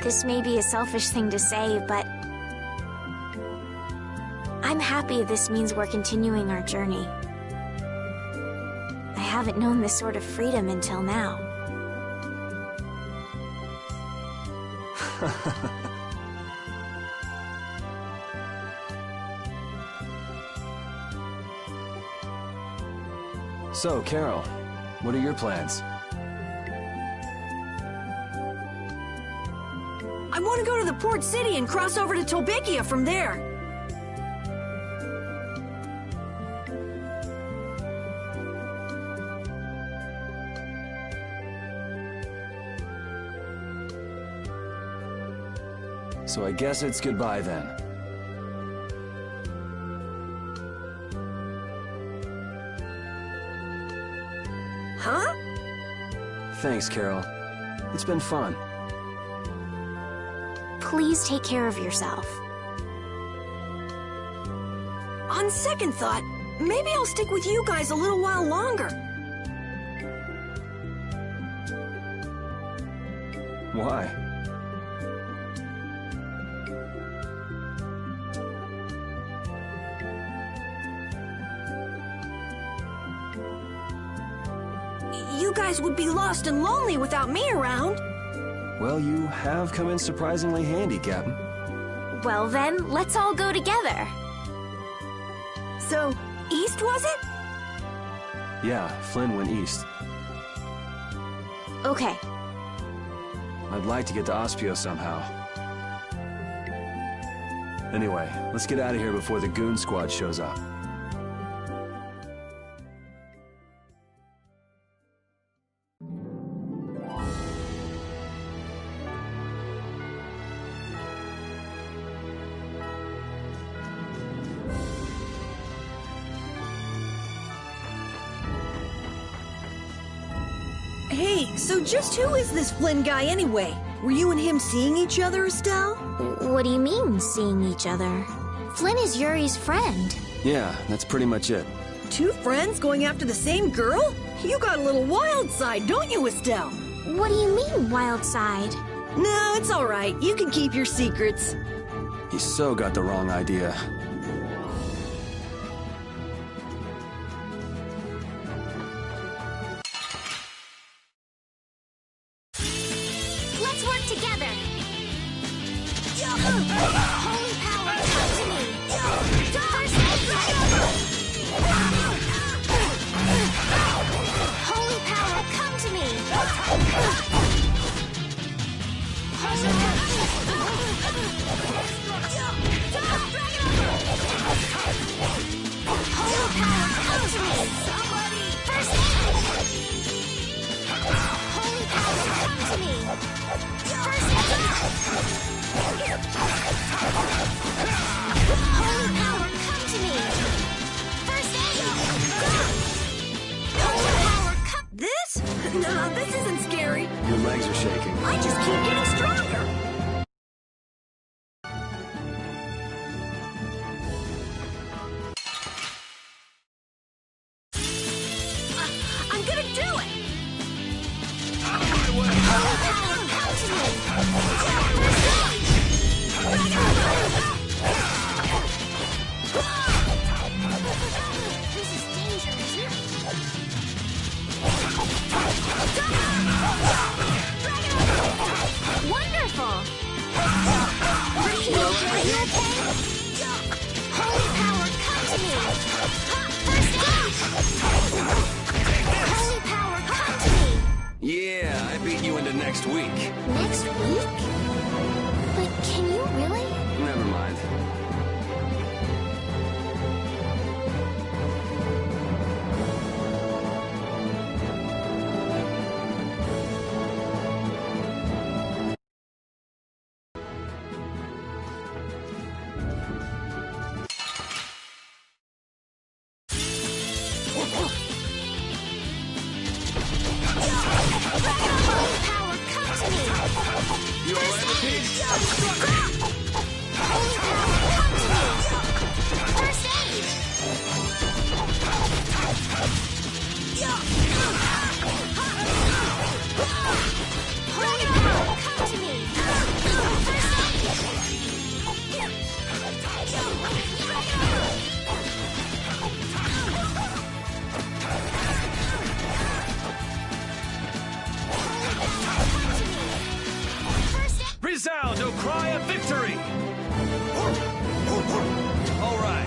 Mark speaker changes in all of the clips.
Speaker 1: This may be a selfish thing to say, but I'm happy this means we're continuing our journey. I haven't known this sort of freedom until now.
Speaker 2: So, Carol, what are your plans?
Speaker 3: I want to go to the port city and cross over to Tolbikia from there.
Speaker 2: So I guess it's goodbye then.
Speaker 3: Huh?
Speaker 2: Thanks, Carol. It's been fun.
Speaker 1: Please take care of yourself.
Speaker 3: On second thought, maybe I'll stick with you guys a little while longer.
Speaker 2: Why?
Speaker 3: You guys would be lost and lonely without me around.
Speaker 2: Well, you have come in surprisingly handy, Captain.
Speaker 1: Well then, let's all go together.
Speaker 3: So, east was it?
Speaker 2: Yeah, Flynn went east.
Speaker 1: Okay.
Speaker 2: I'd like to get to Ospio somehow. Anyway, let's get out of here before the goon squad shows up.
Speaker 3: Hey, so just who is this Flynn guy anyway? Were you and him seeing each other, Estelle?
Speaker 1: What do you mean, seeing each other? Flynn is Yuri's friend.
Speaker 2: Yeah, that's pretty much it.
Speaker 3: Two friends going after the same girl? You got a little wild side, don't you, Estelle?
Speaker 1: What do you mean, wild side?
Speaker 3: No, it's all right. You can keep your secrets.
Speaker 2: He so got the wrong idea.
Speaker 1: Let's work together! Holy power, come to me! First Holy power, come to me! Holy power, come to
Speaker 2: Your legs are shaking.
Speaker 3: I just keep getting stronger. I'm gonna do it.
Speaker 2: Out of my way!
Speaker 1: This is dangerous. Wonderful! Ricky, are you okay? Holy power, come to me! First aid! Holy power, come to me!
Speaker 2: Yeah, I beat you into next week.
Speaker 1: Next week? But can you really?
Speaker 2: Never mind.
Speaker 1: Holy power, come to me!
Speaker 2: You alright, Ricky?
Speaker 1: Holy power, come to me! First aid! Holy power, come to me!
Speaker 2: Resound, O cry of victory! All right.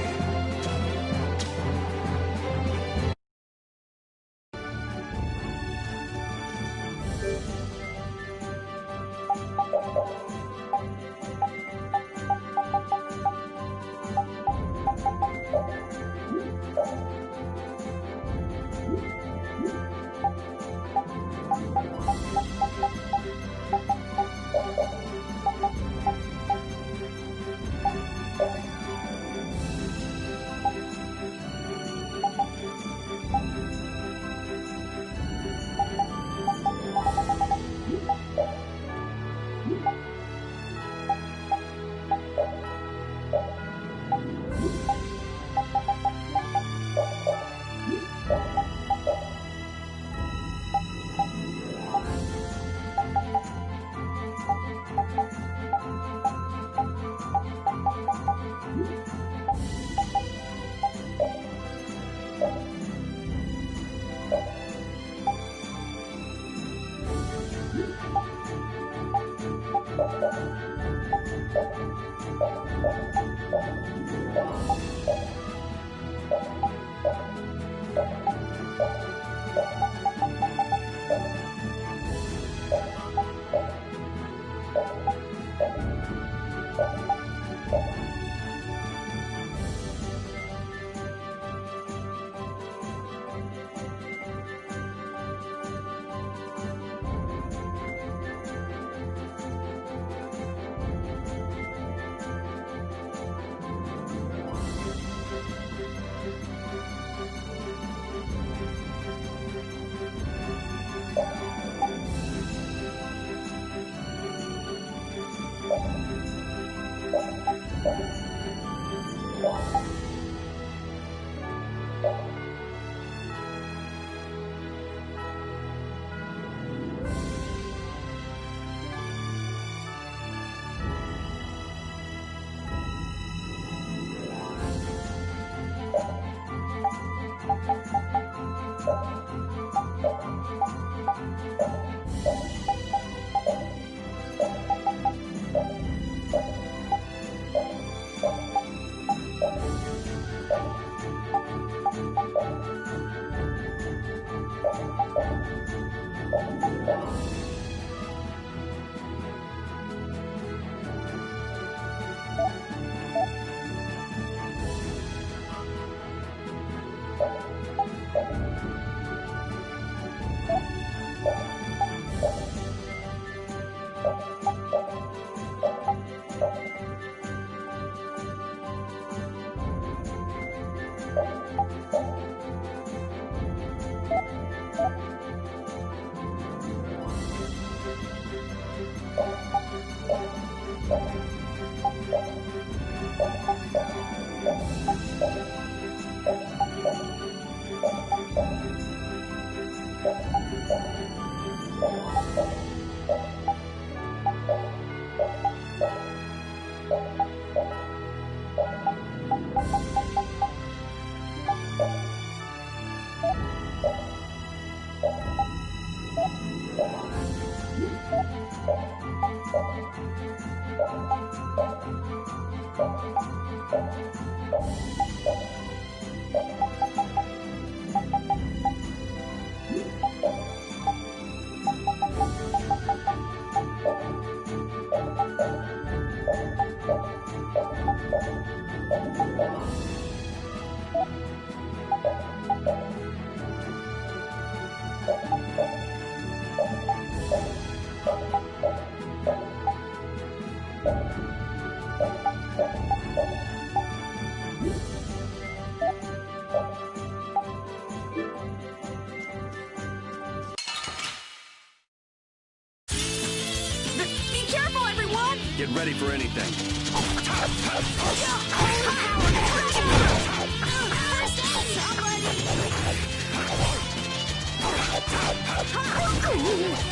Speaker 2: Get ready for anything.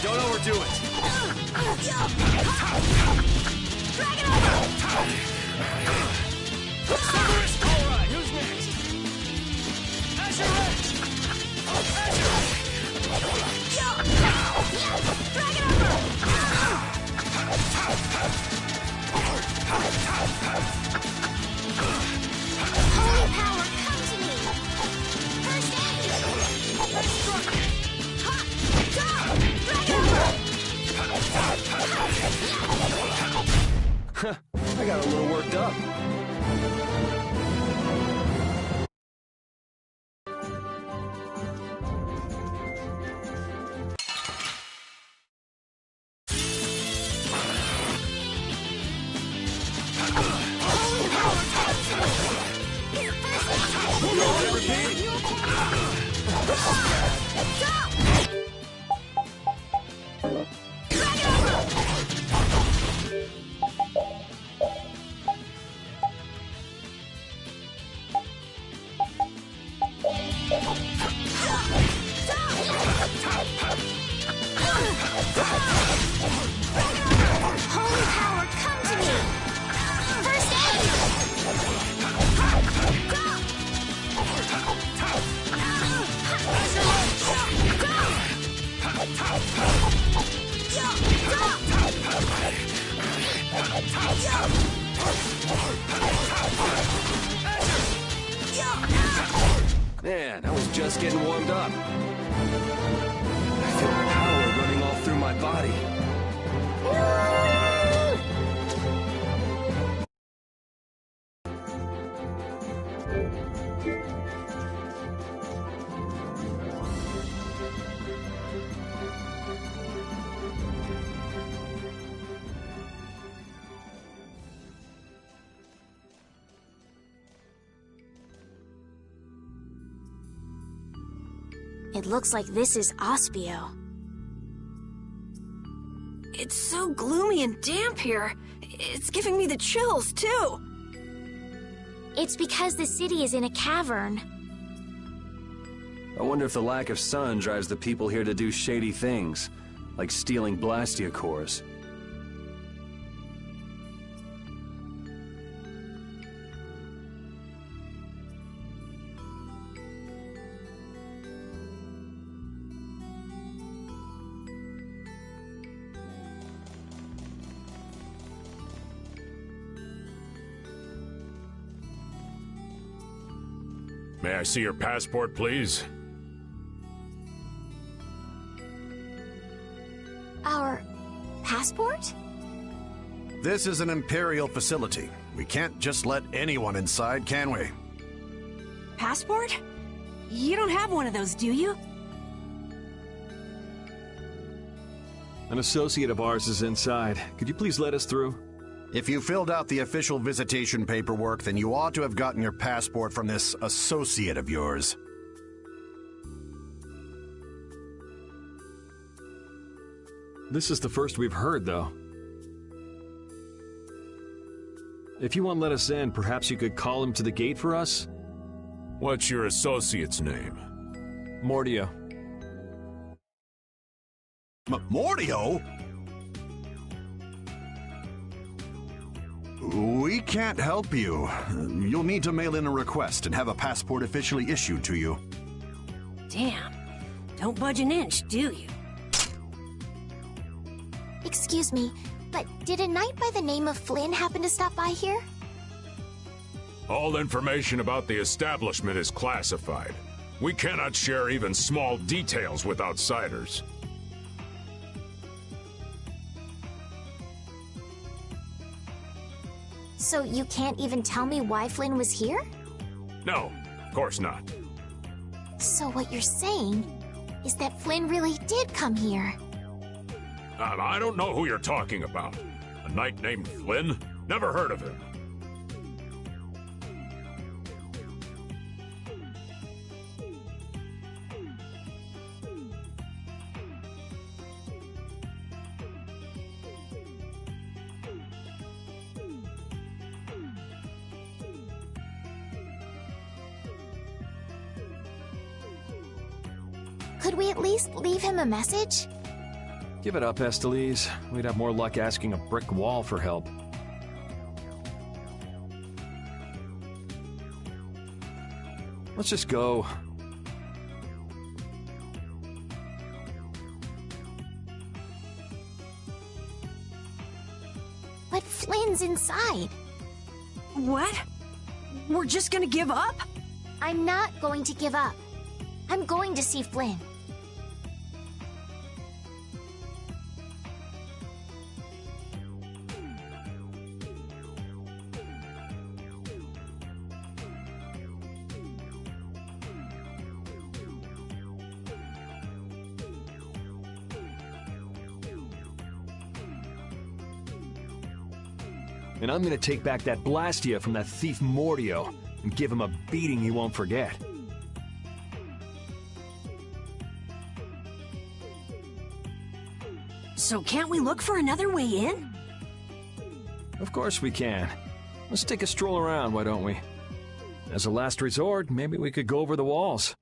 Speaker 2: Don't overdo it.
Speaker 1: Drag it over!
Speaker 2: All right, who's next? Azure Edge!
Speaker 1: Drag it over! Holy power, come to me! First aid!
Speaker 2: Struck!
Speaker 1: Ha! Go! Drag it over!
Speaker 2: I got a little worked up.
Speaker 1: Holy power, come to me! First aid!
Speaker 2: Man, I was just getting warmed up. I feel power running all through my body.
Speaker 1: It looks like this is Ospio.
Speaker 3: It's so gloomy and damp here. It's giving me the chills, too.
Speaker 1: It's because the city is in a cavern.
Speaker 2: I wonder if the lack of sun drives the people here to do shady things, like stealing Blastia cores.
Speaker 4: May I see your passport, please?
Speaker 1: Our passport?
Speaker 5: This is an Imperial facility. We can't just let anyone inside, can we?
Speaker 3: Passport? You don't have one of those, do you?
Speaker 6: An associate of ours is inside. Could you please let us through?
Speaker 5: If you filled out the official visitation paperwork, then you ought to have gotten your passport from this associate of yours.
Speaker 6: This is the first we've heard, though. If you won't let us in, perhaps you could call him to the gate for us?
Speaker 4: What's your associate's name?
Speaker 6: Mordio.
Speaker 5: Mordio? We can't help you. You'll need to mail in a request and have a passport officially issued to you.
Speaker 3: Damn. Don't budge an inch, do you?
Speaker 1: Excuse me, But did a knight by the name of Flynn happen to stop by here?
Speaker 4: All information about the establishment is classified. We cannot share even small details with outsiders.
Speaker 1: So you can't even tell me why Flynn was here?
Speaker 4: No, of course not.
Speaker 1: So what you're saying is that Flynn really did come here.
Speaker 4: I don't know who you're talking about. A knight named Flynn? Never heard of him.
Speaker 1: Could we at least leave him a message?
Speaker 6: Give it up, Estelise. We'd have more luck asking a brick wall for help. Let's just go.
Speaker 1: But Flynn's inside.
Speaker 3: What? We're just gonna give up?
Speaker 1: I'm not going to give up. I'm going to see Flynn.
Speaker 6: And I'm gonna take back that Blastia from that thief Mordio and give him a beating he won't forget.
Speaker 3: So can't we look for another way in?
Speaker 6: Of course we can. Let's take a stroll around, why don't we? As a last resort, maybe we could go over the walls.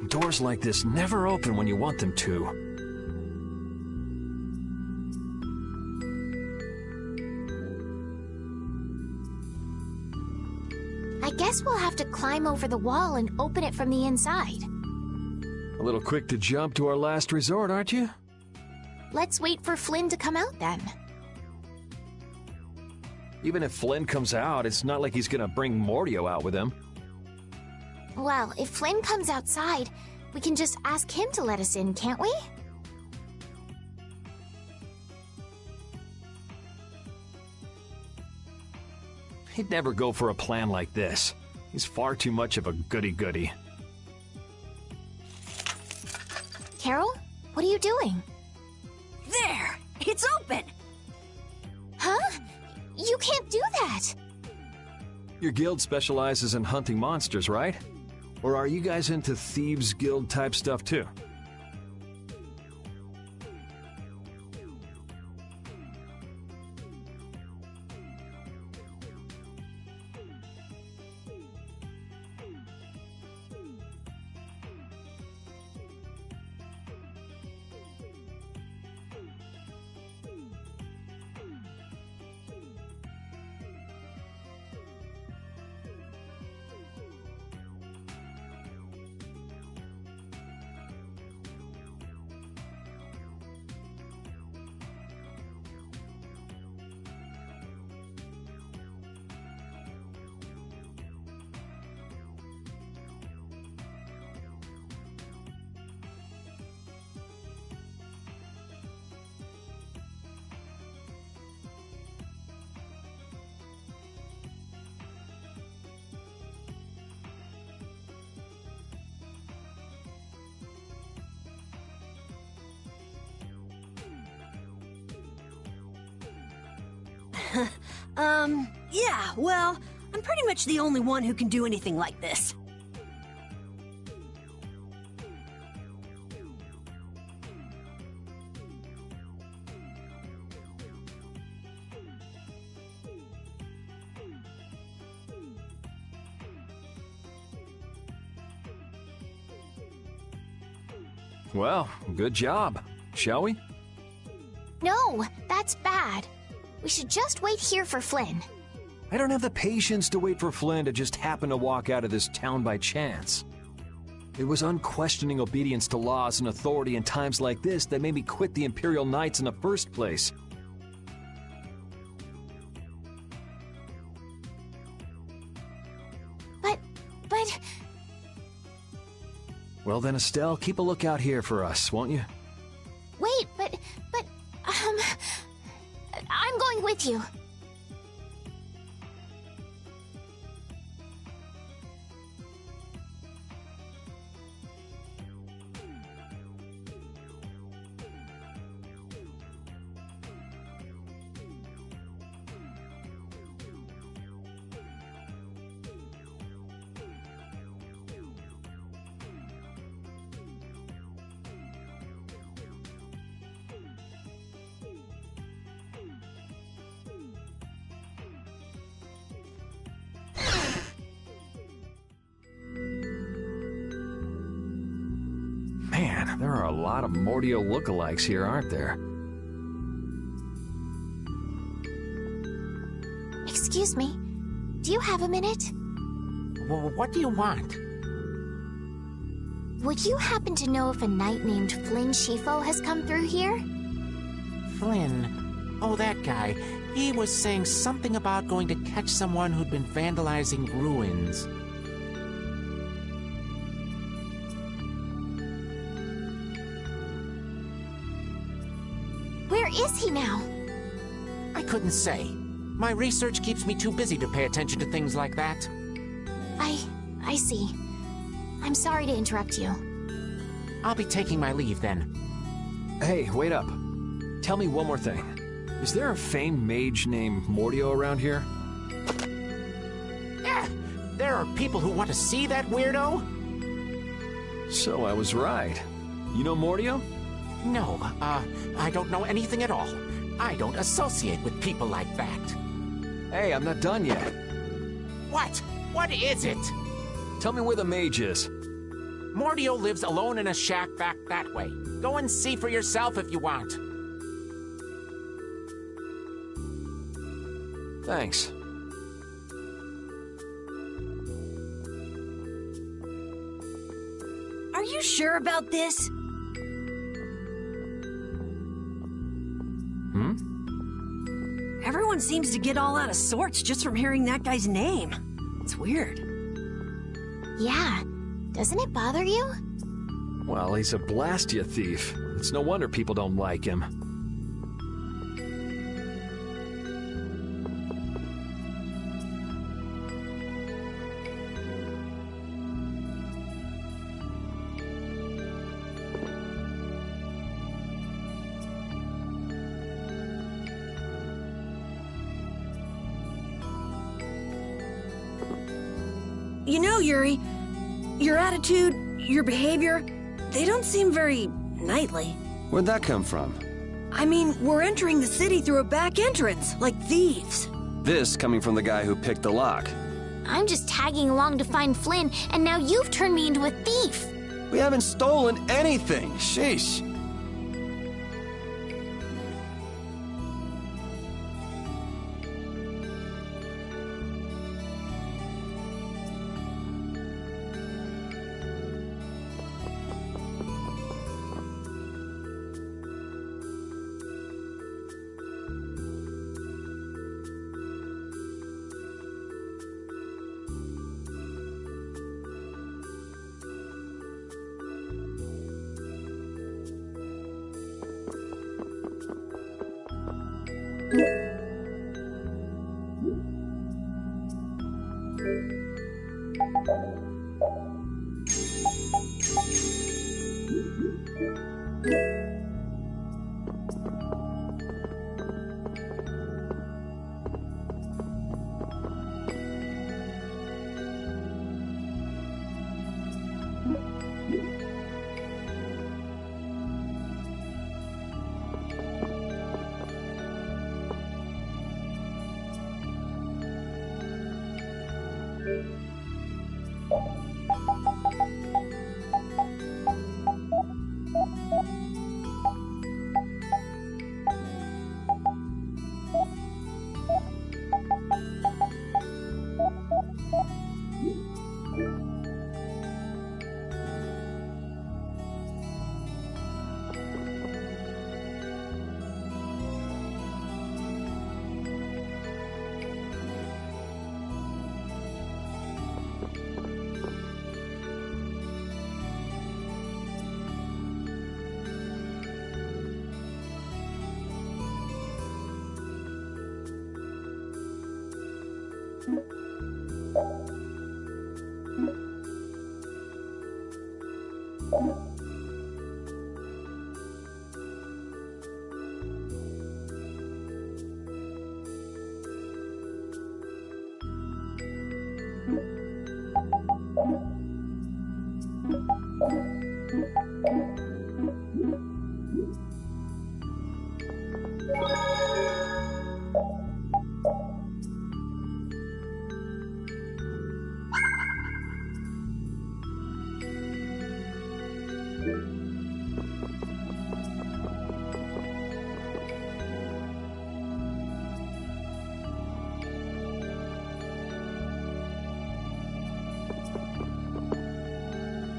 Speaker 6: Doors like this never open when you want them to.
Speaker 1: I guess we'll have to climb over the wall and open it from the inside.
Speaker 6: A little quick to jump to our last resort, aren't you?
Speaker 1: Let's wait for Flynn to come out then.
Speaker 6: Even if Flynn comes out, it's not like he's gonna bring Mordio out with him.
Speaker 1: Well, if Flynn comes outside, we can just ask him to let us in, can't we?
Speaker 6: He'd never go for a plan like this. He's far too much of a goody-goody.
Speaker 1: Carol, what are you doing?
Speaker 3: There! It's open!
Speaker 1: Huh? You can't do that!
Speaker 6: Your guild specializes in hunting monsters, right? Or are you guys into Thieves Guild type stuff too?
Speaker 3: Yeah, well, I'm pretty much the only one who can do anything like this.
Speaker 6: Well, good job. Shall we?
Speaker 1: No, that's bad. We should just wait here for Flynn.
Speaker 6: I don't have the patience to wait for Flynn to just happen to walk out of this town by chance. It was unquestioning obedience to laws and authority in times like this that made me quit the Imperial Knights in the first place.
Speaker 1: But...
Speaker 6: Well then, Estelle, keep a lookout here for us, won't you?
Speaker 1: Wait, but... I'm going with you.
Speaker 6: Man, there are a lot of Mordio lookalikes here, aren't there?
Speaker 1: Excuse me. Do you have a minute?
Speaker 7: Well, what do you want?
Speaker 1: Would you happen to know if a knight named Flynn Shifo has come through here?
Speaker 7: Flynn? Oh, that guy. He was saying something about going to catch someone who'd been vandalizing ruins.
Speaker 1: Where is he now?
Speaker 7: I couldn't say. My research keeps me too busy to pay attention to things like that.
Speaker 1: I see. I'm sorry to interrupt you.
Speaker 7: I'll be taking my leave then.
Speaker 6: Hey, wait up. Tell me one more thing. Is there a famed mage named Mordio around here?
Speaker 7: There are people who want to see that weirdo?
Speaker 6: So I was right. You know Mordio?
Speaker 7: No, I don't know anything at all. I don't associate with people like that.
Speaker 6: Hey, I'm not done yet.
Speaker 7: What? What is it?
Speaker 6: Tell me where the mage is.
Speaker 7: Mordio lives alone in a shack back that way. Go and see for yourself if you want.
Speaker 6: Thanks.
Speaker 3: Are you sure about this? Everyone seems to get all out of sorts just from hearing that guy's name. It's weird.
Speaker 1: Yeah. Doesn't it bother you?
Speaker 6: Well, he's a Blastia thief. It's no wonder people don't like him.
Speaker 3: You know, Yuri, your attitude, your behavior, they don't seem very knightly.
Speaker 2: Where'd that come from?
Speaker 3: I mean, we're entering the city through a back entrance, like thieves.
Speaker 2: This coming from the guy who picked the lock.
Speaker 1: I'm just tagging along to find Flynn, and now you've turned me into a thief.
Speaker 2: We haven't stolen anything. Sheesh.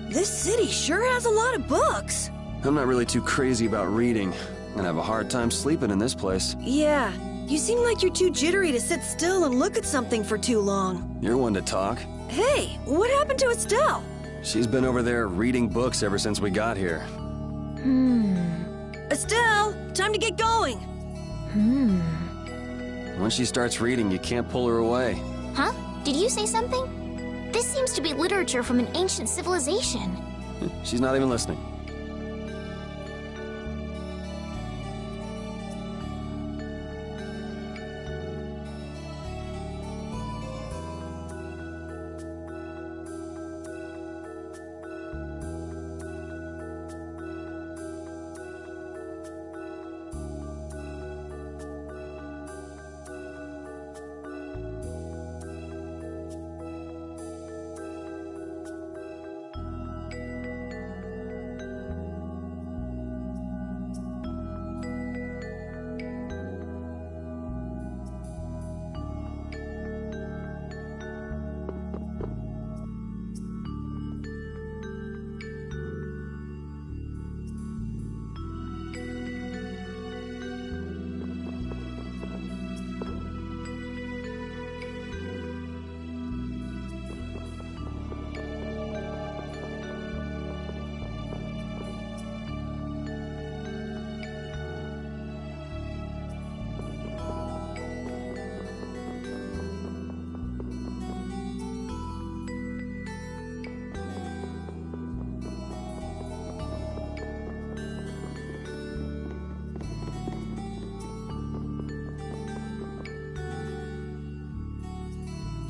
Speaker 3: This city sure has a lot of books.
Speaker 2: I'm not really too crazy about reading. I'm gonna have a hard time sleeping in this place.
Speaker 3: Yeah, you seem like you're too jittery to sit still and look at something for too long.
Speaker 2: You're one to talk.
Speaker 3: Hey, what happened to Estelle?
Speaker 2: She's been over there reading books ever since we got here.
Speaker 3: Estelle, time to get going.
Speaker 2: Once she starts reading, you can't pull her away.
Speaker 1: Huh? Did you say something? This seems to be literature from an ancient civilization.
Speaker 2: She's not even listening.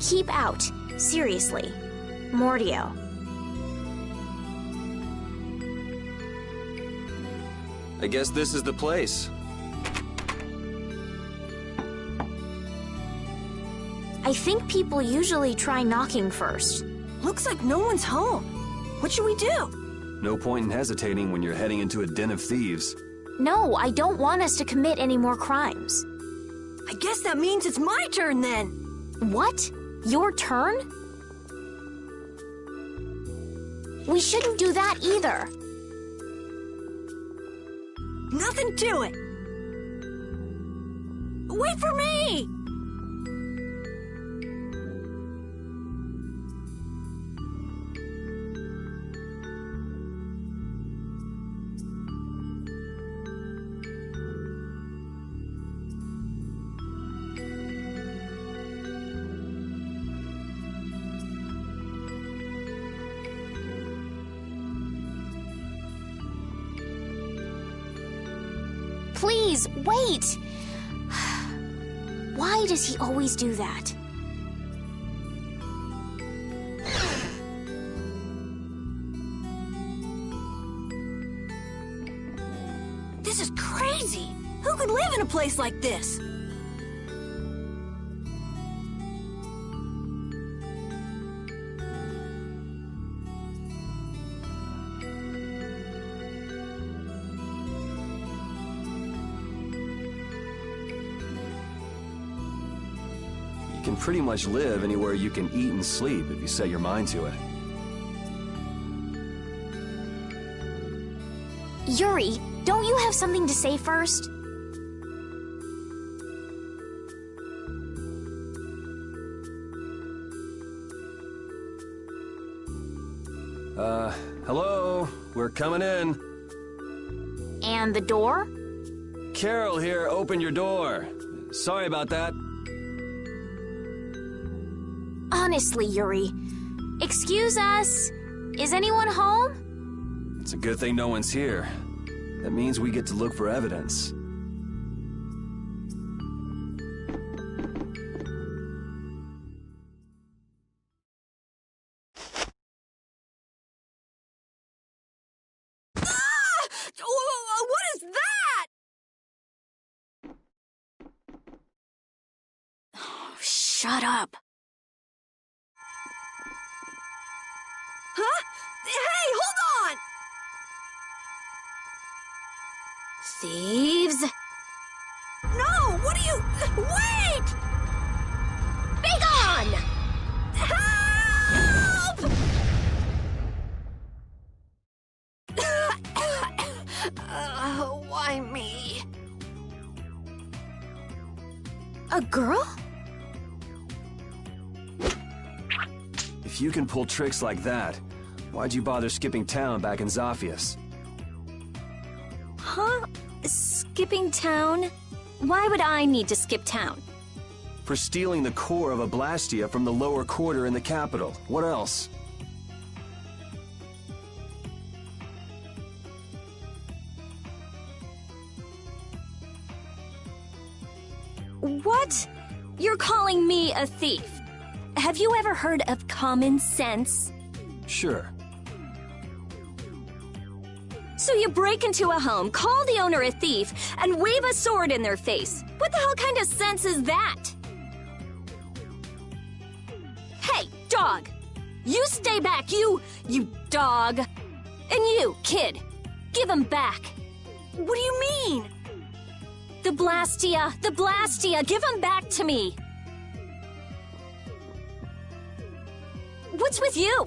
Speaker 1: Keep out. Seriously. Mordio.
Speaker 2: I guess this is the place.
Speaker 1: I think people usually try knocking first.
Speaker 3: Looks like no one's home. What should we do?
Speaker 2: No point in hesitating when you're heading into a den of thieves.
Speaker 1: No, I don't want us to commit any more crimes.
Speaker 3: I guess that means it's my turn then.
Speaker 1: What? Your turn? We shouldn't do that either.
Speaker 3: Nothing to it. Wait for me!
Speaker 1: Please, wait! Why does he always do that?
Speaker 3: This is crazy! Who could live in a place like this?
Speaker 2: You can pretty much live anywhere you can eat and sleep if you set your mind to it.
Speaker 1: Yuri, don't you have something to say first?
Speaker 2: Hello? We're coming in.
Speaker 1: And the door?
Speaker 2: Carol here, open your door. Sorry about that.
Speaker 1: Honestly, Yuri. Excuse us. Is anyone home?
Speaker 2: It's a good thing no one's here. That means we get to look for evidence.
Speaker 3: What is that?
Speaker 1: Oh, shut up.
Speaker 3: Huh? Hey, hold on!
Speaker 1: Thieves?
Speaker 3: No, what are you... Wait!
Speaker 1: Be gone!
Speaker 3: Help! Why me?
Speaker 1: A girl?
Speaker 2: If you can pull tricks like that, why'd you bother skipping town back in Zaphias?
Speaker 8: Huh? Skipping town? Why would I need to skip town?
Speaker 2: For stealing the core of a Blastia from the lower quarter in the capital. What else?
Speaker 8: What? You're calling me a thief? Have you ever heard of common sense?
Speaker 2: Sure.
Speaker 8: So you break into a home, call the owner a thief, and wave a sword in their face. What the hell kind of sense is that? Hey, dog! You stay back, you dog! And you, kid, give him back.
Speaker 3: What do you mean?
Speaker 8: The Blastia, give him back to me. What's with you?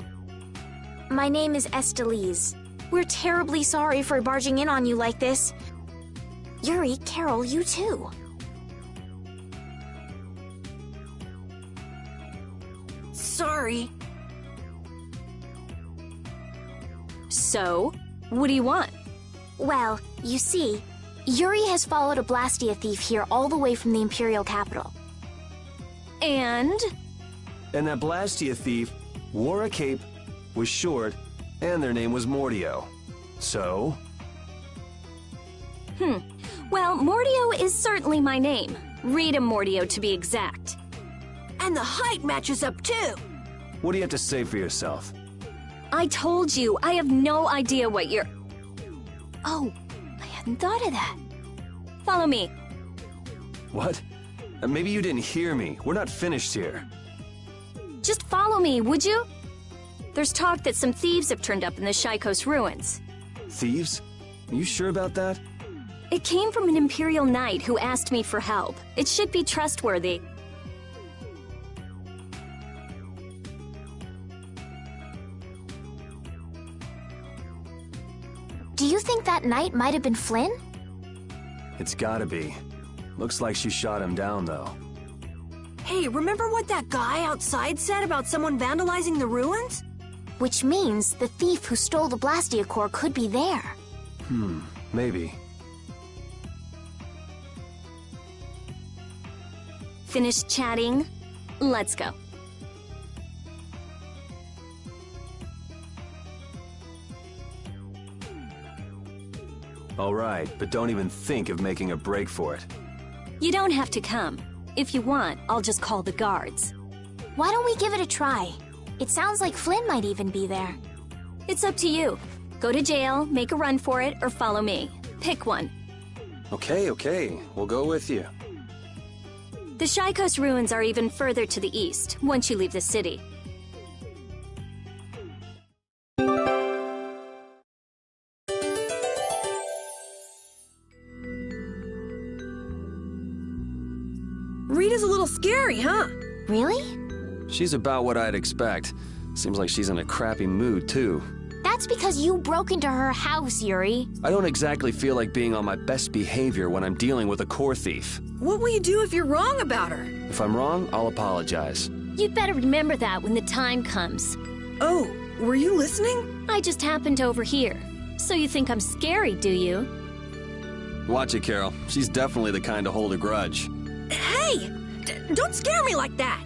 Speaker 1: My name is Estelise. We're terribly sorry for barging in on you like this. Yuri, Carol, you too.
Speaker 3: Sorry.
Speaker 8: So, what do you want?
Speaker 1: Well, you see, Yuri has followed a Blastia thief here all the way from the Imperial capital.
Speaker 8: And?
Speaker 2: And that Blastia thief wore a cape, was short, and their name was Mordio. So?
Speaker 8: Well, Mordio is certainly my name. Rita Mordio, to be exact.
Speaker 3: And the height matches up too.
Speaker 2: What do you have to say for yourself?
Speaker 8: I told you, I have no idea what you're... Oh, I hadn't thought of that. Follow me.
Speaker 2: What? Maybe you didn't hear me. We're not finished here.
Speaker 8: Just follow me, would you? There's talk that some thieves have turned up in the Shaikos ruins.
Speaker 2: Thieves? Are you sure about that?
Speaker 8: It came from an Imperial Knight who asked me for help. It should be trustworthy.
Speaker 1: Do you think that knight might have been Flynn?
Speaker 2: It's gotta be. Looks like she shot him down, though.
Speaker 3: Hey, remember what that guy outside said about someone vandalizing the ruins?
Speaker 1: Which means the thief who stole the Blastia core could be there.
Speaker 2: Maybe.
Speaker 8: Finished chatting? Let's go.
Speaker 2: All right, but don't even think of making a break for it.
Speaker 8: You don't have to come. If you want, I'll just call the guards.
Speaker 1: Why don't we give it a try? It sounds like Flynn might even be there.
Speaker 8: It's up to you. Go to jail, make a run for it, or follow me. Pick one.
Speaker 2: Okay, we'll go with you.
Speaker 8: The Shaikos ruins are even further to the east, once you leave the city.
Speaker 3: Rita's a little scary, huh?
Speaker 1: Really?
Speaker 2: She's about what I'd expect. Seems like she's in a crappy mood, too.
Speaker 1: That's because you broke into her house, Yuri.
Speaker 2: I don't exactly feel like being on my best behavior when I'm dealing with a core thief.
Speaker 3: What will you do if you're wrong about her?
Speaker 2: If I'm wrong, I'll apologize.
Speaker 8: You'd better remember that when the time comes.
Speaker 3: Oh, were you listening?
Speaker 8: I just happened to overhear. So you think I'm scary, do you?
Speaker 2: Watch it, Carol. She's definitely the kind to hold a grudge.
Speaker 3: Hey! Don't scare me like that!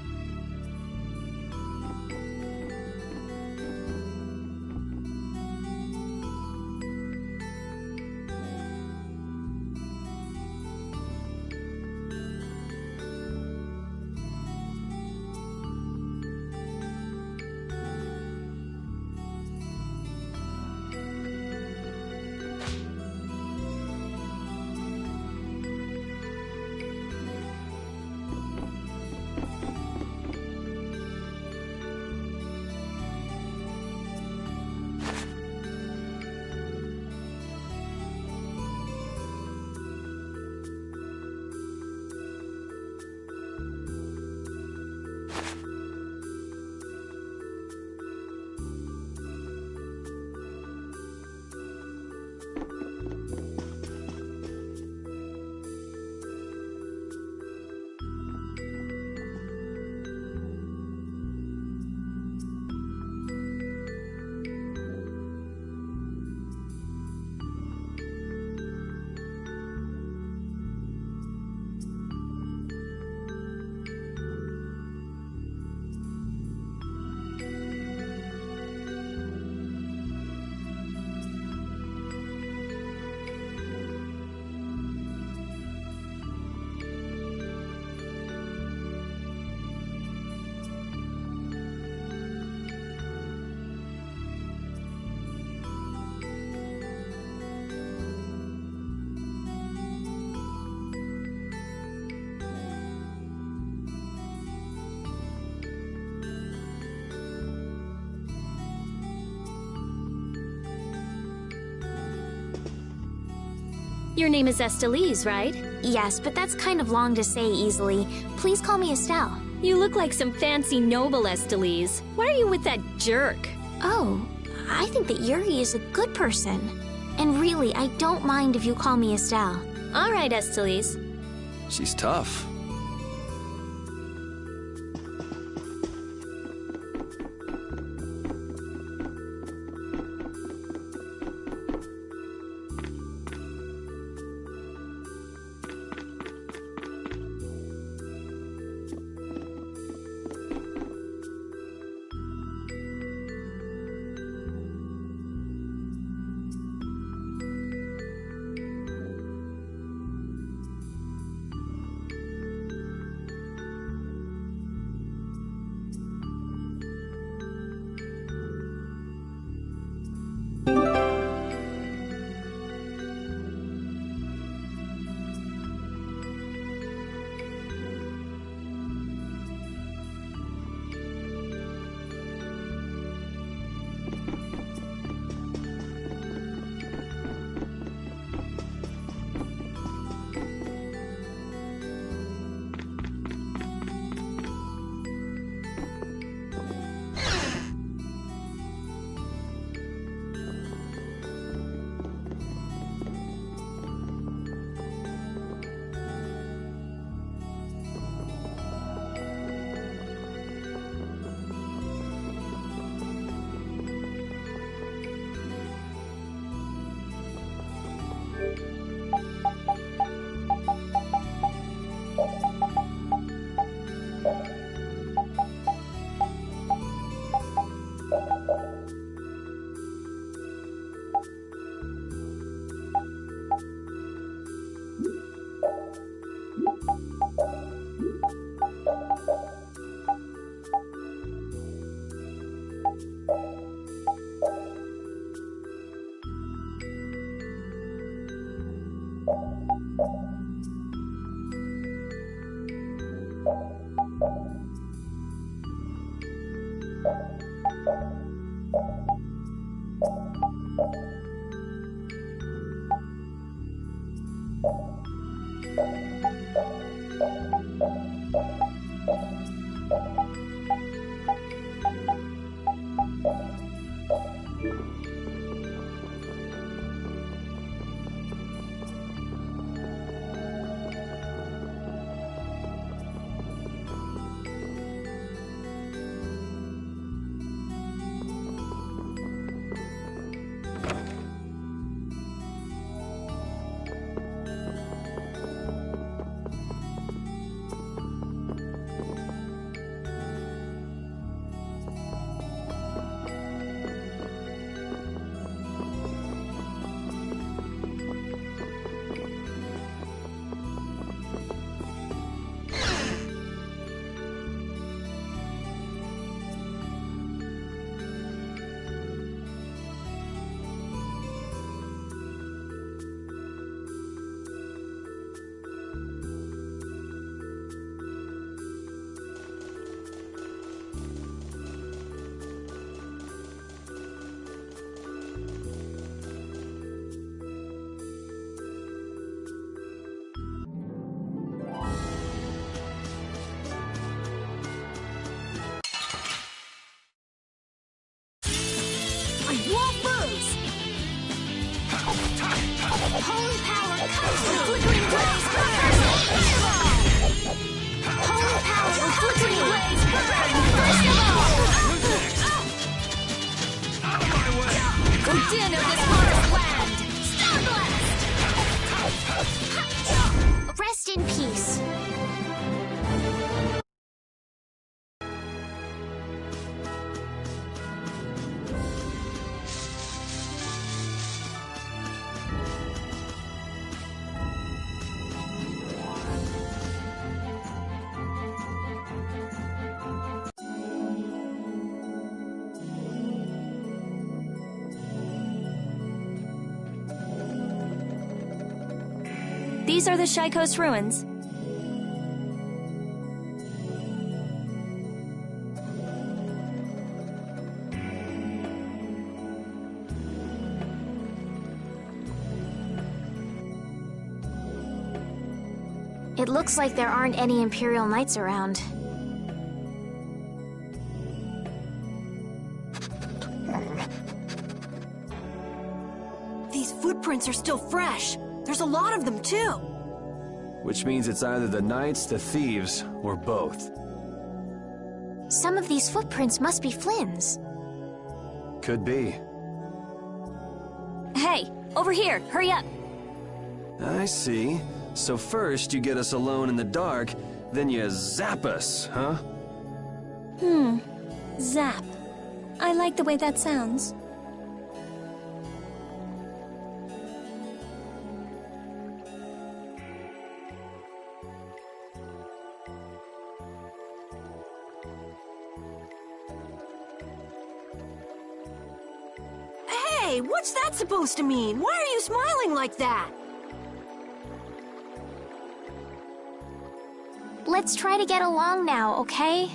Speaker 8: Your name is Estelise, right?
Speaker 1: Yes, but that's kind of long to say easily. Please call me Estelle.
Speaker 8: You look like some fancy noble, Estelise. Why are you with that jerk?
Speaker 1: Oh, I think that Yuri is a good person. And really, I don't mind if you call me Estelle.
Speaker 8: All right, Estelise.
Speaker 2: She's tough.
Speaker 1: Holy power comes from flickering blaze burn! Holy power from flickering blaze burn! First of all!
Speaker 2: Out of my way!
Speaker 8: Go dinner this forest land! Star Blast!
Speaker 1: Rest in peace.
Speaker 8: These are the Shy Coast ruins.
Speaker 1: It looks like there aren't any Imperial Knights around.
Speaker 3: These footprints are still fresh. There's a lot of them, too.
Speaker 2: Which means it's either the knights, the thieves, or both.
Speaker 1: Some of these footprints must be Flynn's.
Speaker 2: Could be.
Speaker 8: Hey, over here, hurry up.
Speaker 2: I see. So first you get us alone in the dark, then you zap us, huh?
Speaker 8: Zap. I like the way that sounds.
Speaker 3: Hey, what's that supposed to mean? Why are you smiling like that?
Speaker 1: Let's try to get along now, okay?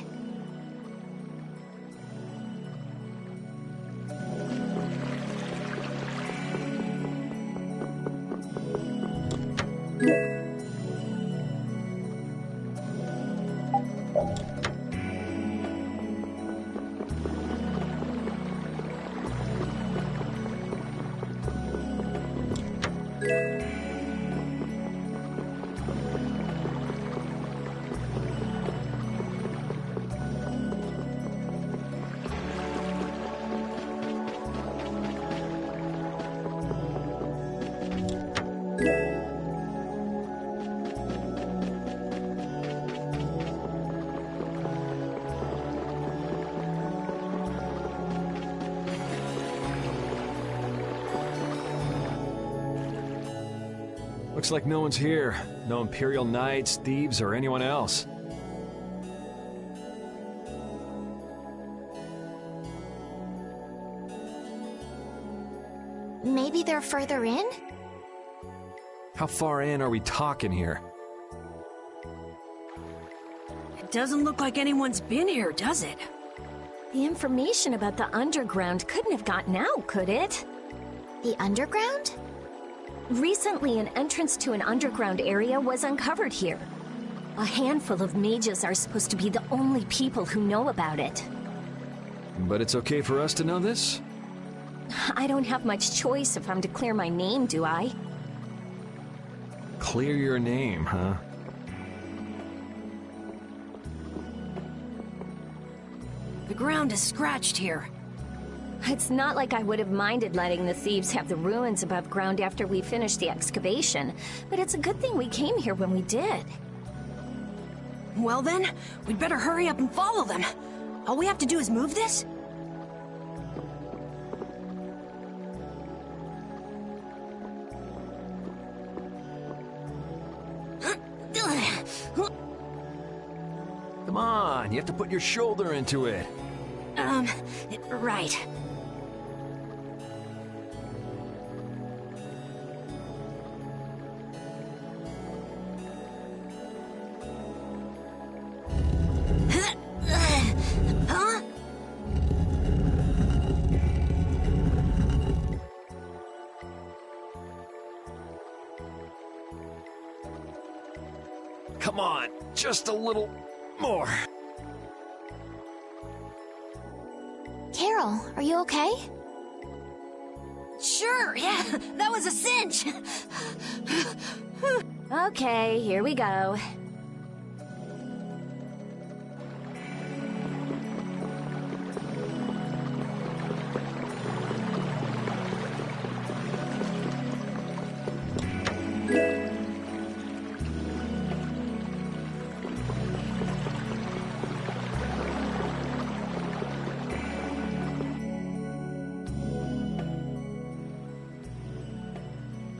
Speaker 6: Looks like no one's here. No Imperial Knights, thieves, or anyone else.
Speaker 1: Maybe they're further in?
Speaker 6: How far in are we talking here?
Speaker 3: It doesn't look like anyone's been here, does it?
Speaker 8: The information about the underground couldn't have gotten out, could it?
Speaker 1: The underground?
Speaker 8: Recently, an entrance to an underground area was uncovered here. A handful of mages are supposed to be the only people who know about it.
Speaker 6: But it's okay for us to know this?
Speaker 8: I don't have much choice if I'm to clear my name, do I?
Speaker 6: Clear your name, huh?
Speaker 3: The ground is scratched here.
Speaker 8: It's not like I would have minded letting the thieves have the ruins above ground after we finished the excavation, but it's a good thing we came here when we did.
Speaker 3: Well then, we'd better hurry up and follow them. All we have to do is move this?
Speaker 6: Come on, you have to put your shoulder into it.
Speaker 3: Right. Huh?
Speaker 6: Come on, just a little more.
Speaker 1: Carol, are you okay?
Speaker 3: Sure, yeah, that was a cinch.
Speaker 8: Okay, here we go.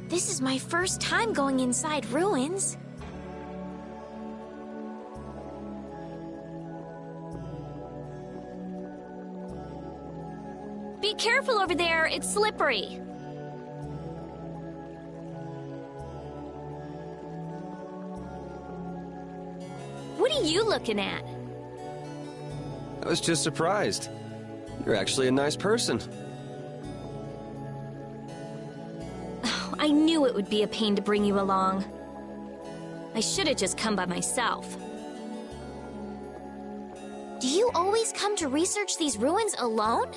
Speaker 1: This is my first time going inside ruins.
Speaker 8: Be careful over there, it's slippery. What are you looking at?
Speaker 2: I was just surprised. You're actually a nice person.
Speaker 8: I knew it would be a pain to bring you along. I should have just come by myself.
Speaker 1: Do you always come to research these ruins alone?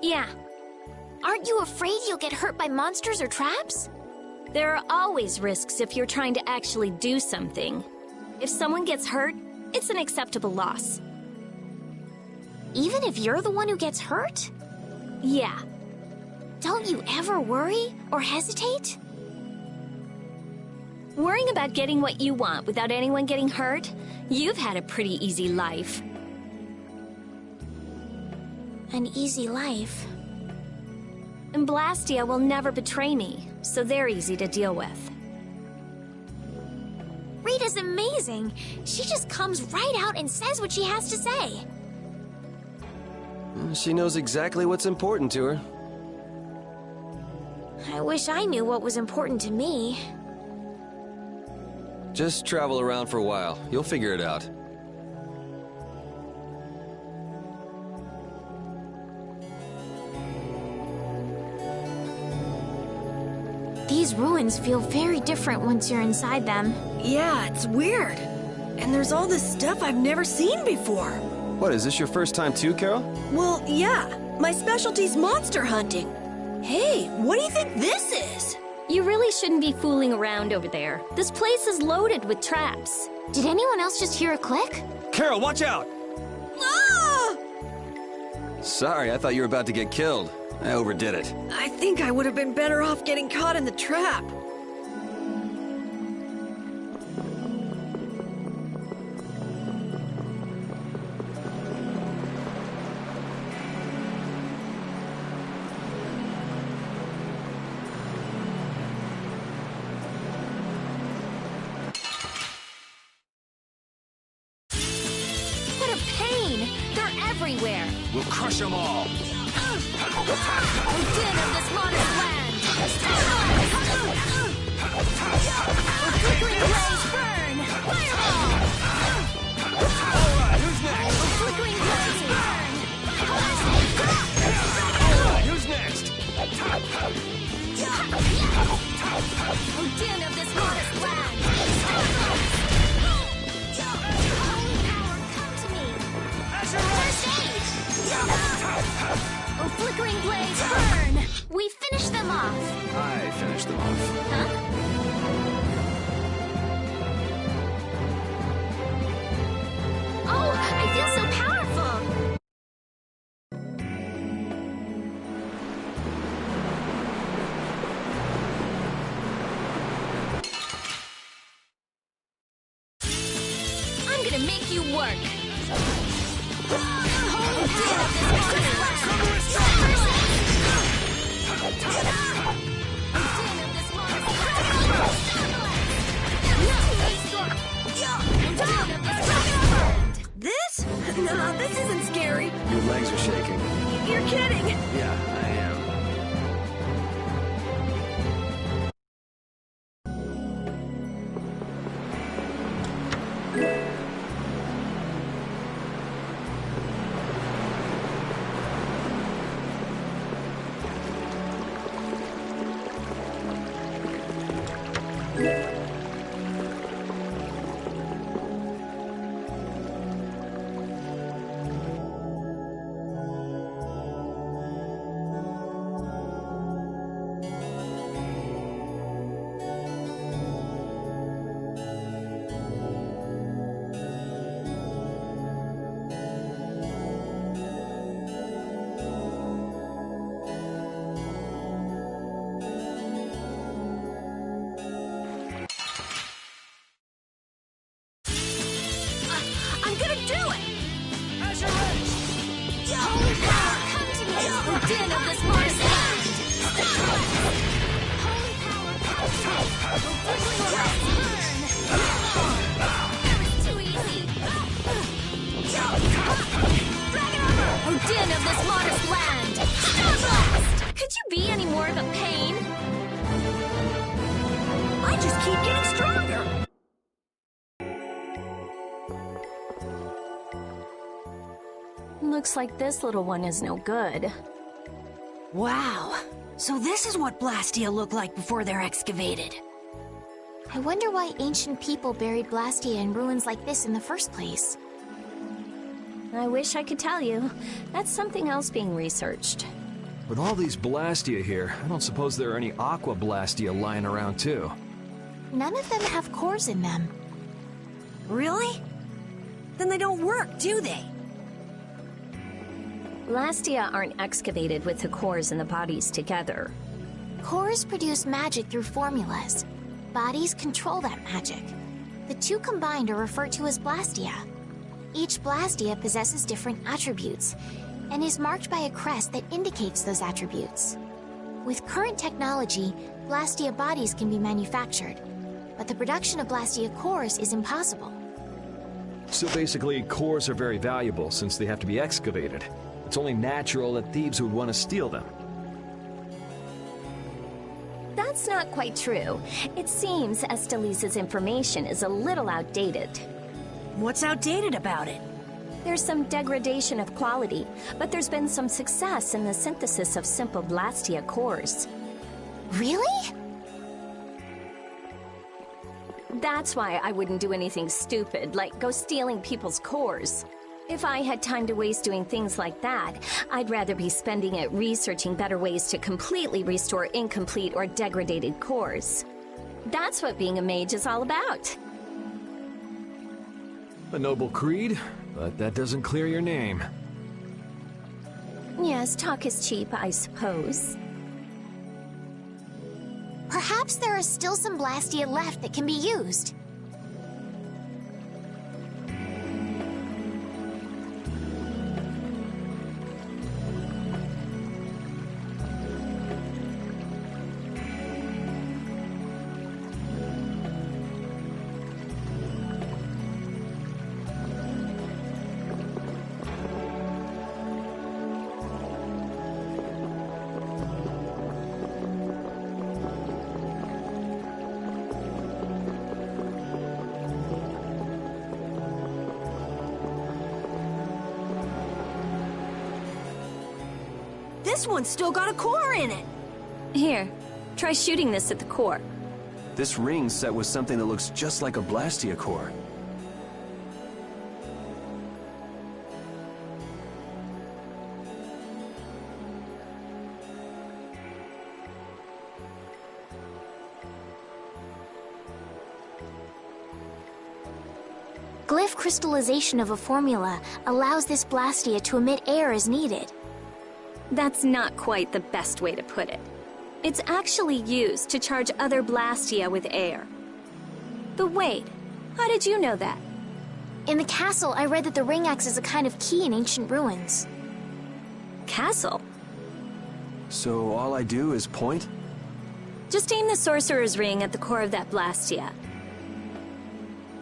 Speaker 8: Yeah,
Speaker 1: Aren't you afraid you'll get hurt by monsters or traps?
Speaker 8: there are always risks if you're trying to actually do something. If someone gets hurt, it's an acceptable loss.
Speaker 1: Even if you're the one who gets hurt?
Speaker 8: Yeah,
Speaker 1: Don't you ever worry or hesitate?
Speaker 8: worrying about getting what you want without anyone getting hurt? You've had a pretty easy life.
Speaker 1: An easy life.
Speaker 8: And Blastia will never betray me, so they're easy to deal with.
Speaker 1: Rita's amazing. She just comes right out and says what she has to say.
Speaker 2: She knows exactly what's important to her.
Speaker 1: I wish I knew what was important to me.
Speaker 2: Just travel around for a while. You'll figure it out.
Speaker 1: These ruins feel very different once you're inside them.
Speaker 3: Yeah, it's weird. And there's all this stuff I've never seen before.
Speaker 2: What, is this your first time too, Carol?
Speaker 3: Well, yeah. My specialty's monster hunting. Hey, what do you think this is?
Speaker 8: You really shouldn't be fooling around over there. This place is loaded with traps.
Speaker 1: Did anyone else just hear a click?
Speaker 2: Carol, watch out!
Speaker 3: Ah!
Speaker 2: Sorry, I thought you were about to get killed. I overdid it.
Speaker 3: I think I would have been better off getting caught in the trap.
Speaker 8: What a pain! They're everywhere!
Speaker 2: We'll crush them all!
Speaker 8: Din of this modern land! Oh, din of this modest land! Holy power, come to me! First aid! Oh, flickering blades, burn! We finished them off!
Speaker 2: I finished them off.
Speaker 8: Huh? Oh, I feel so powerful! I'm gonna make you work! Holy power of this modest
Speaker 3: This? No, this isn't scary.
Speaker 2: Your legs are shaking.
Speaker 3: You're kidding.
Speaker 2: Yeah, I am.
Speaker 3: I'm gonna do it.
Speaker 8: Holy power, come to me! Oh, din of this modest land! Holy power, come to me! Oh, flickering blades, burn! That was too easy! Oh, din of this modest land! Starblast! Could you be any more of a pain?
Speaker 3: I just keep getting stronger.
Speaker 8: Looks like this little one is no good.
Speaker 3: Wow. So this is what Blastia looked like before they're excavated.
Speaker 1: I wonder why ancient people buried Blastia in ruins like this in the first place.
Speaker 8: I wish I could tell you. That's something else being researched.
Speaker 6: With all these Blastia here, I don't suppose there are any Aqua Blastia lying around too.
Speaker 1: None of them have cores in them.
Speaker 3: Really? Then they don't work, do they?
Speaker 8: Blastia aren't excavated with the cores and the bodies together.
Speaker 1: Cores produce magic through formulas. Bodies control that magic. The two combined are referred to as Blastia. Each Blastia possesses different attributes, and is marked by a crest that indicates those attributes. With current technology, Blastia bodies can be manufactured, but the production of Blastia cores is impossible.
Speaker 6: So basically, cores are very valuable since they have to be excavated. It's only natural that thieves would want to steal them.
Speaker 8: That's not quite true. It seems Estelise's information is a little outdated.
Speaker 3: What's outdated about it?
Speaker 8: There's some degradation of quality, but there's been some success in the synthesis of simple Blastia cores.
Speaker 1: Really?
Speaker 8: That's why I wouldn't do anything stupid, like go stealing people's cores. If I had time to waste doing things like that, I'd rather be spending it researching better ways to completely restore incomplete or degraded cores. That's what being a mage is all about.
Speaker 6: A noble creed, but that doesn't clear your name.
Speaker 8: Yes, talk is cheap, I suppose.
Speaker 1: Perhaps there are still some Blastia left that can be used.
Speaker 3: This one's still got a core in it.
Speaker 8: Here, try shooting this at the core.
Speaker 2: This ring's set with something that looks just like a Blastia core.
Speaker 1: Glyph crystallization of a formula allows this Blastia to emit air as needed.
Speaker 8: That's not quite the best way to put it. It's actually used to charge other Blastia with air. But wait, how did you know that?
Speaker 1: In the castle, I read that the ring acts as a kind of key in ancient ruins.
Speaker 8: Castle?
Speaker 2: So all I do is point?
Speaker 8: Just aim the Sorcerer's Ring at the core of that Blastia.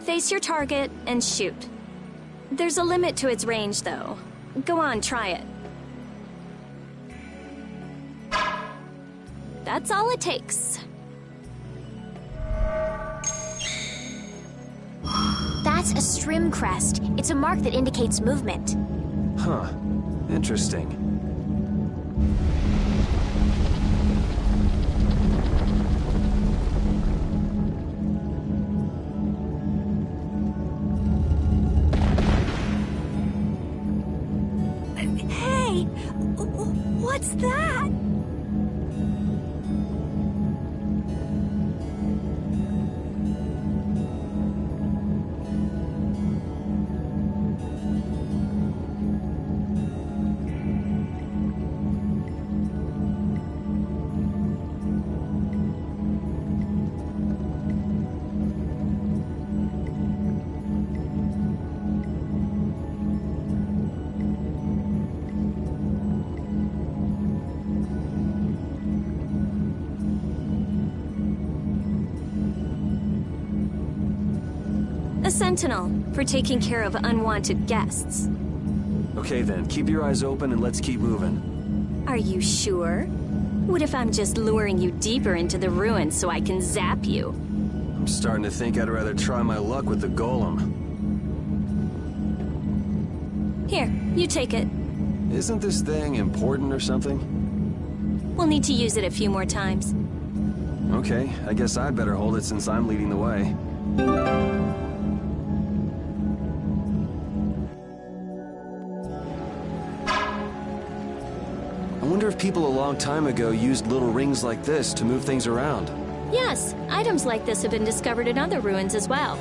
Speaker 8: Face your target and shoot. There's a limit to its range, though. Go on, try it. That's all it takes.
Speaker 1: That's a Strim crest. It's a mark that indicates movement.
Speaker 2: Huh. Interesting.
Speaker 3: Hey! What's that?
Speaker 8: A sentinel, for taking care of unwanted guests.
Speaker 2: Okay then, keep your eyes open and let's keep moving.
Speaker 8: Are you sure? What if I'm just luring you deeper into the ruins so I can zap you?
Speaker 2: I'm starting to think I'd rather try my luck with the golem.
Speaker 8: Here, you take it.
Speaker 2: Isn't this thing important or something?
Speaker 8: We'll need to use it a few more times.
Speaker 2: Okay, I guess I'd better hold it since I'm leading the way. I wonder if people a long time ago used little rings like this to move things around.
Speaker 8: Yes, items like this have been discovered in other ruins as well.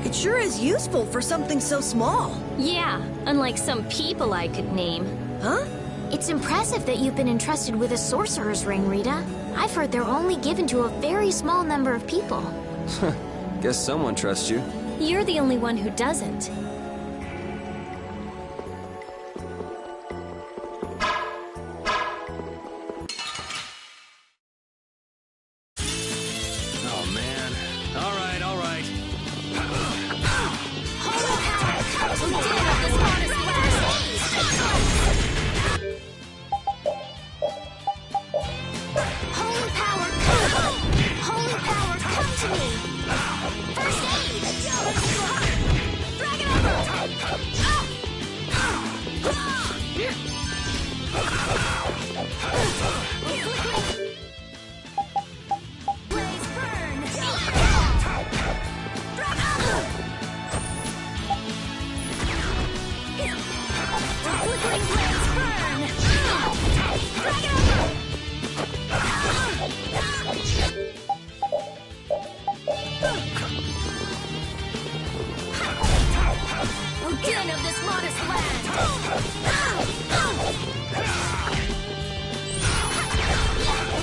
Speaker 3: It sure is useful for something so small.
Speaker 8: Yeah, unlike some people I could name.
Speaker 3: Huh?
Speaker 1: It's impressive that you've been entrusted with a sorcerer's ring, Rita. I've heard they're only given to a very small number of people.
Speaker 2: Guess someone trusts you.
Speaker 8: You're the only one who doesn't.
Speaker 2: Oh man. Alright, alright.
Speaker 1: Holy power, come! Holy power, come to me! First aid! Drag it over! Blaze burn! Flickering blaze burn! Drag it over! Again of this modest land!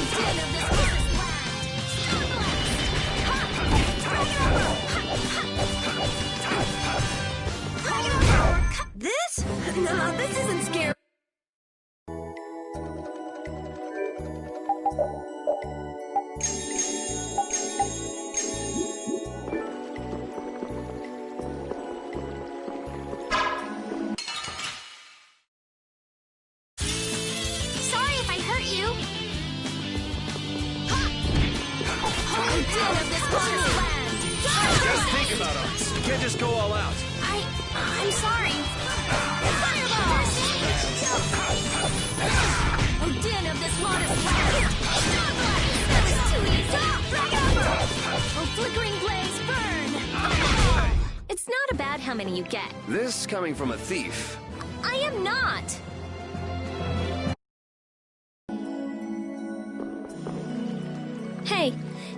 Speaker 1: Again of this modest land!
Speaker 3: This? Nah, this isn't scary.
Speaker 1: Sorry if I hurt you! Again of this modest land!
Speaker 2: Just think about us. You can't just go all out.
Speaker 1: I'm sorry. Fireball! Odin of this modest land! That was too easy! Drag it over!
Speaker 8: It's not about how many you get.
Speaker 2: This coming from a thief.
Speaker 8: I am not! Hey,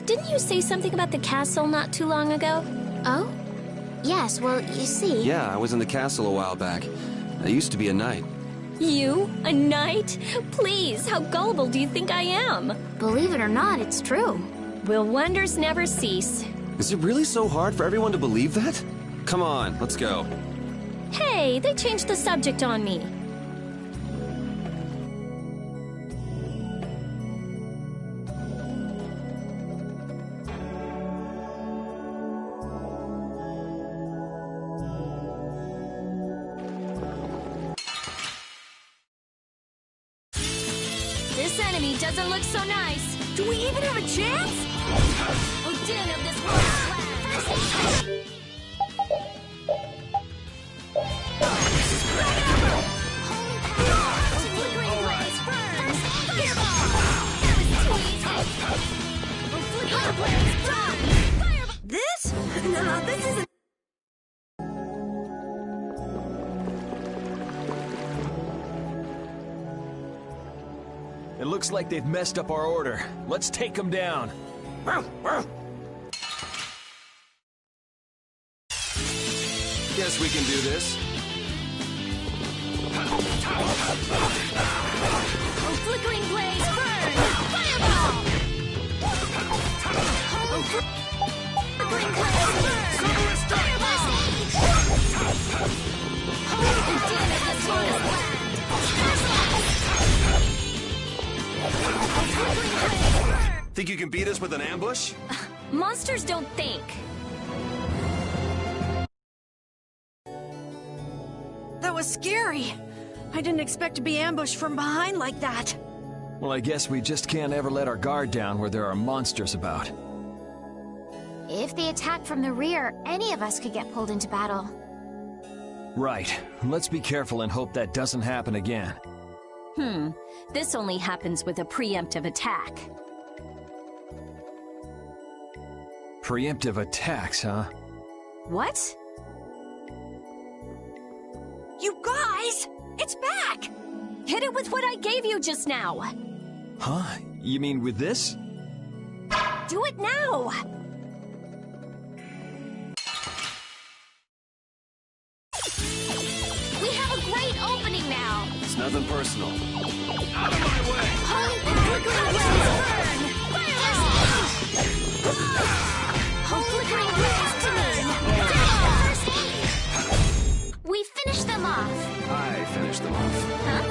Speaker 8: didn't you say something about the castle not too long ago?
Speaker 1: Oh? Yes, well, you see...
Speaker 9: Yeah, I was in the castle a while back. I used to be a knight.
Speaker 8: You? A knight? Please, how gullible do you think I am?
Speaker 1: Believe it or not, it's true.
Speaker 8: Will wonders never cease?
Speaker 9: Is it really so hard for everyone to believe that? Come on, let's go.
Speaker 8: Hey, they changed the subject on me. This enemy doesn't look so nice.
Speaker 3: Do we even have a chance?
Speaker 8: Odin of this world's land.
Speaker 3: This? No, this isn't...
Speaker 6: It looks like they've messed up our order. Let's take them down.
Speaker 2: Guess we can do this.
Speaker 8: Oh, flickering blaze, burn! Fireball! Oh, flickering blaze, burn! Fireball! Oh, the din of this world's land!
Speaker 2: Think you can beat us with an ambush?
Speaker 8: Monsters don't think.
Speaker 3: That was scary. I didn't expect to be ambushed from behind like that.
Speaker 6: Well, I guess we just can't ever let our guard down where there are monsters about.
Speaker 1: If they attack from the rear, any of us could get pulled into battle.
Speaker 6: Right. Let's be careful and hope that doesn't happen again.
Speaker 8: This only happens with a preemptive attack.
Speaker 6: Preemptive attacks, huh?
Speaker 8: What?
Speaker 3: You guys! It's back!
Speaker 8: Hit it with what I gave you just now!
Speaker 6: Huh? You mean with this?
Speaker 8: Do it now! We have a great opening now!
Speaker 2: It's nothing personal.
Speaker 4: Out of my way!
Speaker 8: Holy flickering blaze, burn! Fireball! Oh, flickering blaze, burn! We finished them off!
Speaker 2: I finished them off.
Speaker 8: Huh?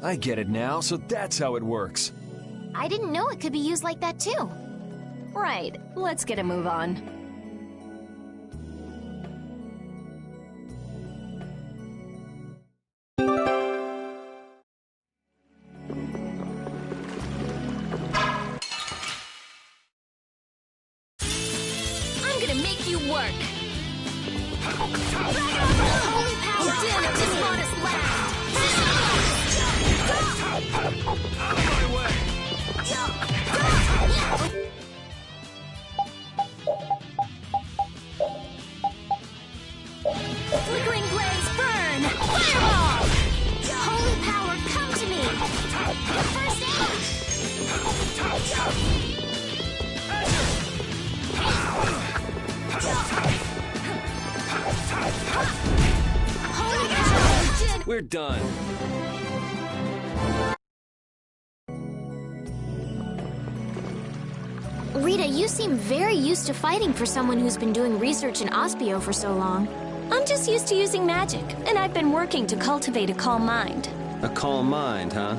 Speaker 6: I get it now, so that's how it works.
Speaker 1: I didn't know it could be used like that, too.
Speaker 8: Right, let's get a move on. I'm gonna make you work! Holy power din of this modest land!
Speaker 4: Out of my way!
Speaker 8: Flickering blaze, burn! Fireball! Holy power, come to me! First aid! Holy power,
Speaker 2: We're done.
Speaker 1: Rita, you seem very used to fighting for someone who's been doing research in Ospio for so long.
Speaker 8: I'm just used to using magic, and I've been working to cultivate a calm mind.
Speaker 9: A calm mind, huh?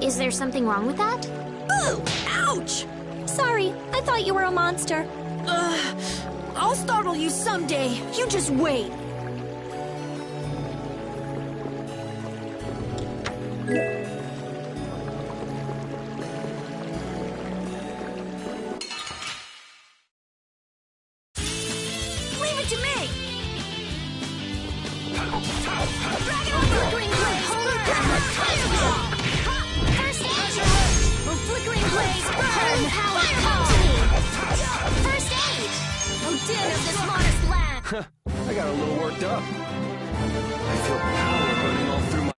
Speaker 1: Is there something wrong with that?
Speaker 3: Ooh! Ouch!
Speaker 8: Sorry, I thought you were a monster.
Speaker 3: I'll startle you someday. You just wait. Leave it to me!
Speaker 8: Flickering blaze, holy power, fireball! First aid! Oh, flickering blaze, burn! Holy power, come to me! First aid!
Speaker 2: I got a little worked up. I feel power running all through my...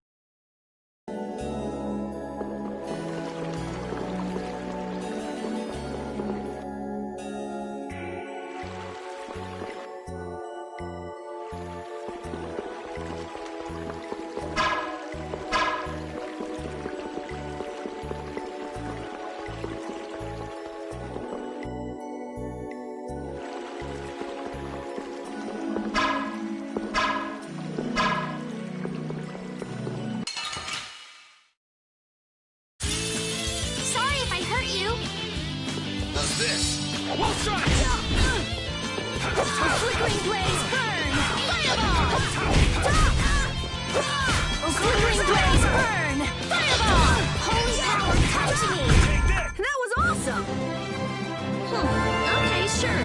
Speaker 1: Flickering blaze, burn! Fireball! Flickering blaze, burn! Fireball! Holy power, come to me!
Speaker 3: That was awesome!
Speaker 1: Okay, sure.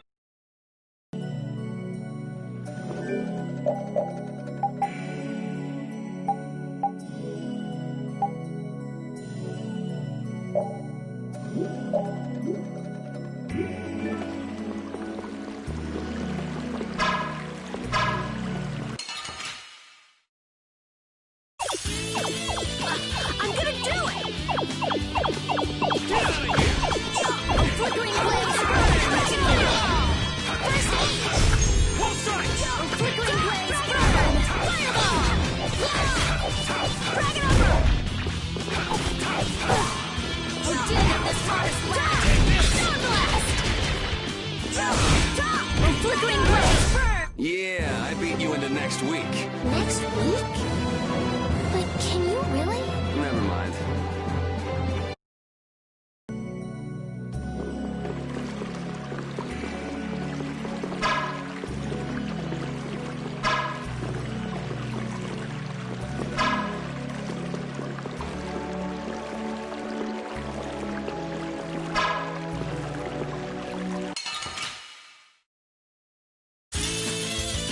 Speaker 3: I'm gonna do it!
Speaker 4: Get out of here!
Speaker 1: Flickering blaze, burn! First aid!
Speaker 4: Hold tight!
Speaker 1: Flickering blaze, burn! Fireball! Drag it over! Oh, damn it, this water's black! Stone blast! Oh, flickering blaze, burn!
Speaker 2: Yeah, I beat you into next week.
Speaker 1: Next week? But can you really?
Speaker 2: Never mind.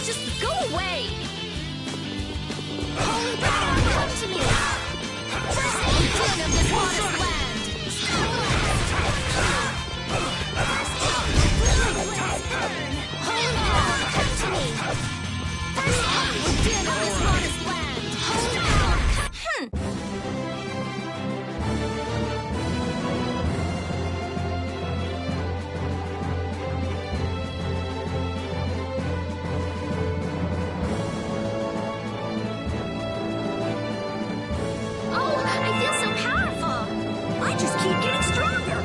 Speaker 1: Just go away! Holy power, come to me! First aid turn of this water's land! Holy power, come to me! First aid turn of this water's land! Holy power, Oh, I feel so powerful!
Speaker 3: I just keep getting stronger!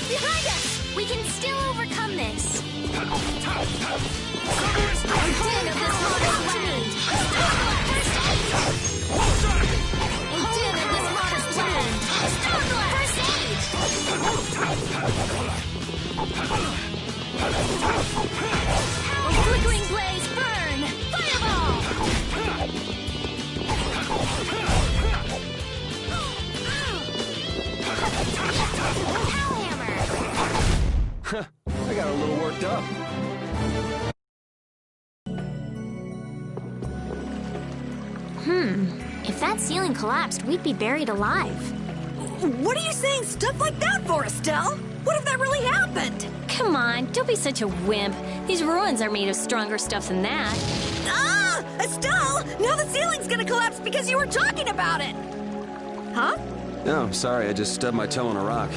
Speaker 1: behind us! We can still overcome this! Din of this water's land! First aid! Din of this water's land! First aid! Flickering blaze, burn! Fireball! Hellhammer!
Speaker 2: I got a little worked up.
Speaker 1: If that ceiling collapsed, we'd be buried alive.
Speaker 3: What are you saying stuff like that for, Estelle? What if that really happened?
Speaker 8: Come on, don't be such a wimp. These ruins are made of stronger stuff than that.
Speaker 3: Ah! Estelle! Now the ceiling's gonna collapse because you were talking about it! Huh?
Speaker 9: No, sorry, I just stubbed my toe on a rock.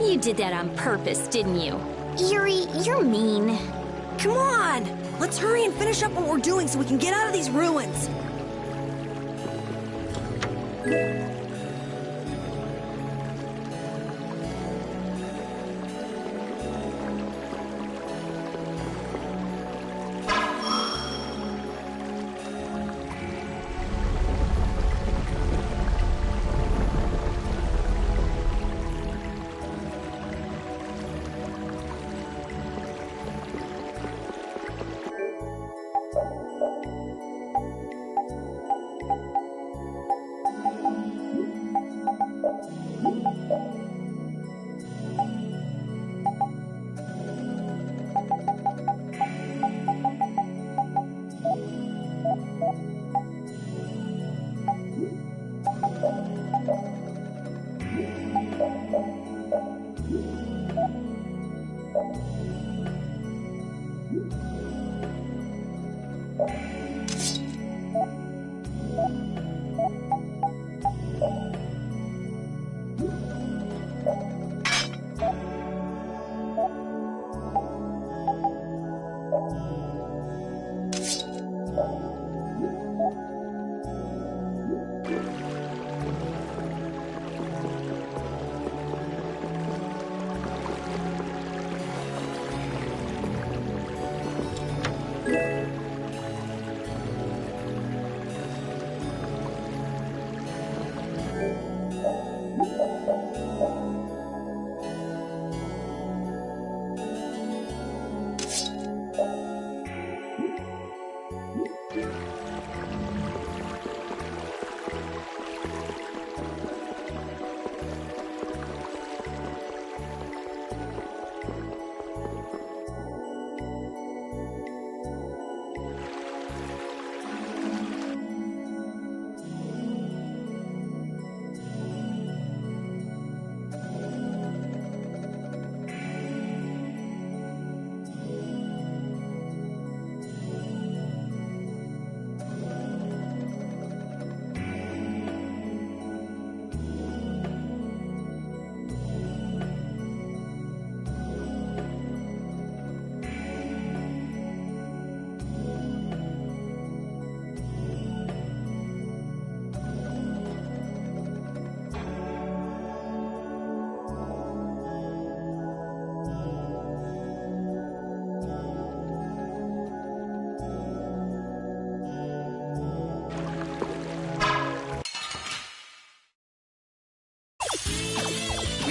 Speaker 8: You did that on purpose, didn't you?
Speaker 1: Yuri, you're mean.
Speaker 3: Come on! Let's hurry and finish up what we're doing so we can get out of these ruins.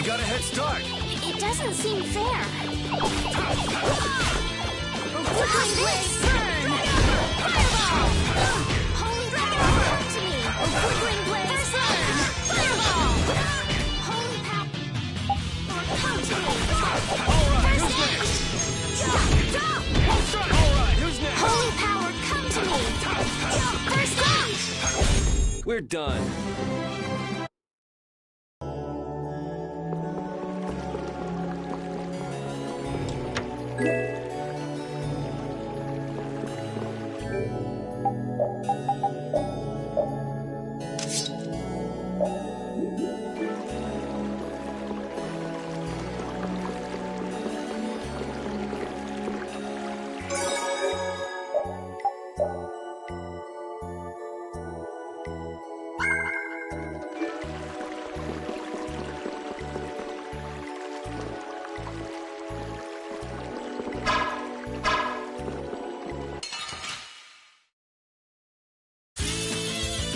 Speaker 2: Got a head start.
Speaker 1: It doesn't seem fair.
Speaker 8: Flickering blades burn! Fireball!
Speaker 1: Holy power, come to me!
Speaker 8: Flickering blades burn! Fireball!
Speaker 1: Holy power, come to me!
Speaker 2: All right, who's next? All right, who's next?
Speaker 1: Holy power, come to me! First aid!
Speaker 6: We're done.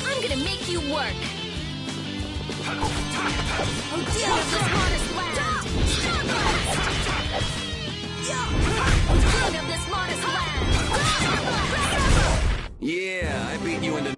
Speaker 8: I'm gonna make you work! Oh dear, this modest land! Star Blast! Oh dear, of this modest land! Star Blast!
Speaker 9: Yeah, I beat you into...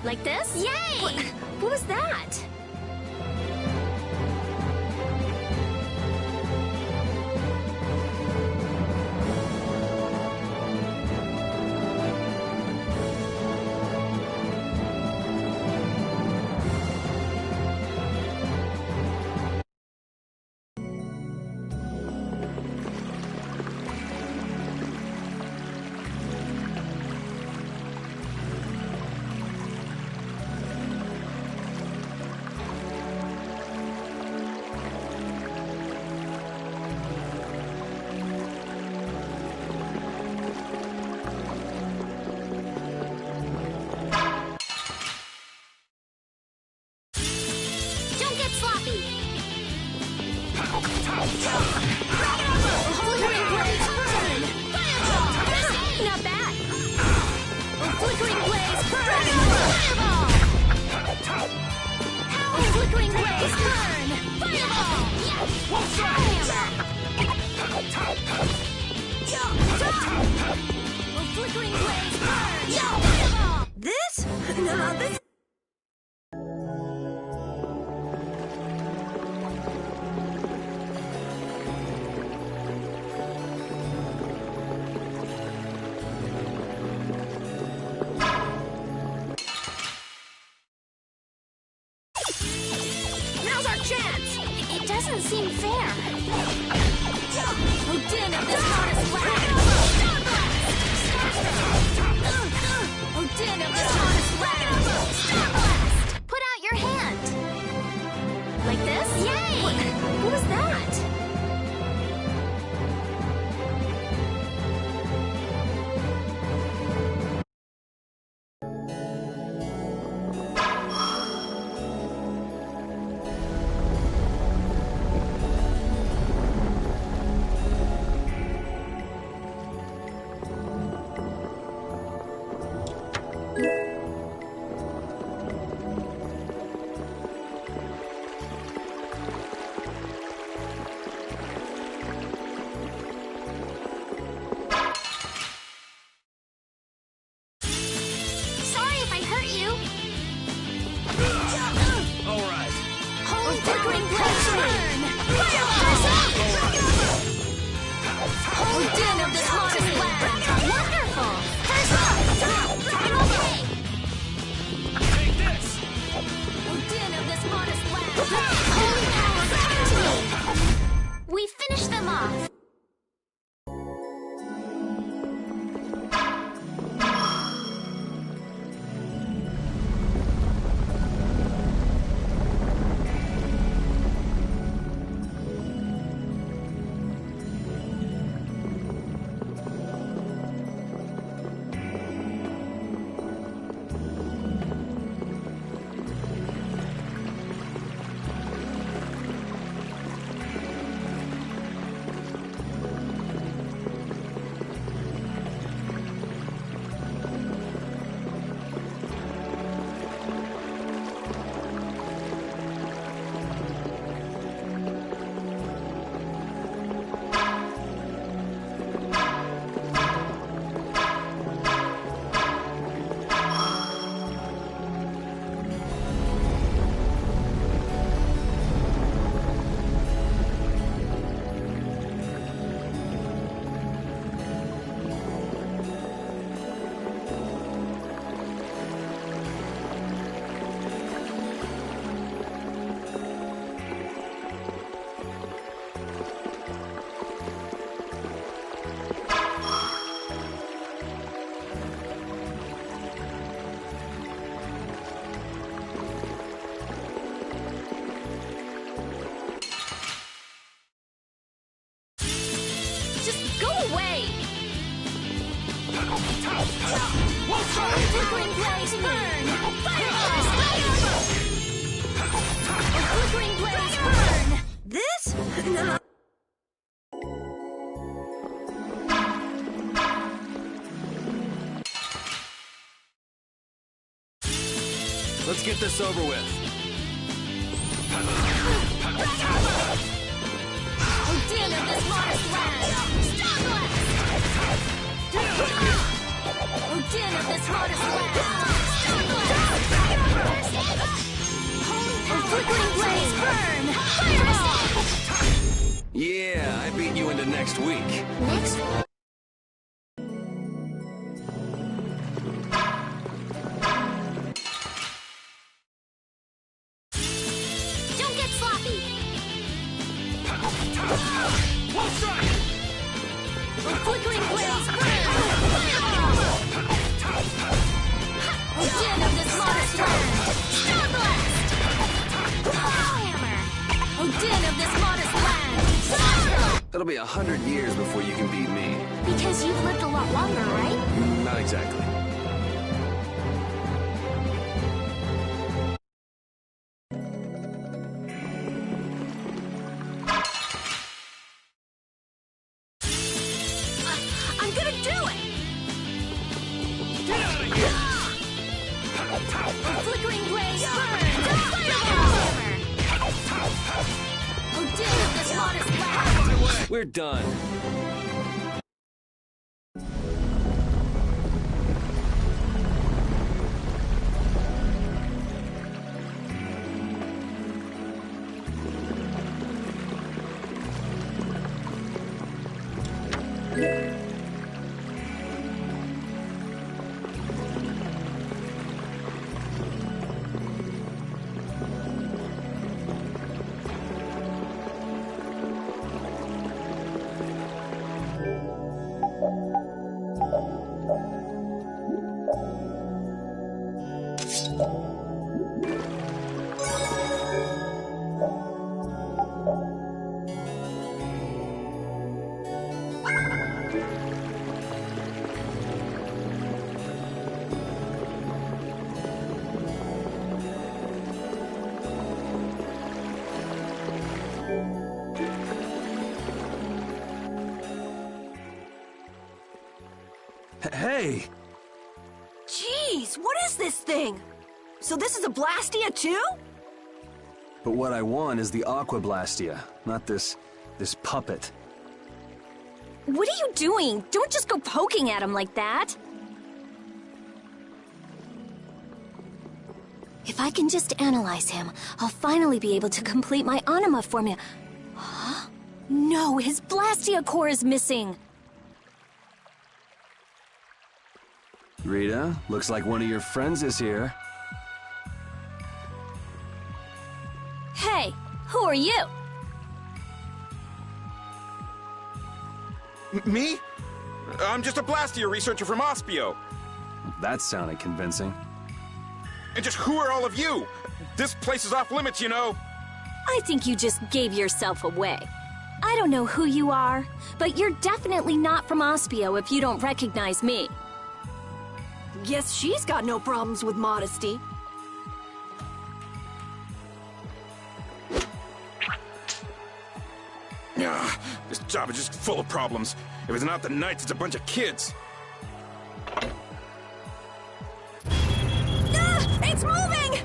Speaker 8: Like this? Yay! What was that?
Speaker 1: Doesn't seem fair.
Speaker 8: Oh, din of this hottest land! Oh, din of this hottest land!
Speaker 1: Star Blast! Put out your hand.
Speaker 8: Like this?
Speaker 1: Yay!
Speaker 8: What was that?
Speaker 1: We finish them off.
Speaker 8: Flickering blaze burn! Fireball! Flickering blaze burn!
Speaker 3: This? No.
Speaker 2: Let's get this over with.
Speaker 8: Oh, din of this modest land! Star Blast! Oh, din of this modest land! Star Blast! Flickering blaze, burn! Fireball!
Speaker 2: Yeah, I beat you into next week.
Speaker 1: Next. Don't get sloppy.
Speaker 4: One strike!
Speaker 8: Flickering blaze, burn! Den of this modest land! Star blast! Hammer! Den of this modest land! Star blast!
Speaker 2: It'll be 100 years before you can beat me.
Speaker 1: Because you've lived a lot longer, right?
Speaker 2: Not exactly.
Speaker 3: I'm gonna do it!
Speaker 4: Get out of here!
Speaker 8: Flickering blaze, burn! Fireball! Den of this modest land!
Speaker 2: We're done. Hey!
Speaker 3: Jeez, what is this thing? So this is a Blastia too?
Speaker 2: But what I want is the Aqua Blastia, not this puppet.
Speaker 8: What are you doing? Don't just go poking at him like that. If I can just analyze him, I'll finally be able to complete my anima formula. Huh? No, his Blastia core is missing.
Speaker 2: Rita, looks like one of your friends is here.
Speaker 8: Hey, who are you?
Speaker 10: Me? I'm just a Blastia researcher from Ospio.
Speaker 2: That sounded convincing.
Speaker 10: And just who are all of you? This place is off limits, you know.
Speaker 8: I think you just gave yourself away. I don't know who you are, but you're definitely not from Ospio if you don't recognize me.
Speaker 3: Guess she's got no problems with modesty.
Speaker 10: Yeah, this job is just full of problems. If it's not the Knights, it's a bunch of kids.
Speaker 3: Ah! It's moving!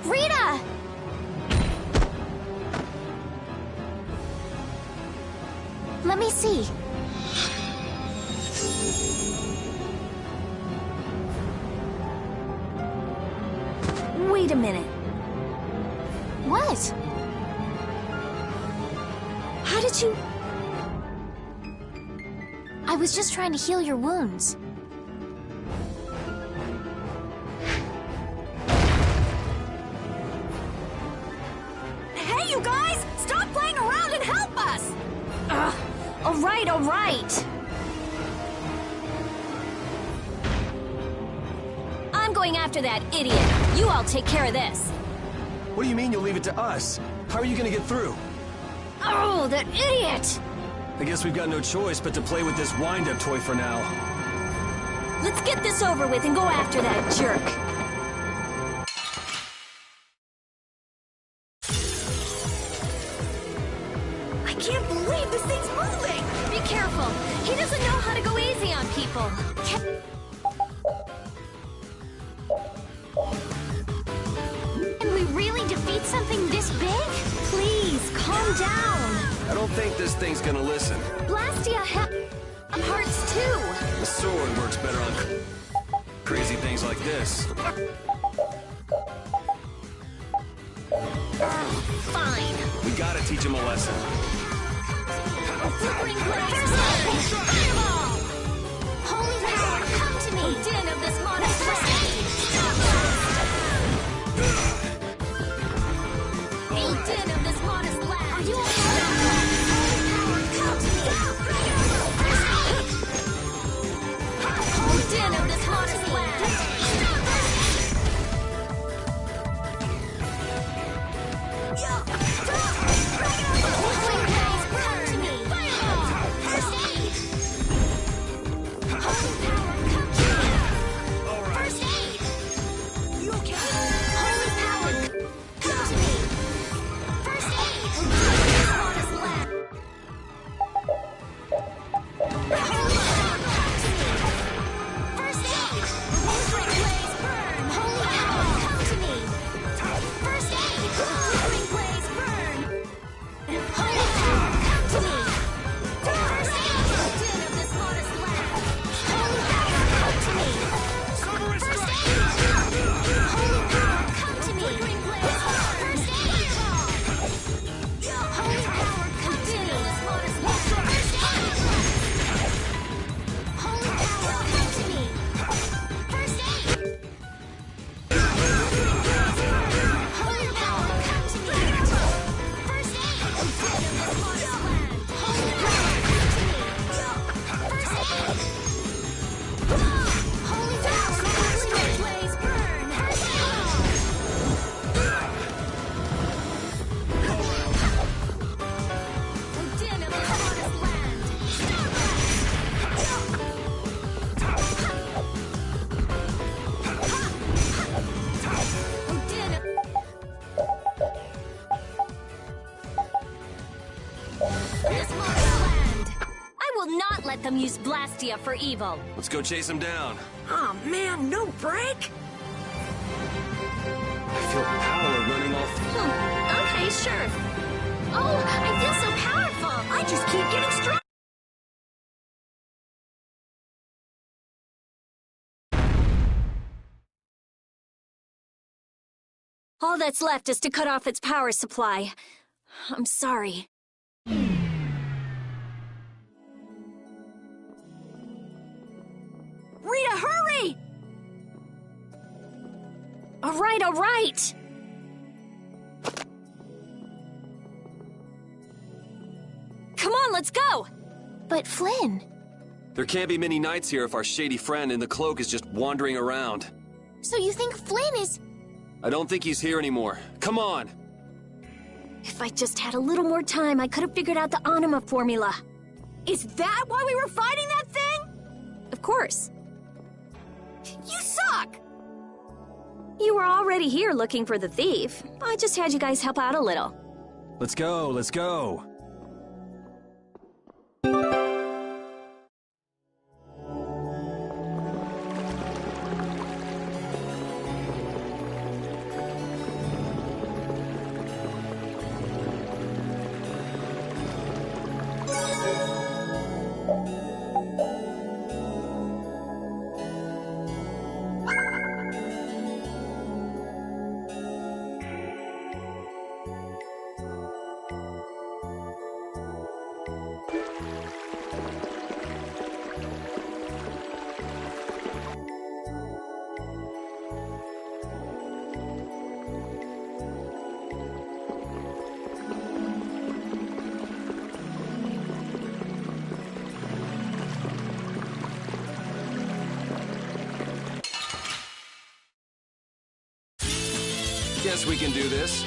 Speaker 1: Rita! Let me see.
Speaker 8: Wait a minute.
Speaker 1: What?
Speaker 8: How did you...
Speaker 1: I was just trying to heal your wounds.
Speaker 3: Hey, you guys! Stop playing around and help us!
Speaker 8: Ugh. All right, all right. I'm going after that idiot. You all take care of this.
Speaker 2: What do you mean you'll leave it to us? How are you gonna get through?
Speaker 8: Oh, that idiot!
Speaker 2: I guess we've got no choice but to play with this wind-up toy for now.
Speaker 8: Let's get this over with and go after that jerk.
Speaker 3: I can't believe this thing's moving!
Speaker 8: Be careful. He doesn't know how to go easy on people.
Speaker 1: Can we really defeat something this big?
Speaker 8: Please, calm down.
Speaker 2: I don't think this thing's gonna listen.
Speaker 8: Blastia hearts too.
Speaker 2: The sword works better on crazy things like this.
Speaker 8: Fine.
Speaker 2: We gotta teach him a lesson.
Speaker 8: Flickering blaze. Fireball! Holy power, come to me! Din of this modest land! A din of this modest land! Are you okay? Holy power, come to me! Holy din of this modest land! Let them use Blastia for evil.
Speaker 2: Let's go chase him down.
Speaker 3: Oh man, no break?
Speaker 2: I feel power running off.
Speaker 8: Okay, sure. Oh, I feel so powerful.
Speaker 3: I just keep getting strong.
Speaker 8: All that's left is to cut off its power supply. I'm sorry.
Speaker 3: Rita, hurry!
Speaker 8: All right. Come on, let's go!
Speaker 1: But Flynn...
Speaker 2: There can't be many nights here if our shady friend in the cloak is just wandering around.
Speaker 1: So you think Flynn is...
Speaker 2: I don't think he's here anymore. Come on!
Speaker 8: If I just had a little more time, I could have figured out the Anima formula.
Speaker 3: Is that why we were fighting that thing?
Speaker 8: Of course.
Speaker 3: You suck!
Speaker 8: You were already here looking for the thief. I just had you guys help out a little.
Speaker 6: Let's go.
Speaker 2: Guess we can do this.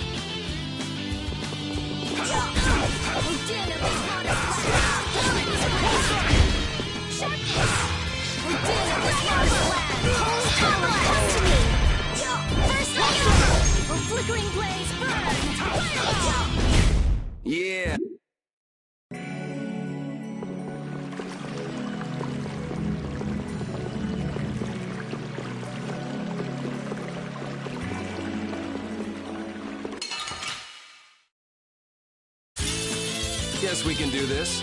Speaker 8: Flickering blaze burn!
Speaker 2: Yeah! Guess we can do this.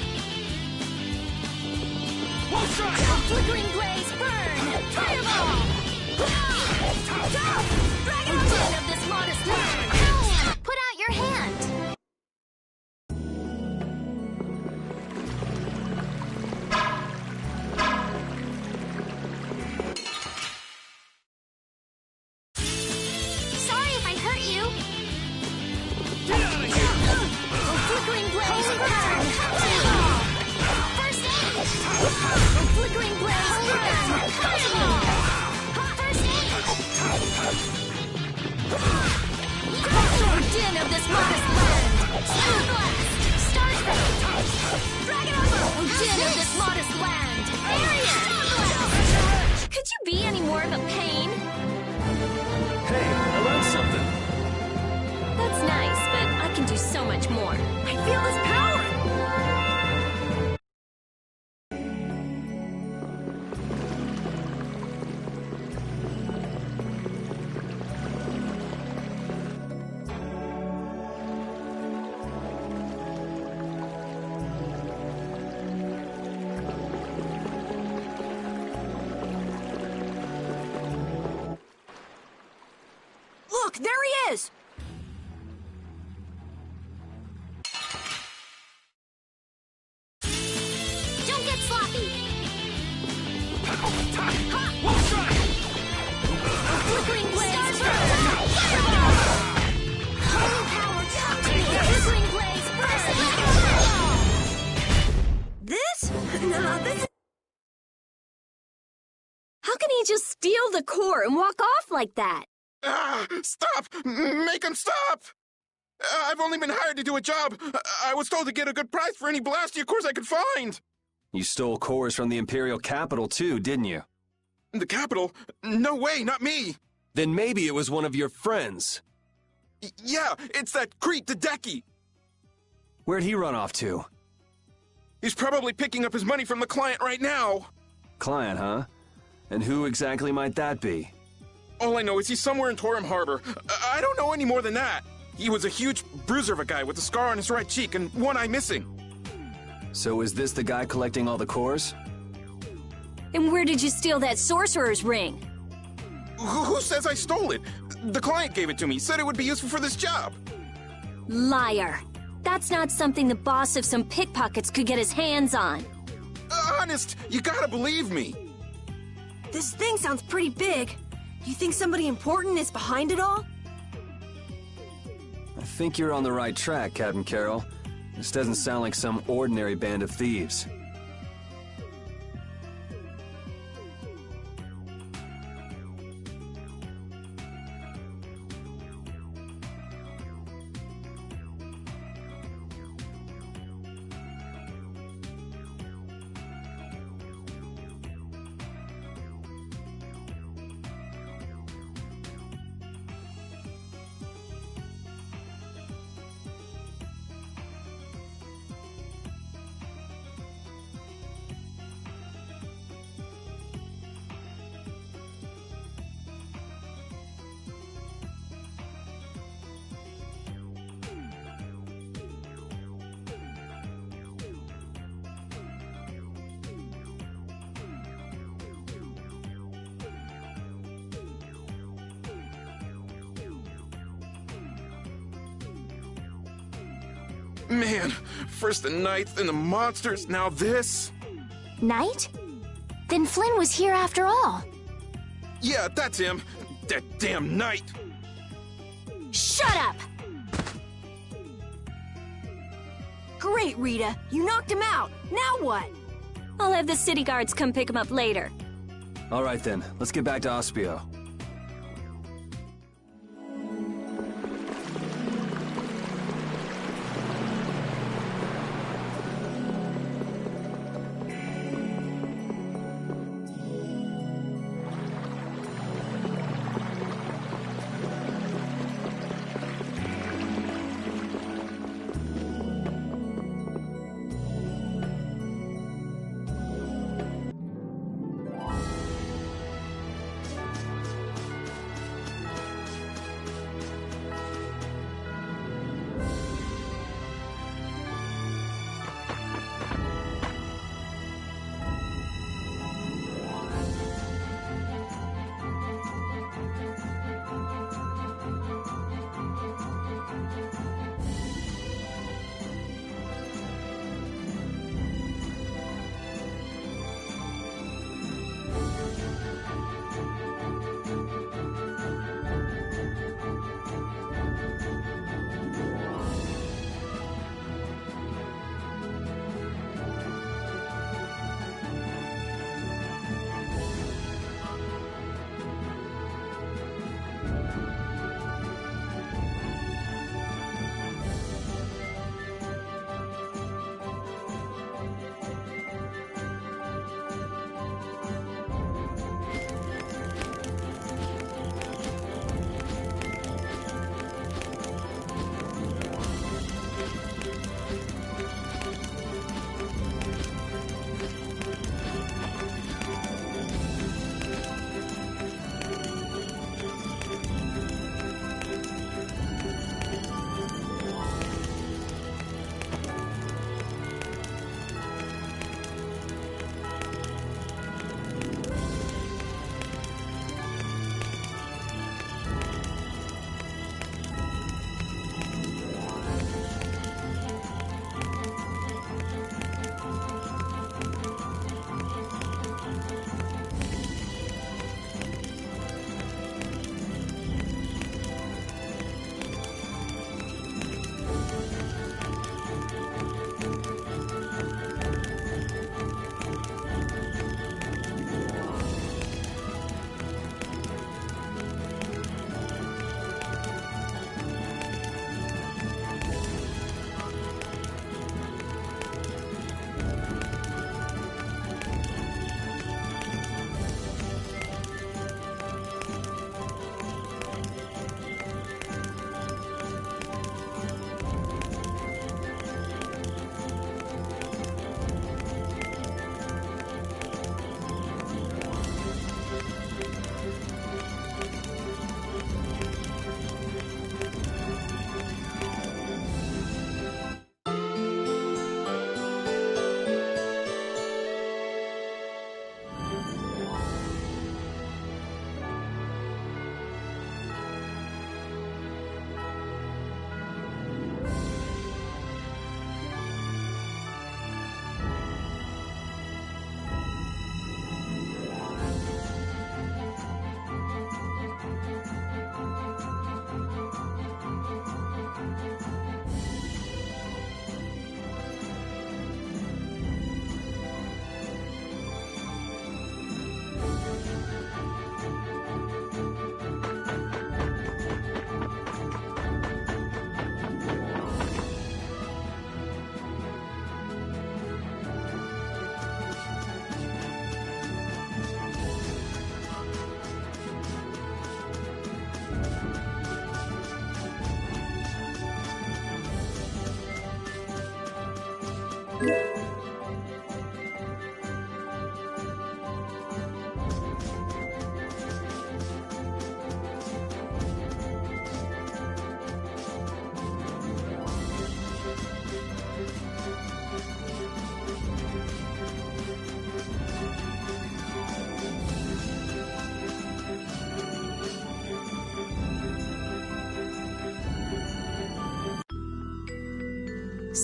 Speaker 8: Flickering blaze burn! Fireball! Dragon of this modest land!
Speaker 1: Put out your hand!
Speaker 8: of this modest land! Solar Blast! Starfall! Dragon Elbow! Din of this modest land! Barrier! Could you be any more of a pain?
Speaker 2: Hey, I learned something.
Speaker 8: That's nice, but I can do so much more.
Speaker 3: I feel this power! Look, there he is!
Speaker 1: Don't get sloppy!
Speaker 8: Flickering blaze! Holy power, come to me! Flickering blaze, burst!
Speaker 3: This? No, this...
Speaker 8: How can he just steal the core and walk off like that?
Speaker 10: Stop! Make him stop! I've only been hired to do a job. I was told to get a good price for any Blastia cores I could find.
Speaker 2: You stole cores from the Imperial capital too, didn't you?
Speaker 10: The capital? No way, not me.
Speaker 2: Then maybe it was one of your friends.
Speaker 10: Yeah, it's that creep, Hideki.
Speaker 2: Where'd he run off to?
Speaker 10: He's probably picking up his money from the client right now.
Speaker 2: Client, huh? And who exactly might that be?
Speaker 10: All I know is he's somewhere in Torim Harbor. I don't know any more than that. He was a huge bruiser of a guy with a scar on his right cheek and one eye missing.
Speaker 2: So is this the guy collecting all the cores?
Speaker 8: And where did you steal that sorcerer's ring?
Speaker 10: Who says I stole it? The client gave it to me, said it would be useful for this job.
Speaker 8: Liar. That's not something the boss of some pickpockets could get his hands on.
Speaker 10: Honest, you gotta believe me.
Speaker 3: This thing sounds pretty big. You think somebody important is behind it all?
Speaker 2: I think you're on the right track, Captain Carroll. This doesn't sound like some ordinary band of thieves.
Speaker 10: Man, first the knights, then the monsters, now this.
Speaker 1: Knight? Then Flynn was here after all.
Speaker 10: Yeah, that's him. That damn knight.
Speaker 8: Shut up!
Speaker 3: Great, Rita. You knocked him out. Now what?
Speaker 8: I'll have the city guards come pick him up later.
Speaker 2: All right then, let's get back to Ospio.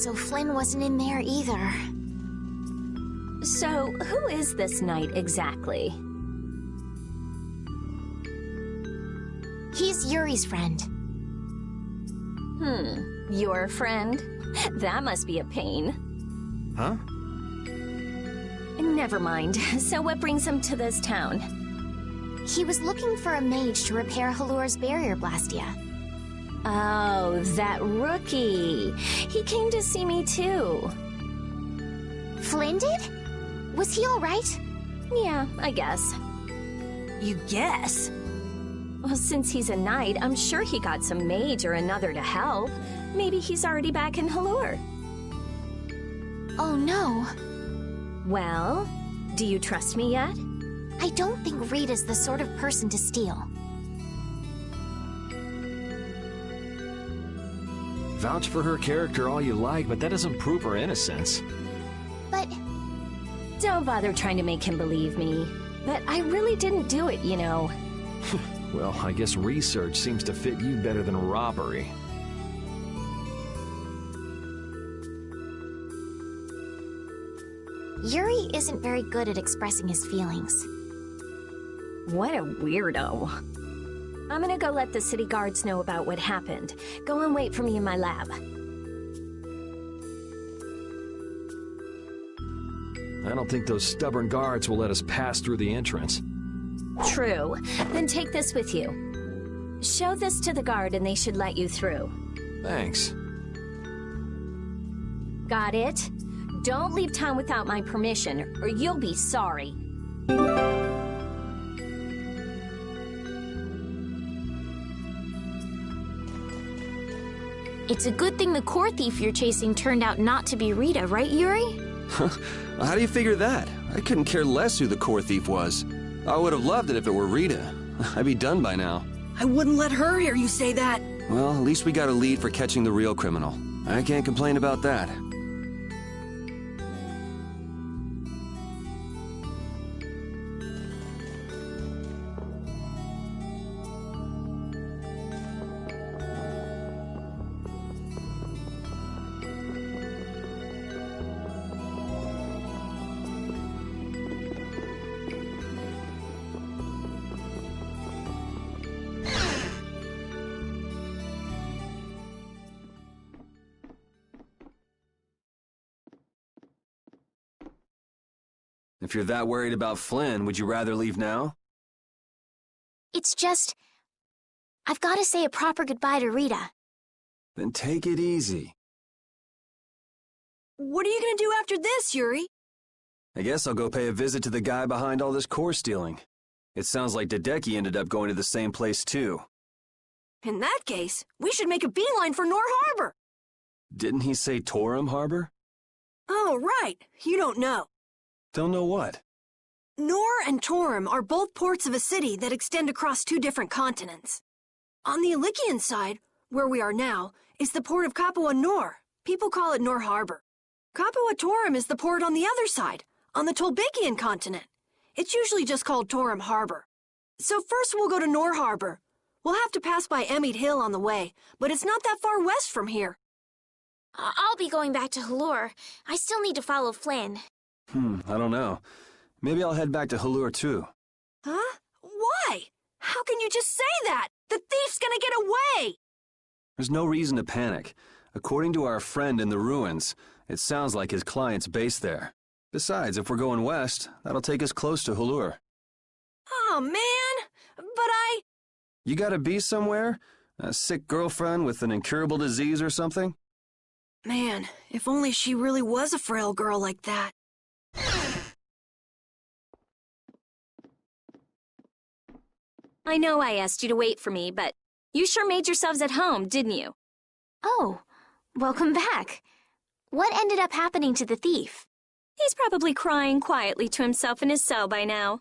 Speaker 1: So Flynn wasn't in there either.
Speaker 8: So, who is this knight exactly?
Speaker 1: He's Yuri's friend.
Speaker 8: Your friend? That must be a pain.
Speaker 6: Huh?
Speaker 8: Never mind. So what brings him to this town?
Speaker 1: He was looking for a mage to repair Halur's barrier blastia.
Speaker 8: Oh, that rookie. He came to see me too.
Speaker 1: Flynn did? Was he all right?
Speaker 8: Yeah, I guess.
Speaker 3: You guess?
Speaker 8: Well, since he's a knight, I'm sure he got some mage or another to help. Maybe he's already back in Halur.
Speaker 1: Oh no.
Speaker 8: Well, do you trust me yet?
Speaker 1: I don't think Rita's the sort of person to steal.
Speaker 6: Vouch for her character all you like, but that doesn't prove her innocence.
Speaker 1: But...
Speaker 8: Don't bother trying to make him believe me. But I really didn't do it, you know.
Speaker 6: Well, I guess research seems to fit you better than robbery.
Speaker 1: Yuri isn't very good at expressing his feelings.
Speaker 8: What a weirdo. I'm gonna go let the city guards know about what happened. Go and wait for me in my lab.
Speaker 6: I don't think those stubborn guards will let us pass through the entrance.
Speaker 8: True. Then take this with you. Show this to the guard and they should let you through.
Speaker 6: Thanks.
Speaker 8: Got it? Don't leave town without my permission, or you'll be sorry.
Speaker 1: It's a good thing the core thief you're chasing turned out not to be Rita, right, Yuri?
Speaker 9: How do you figure that? I couldn't care less who the core thief was. I would have loved it if it were Rita. I'd be done by now.
Speaker 3: I wouldn't let her hear you say that.
Speaker 9: Well, at least we got a lead for catching the real criminal. I can't complain about that.
Speaker 2: If you're that worried about Flynn, would you rather leave now?
Speaker 1: It's just... I've got to say a proper goodbye to Rita.
Speaker 2: Then take it easy.
Speaker 3: What are you gonna do after this, Yuri?
Speaker 2: I guess I'll go pay a visit to the guy behind all this core stealing. It sounds like Hideki ended up going to the same place too.
Speaker 3: In that case, we should make a beeline for Nor Harbor.
Speaker 2: Didn't he say Torum Harbor?
Speaker 3: Oh, right. You don't know.
Speaker 2: Don't know what?
Speaker 3: Nor and Torum are both ports of a city that extend across two different continents. On the Ilikian side, where we are now, is the port of Capua Nor. People call it Nor Harbor. Capua Torum is the port on the other side, on the Tolbikian continent. It's usually just called Torum Harbor. So first we'll go to Nor Harbor. We'll have to pass by Emmett Hill on the way, but it's not that far west from here.
Speaker 1: I'll be going back to Halur. I still need to follow Flynn.
Speaker 2: I don't know. Maybe I'll head back to Halur too.
Speaker 3: Huh? Why? How can you just say that? The thief's gonna get away!
Speaker 2: There's no reason to panic. According to our friend in the ruins, it sounds like his client's based there. Besides, if we're going west, that'll take us close to Halur.
Speaker 3: Oh, man! But
Speaker 2: You gotta be somewhere? A sick girlfriend with an incurable disease or something?
Speaker 3: Man, if only she really was a frail girl like that.
Speaker 8: I know I asked you to wait for me, but you sure made yourselves at home, didn't you?
Speaker 1: Oh, welcome back. What ended up happening to the thief?
Speaker 8: He's probably crying quietly to himself in his cell by now.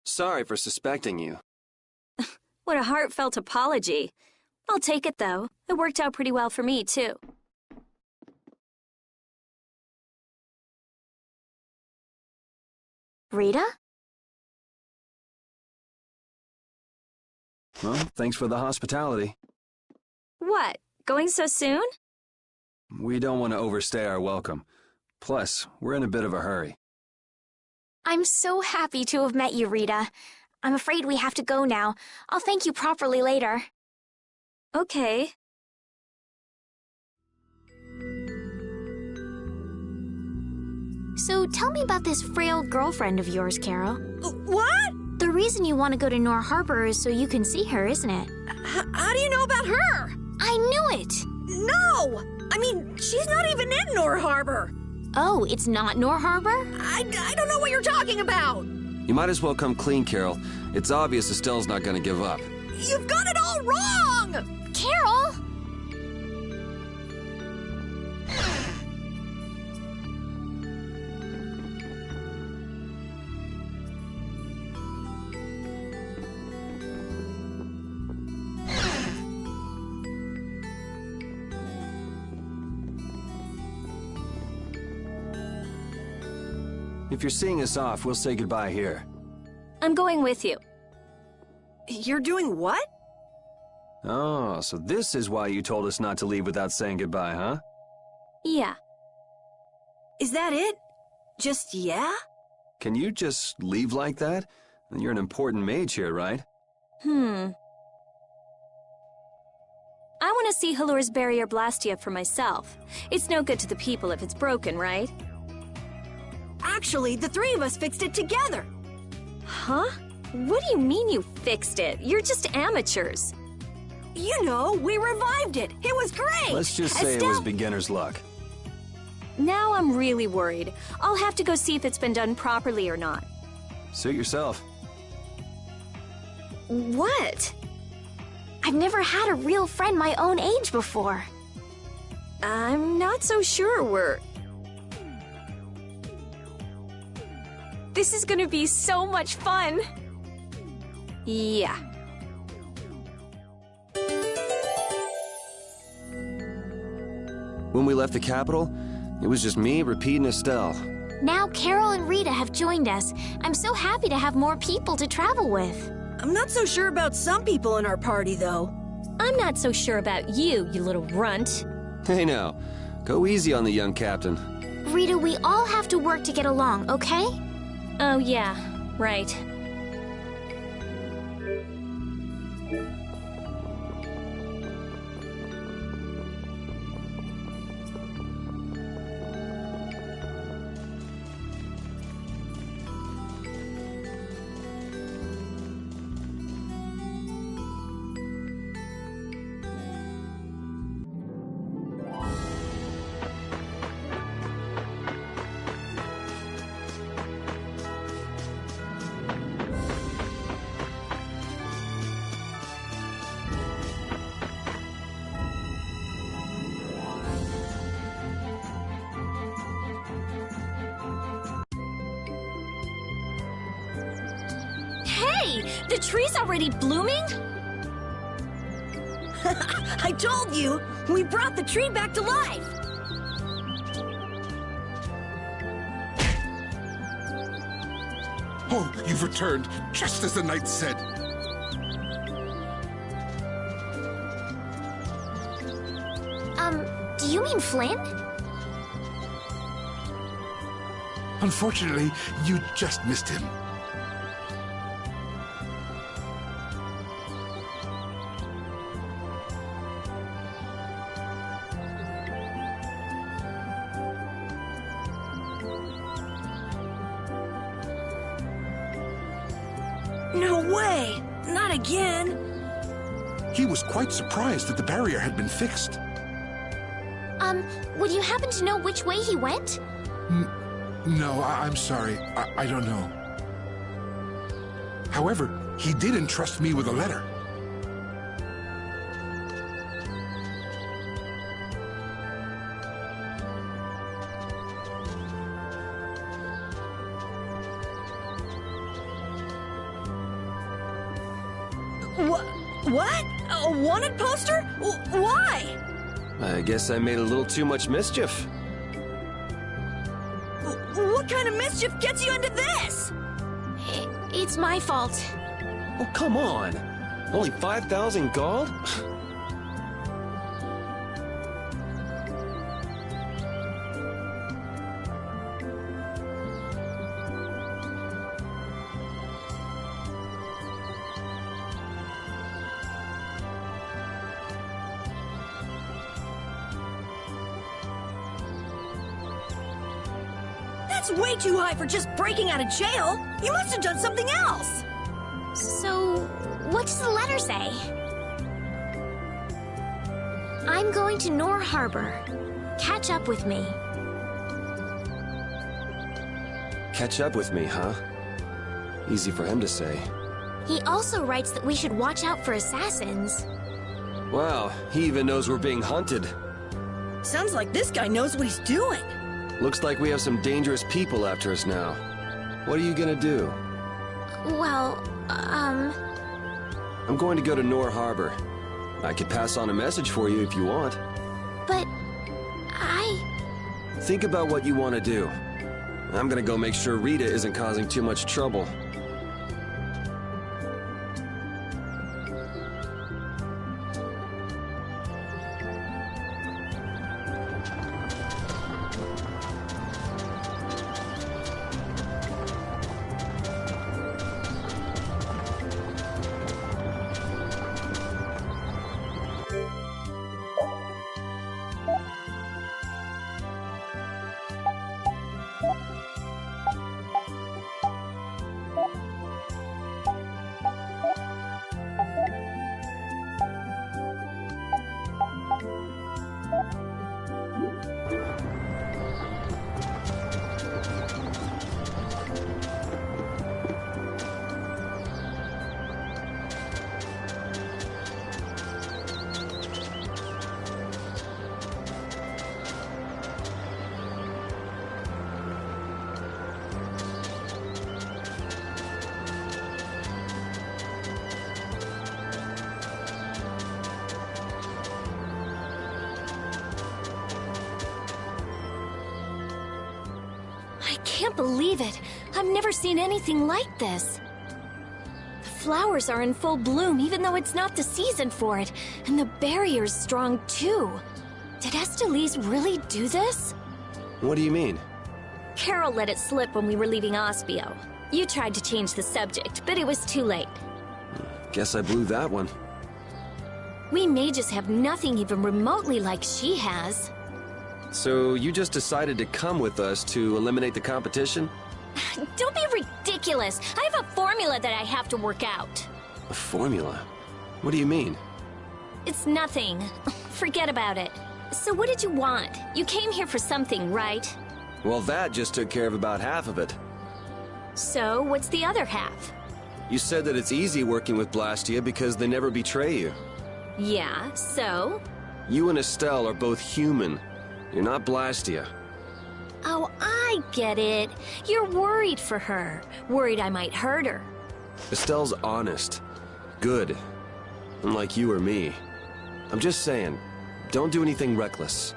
Speaker 9: Sorry for suspecting you.
Speaker 8: What a heartfelt apology. I'll take it, though. It worked out pretty well for me, too.
Speaker 1: Rita?
Speaker 2: Well, thanks for the hospitality.
Speaker 8: What? Going so soon?
Speaker 2: We don't want to overstay our welcome. Plus, we're in a bit of a hurry.
Speaker 1: I'm so happy to have met you, Rita. I'm afraid we have to go now. I'll thank you properly later.
Speaker 3: Okay.
Speaker 1: So tell me about this frail girlfriend of yours, Carol.
Speaker 3: What?
Speaker 1: The reason you want to go to Nor Harbor is so you can see her, isn't it?
Speaker 3: How do you know about her?
Speaker 1: I knew it!
Speaker 3: No! I mean, she's not even in Nor Harbor.
Speaker 1: Oh, it's not Nor Harbor?
Speaker 3: I don't know what you're talking about.
Speaker 9: You might as well come clean, Carol. It's obvious Estelle's not gonna give up.
Speaker 3: You've got it all wrong!
Speaker 1: Carol!
Speaker 2: If you're seeing us off, we'll say goodbye here.
Speaker 8: I'm going with you.
Speaker 3: You're doing what?
Speaker 2: Oh, so this is why you told us not to leave without saying goodbye, huh?
Speaker 8: Yeah.
Speaker 3: Is that it? Just yeah?
Speaker 2: Can you just leave like that? You're an important mage here, right?
Speaker 8: I want to see Halur's barrier Blastia for myself. It's no good to the people if it's broken, right?
Speaker 3: Actually, the three of us fixed it together.
Speaker 8: Huh? What do you mean you fixed it? You're just amateurs.
Speaker 3: You know, we revived it. It was great.
Speaker 2: Let's just say it was beginner's luck.
Speaker 8: Now I'm really worried. I'll have to go see if it's been done properly or not.
Speaker 2: Suit yourself.
Speaker 8: What?
Speaker 1: I've never had a real friend my own age before.
Speaker 8: I'm not so sure we're... This is gonna be so much fun! Yeah.
Speaker 9: When we left the capital, it was just me, Repeat, and Estelle.
Speaker 1: Now Carol and Rita have joined us. I'm so happy to have more people to travel with.
Speaker 3: I'm not so sure about some people in our party, though.
Speaker 8: I'm not so sure about you, you little runt.
Speaker 9: Hey now, go easy on the young captain.
Speaker 1: Rita, we all have to work to get along, okay?
Speaker 8: Oh yeah, right. Hey, the tree's already blooming?
Speaker 3: I told you! We brought the tree back to life!
Speaker 10: Oh, you've returned, just as the knight said.
Speaker 1: Do you mean Flynn?
Speaker 10: Unfortunately, you just missed him.
Speaker 3: No way! Not again!
Speaker 10: He was quite surprised that the barrier had been fixed.
Speaker 1: Would you happen to know which way he went?
Speaker 10: No, I'm sorry. I don't know. However, he did entrust me with a letter.
Speaker 3: What? A wanted poster? Why?
Speaker 9: I guess I made a little too much mischief.
Speaker 3: What kind of mischief gets you into this?
Speaker 1: It's my fault.
Speaker 9: Oh, come on. Only 5,000 gold?
Speaker 3: That's way too high for just breaking out of jail. You must have done something else.
Speaker 1: So, what does the letter say? I'm going to Nor Harbor. Catch up with me.
Speaker 9: Catch up with me, huh? Easy for him to say.
Speaker 1: He also writes that we should watch out for assassins.
Speaker 9: Wow, he even knows we're being hunted.
Speaker 3: Sounds like this guy knows what he's doing.
Speaker 9: Looks like we have some dangerous people after us now. What are you gonna do?
Speaker 1: Well,
Speaker 9: I'm going to go to Nor Harbor. I could pass on a message for you if you want.
Speaker 1: But
Speaker 9: Think about what you want to do. I'm gonna go make sure Rita isn't causing too much trouble.
Speaker 8: I can't believe it. I've never seen anything like this. The flowers are in full bloom even though it's not the season for it, and the barrier's strong too. Did Estellise really do this?
Speaker 9: What do you mean?
Speaker 8: Carol let it slip when we were leaving Ospio. You tried to change the subject, but it was too late.
Speaker 9: Guess I blew that one.
Speaker 8: We mages have nothing even remotely like she has.
Speaker 9: So you just decided to come with us to eliminate the competition?
Speaker 8: Don't be ridiculous. I have a formula that I have to work out.
Speaker 9: A formula? What do you mean?
Speaker 8: It's nothing. Forget about it. So what did you want? You came here for something, right?
Speaker 9: Well, that just took care of about half of it.
Speaker 8: So what's the other half?
Speaker 9: You said that it's easy working with Blastia because they never betray you.
Speaker 8: Yeah, so?
Speaker 9: You and Estelle are both human. You're not Blastia.
Speaker 8: Oh, I get it. You're worried for her. Worried I might hurt her.
Speaker 9: Estelle's honest. Good. Unlike you or me. I'm just saying, don't do anything reckless.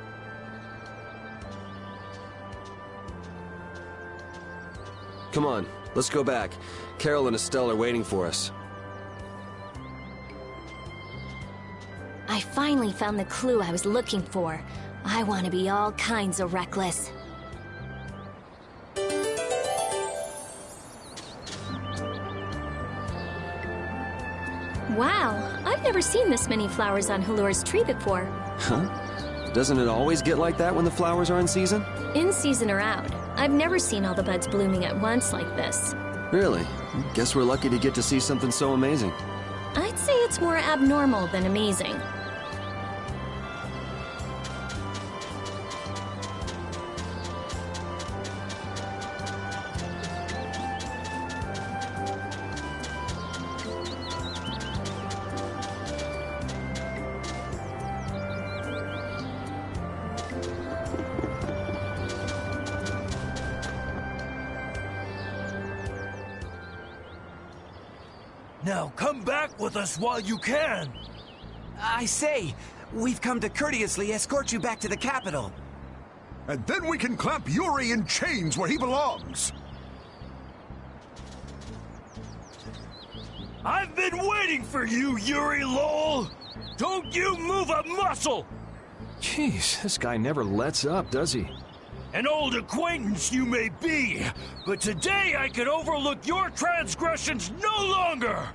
Speaker 9: Come on, let's go back. Carol and Estelle are waiting for us.
Speaker 8: I finally found the clue I was looking for. I want to be all kinds of reckless. Wow, I've never seen this many flowers on Halur's tree before.
Speaker 9: Huh? Doesn't it always get like that when the flowers are in season?
Speaker 8: In season or out. I've never seen all the buds blooming at once like this.
Speaker 9: Really? Guess we're lucky to get to see something so amazing.
Speaker 8: I'd say it's more abnormal than amazing.
Speaker 11: Now come back with us while you can!
Speaker 12: I say, we've come to courteously escort you back to the capital.
Speaker 13: And then we can clamp Yuri in chains where he belongs!
Speaker 11: I've been waiting for you, Yuri Lowell! Don't you move a muscle!
Speaker 6: Jeez, this guy never lets up, does he?
Speaker 11: An old acquaintance you may be, but today I can overlook your transgressions no longer!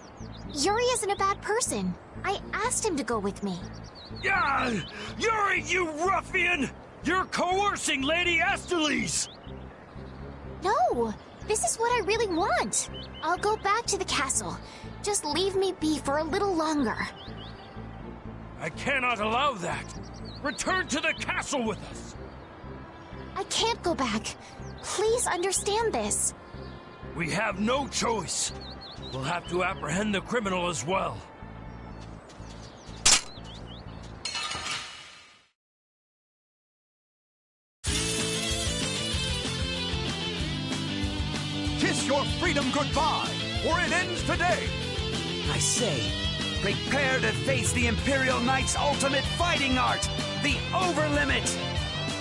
Speaker 1: Yuri isn't a bad person. I asked him to go with me.
Speaker 11: Ah, Yuri, you ruffian! You're coercing Lady Estellise!
Speaker 1: No! This is what I really want! I'll go back to the castle. Just leave me be for a little longer.
Speaker 11: I cannot allow that. Return to the castle with us.
Speaker 1: I can't go back. Please understand this.
Speaker 11: We have no choice. We'll have to apprehend the criminal as well.
Speaker 13: Kiss your freedom goodbye, or it ends today!
Speaker 12: I say, prepare to face the Imperial Knight's ultimate fighting art, the Overlimit!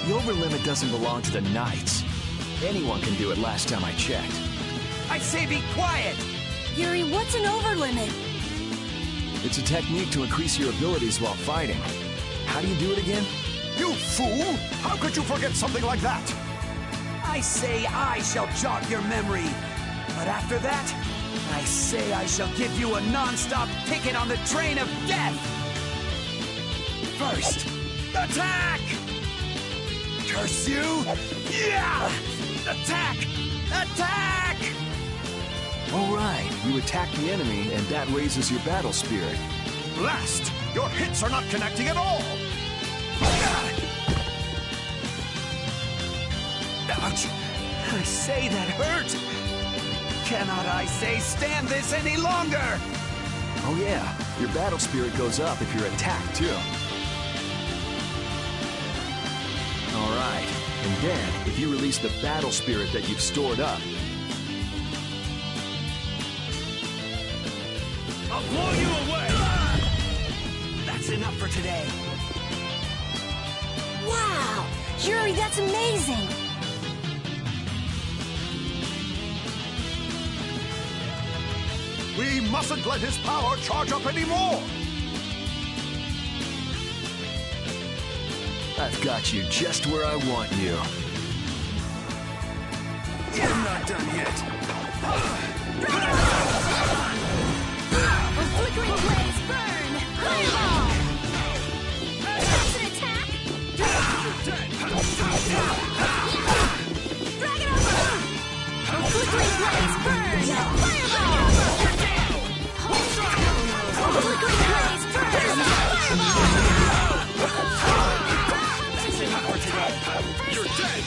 Speaker 6: The Overlimit doesn't belong to the Knights. Anyone can do it last time I checked.
Speaker 12: I say be quiet!
Speaker 3: Yuri, what's an overlimit?
Speaker 6: It's a technique to increase your abilities while fighting. How do you do it again?
Speaker 13: You fool! How could you forget something like that?
Speaker 12: I say I shall jog your memory. But after that, I say I shall give you a non-stop ticket on the train of death! First, attack! Curse you! Yeah! Attack! Attack!
Speaker 6: All right, you attack the enemy, and that raises your battle spirit.
Speaker 13: Blast! Your hits are not connecting at all!
Speaker 12: Ouch! I say that hurt! Cannot I say stand this any longer?
Speaker 6: Oh yeah, your battle spirit goes up if you're attacked too. All right, and then if you release the battle spirit that you've stored up,
Speaker 11: I'll blow you away!
Speaker 12: That's enough for today.
Speaker 3: Wow! Yuri, that's amazing!
Speaker 13: We mustn't let his power charge up anymore!
Speaker 6: I've got you just where I want you.
Speaker 12: I'm not done yet.
Speaker 1: A flickering blaze burn! Fireball! That's an attack! Dragon over! A flickering blaze burn! Fireball! A flickering blaze burn! Fireball!
Speaker 12: That's enough for today.
Speaker 11: You're dead!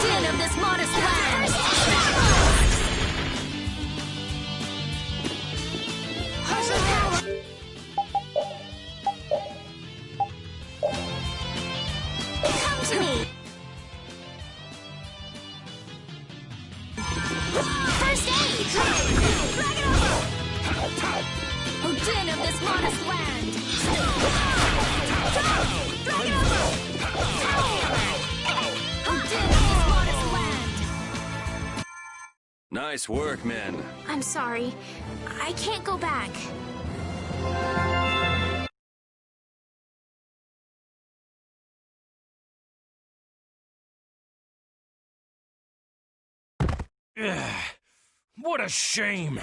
Speaker 1: Din of this modest land! Come to me! First aid! Dragon over! Oh, din of this modest land! Dragon over! Oh, din of this modest land!
Speaker 2: Nice work, men.
Speaker 1: I'm sorry. I can't go back.
Speaker 11: What a shame!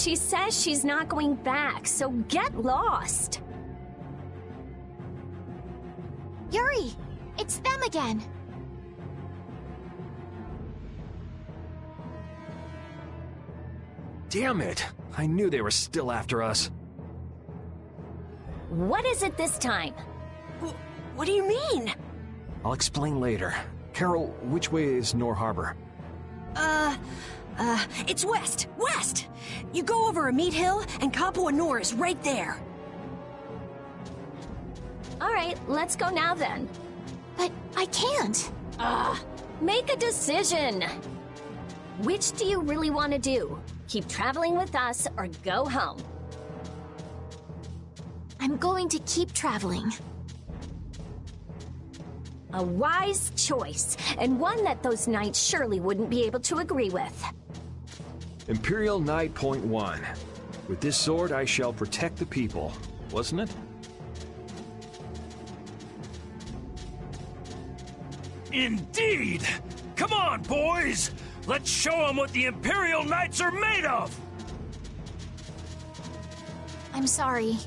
Speaker 8: She says she's not going back, so get lost.
Speaker 1: Yuri, it's them again.
Speaker 6: Damn it! I knew they were still after us.
Speaker 8: What is it this time?
Speaker 3: What do you mean?
Speaker 6: I'll explain later. Carol, which way is Nor Harbor?
Speaker 3: It's west! West! You go over a meat hill, and Capua Nor is right there.
Speaker 8: All right, let's go now then.
Speaker 1: But I can't.
Speaker 8: Make a decision. Which do you really want to do? Keep traveling with us or go home?
Speaker 1: I'm going to keep traveling.
Speaker 8: A wise choice, and one that those knights surely wouldn't be able to agree with.
Speaker 6: Imperial Knight Point 1. With this sword I shall protect the people, wasn't it?
Speaker 11: Indeed! Come on, boys! Let's show them what the Imperial Knights are made of!
Speaker 1: I'm sorry.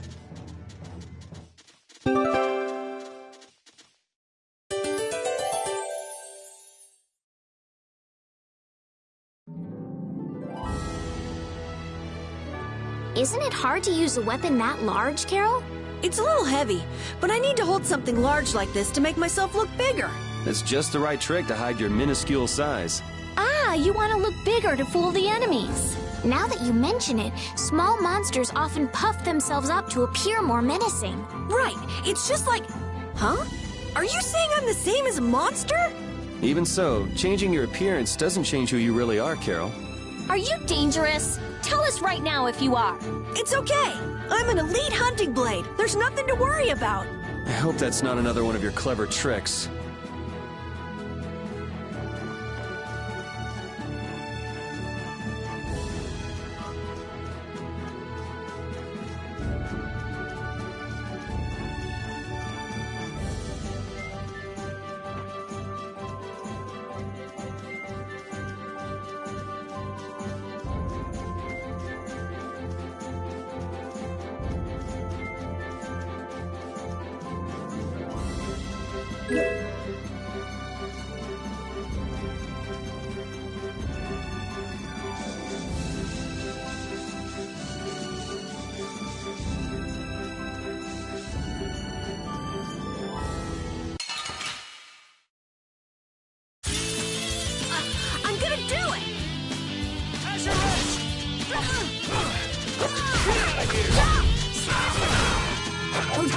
Speaker 1: Isn't it hard to use a weapon that large, Carol?
Speaker 3: It's a little heavy, but I need to hold something large like this to make myself look bigger.
Speaker 2: That's just the right trick to hide your minuscule size.
Speaker 1: Ah, you want to look bigger to fool the enemies. Now that you mention it, small monsters often puff themselves up to appear more menacing.
Speaker 3: Right, it's just like... Huh? Are you saying I'm the same as a monster?
Speaker 2: Even so, changing your appearance doesn't change who you really are, Carol.
Speaker 8: Are you dangerous? Tell us right now if you are.
Speaker 3: It's okay. I'm an elite hunting blade. There's nothing to worry about.
Speaker 2: I hope that's not another one of your clever tricks.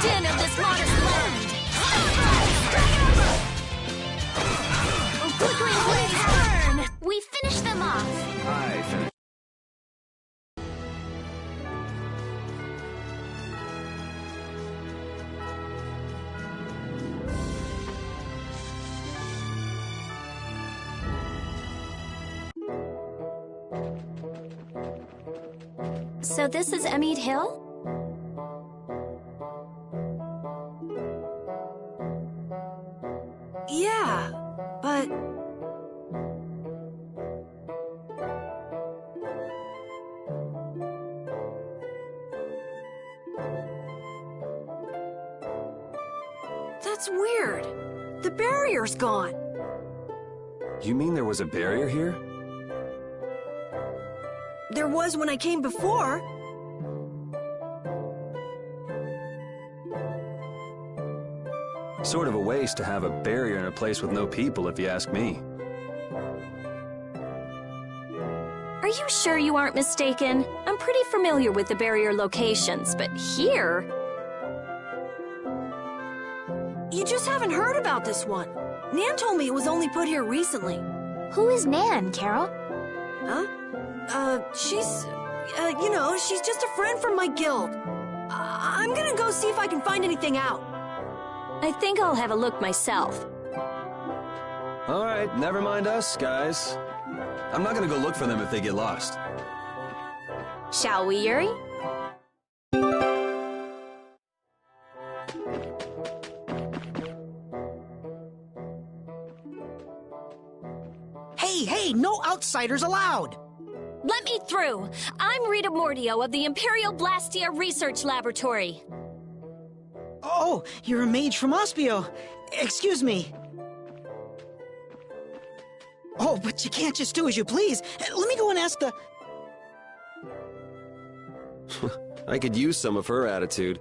Speaker 8: Din of this modest land!
Speaker 1: Oh, flickering blades burn! We finished them off!
Speaker 6: I finished.
Speaker 8: So this is Emmett Hill?
Speaker 3: Yeah, but... That's weird. The barrier's gone.
Speaker 2: You mean there was a barrier here?
Speaker 3: There was when I came before.
Speaker 2: Sort of a waste to have a barrier in a place with no people, if you ask me.
Speaker 8: Are you sure you aren't mistaken? I'm pretty familiar with the barrier locations, but here...
Speaker 3: You just haven't heard about this one. Nan told me it was only put here recently.
Speaker 1: Who is Nan, Carol?
Speaker 3: Huh? She's... you know, she's just a friend from my guild. I'm gonna go see if I can find anything out.
Speaker 8: I think I'll have a look myself.
Speaker 2: All right, never mind us, guys. I'm not gonna go look for them if they get lost.
Speaker 8: Shall we, Yuri?
Speaker 14: Hey, no outsiders allowed!
Speaker 8: Let me through. I'm Rita Mordio of the Imperial Blastia Research Laboratory.
Speaker 14: Oh, you're a mage from Ospio. Excuse me. Oh, but you can't just do as you please. Let me go and ask the...
Speaker 9: I could use some of her attitude.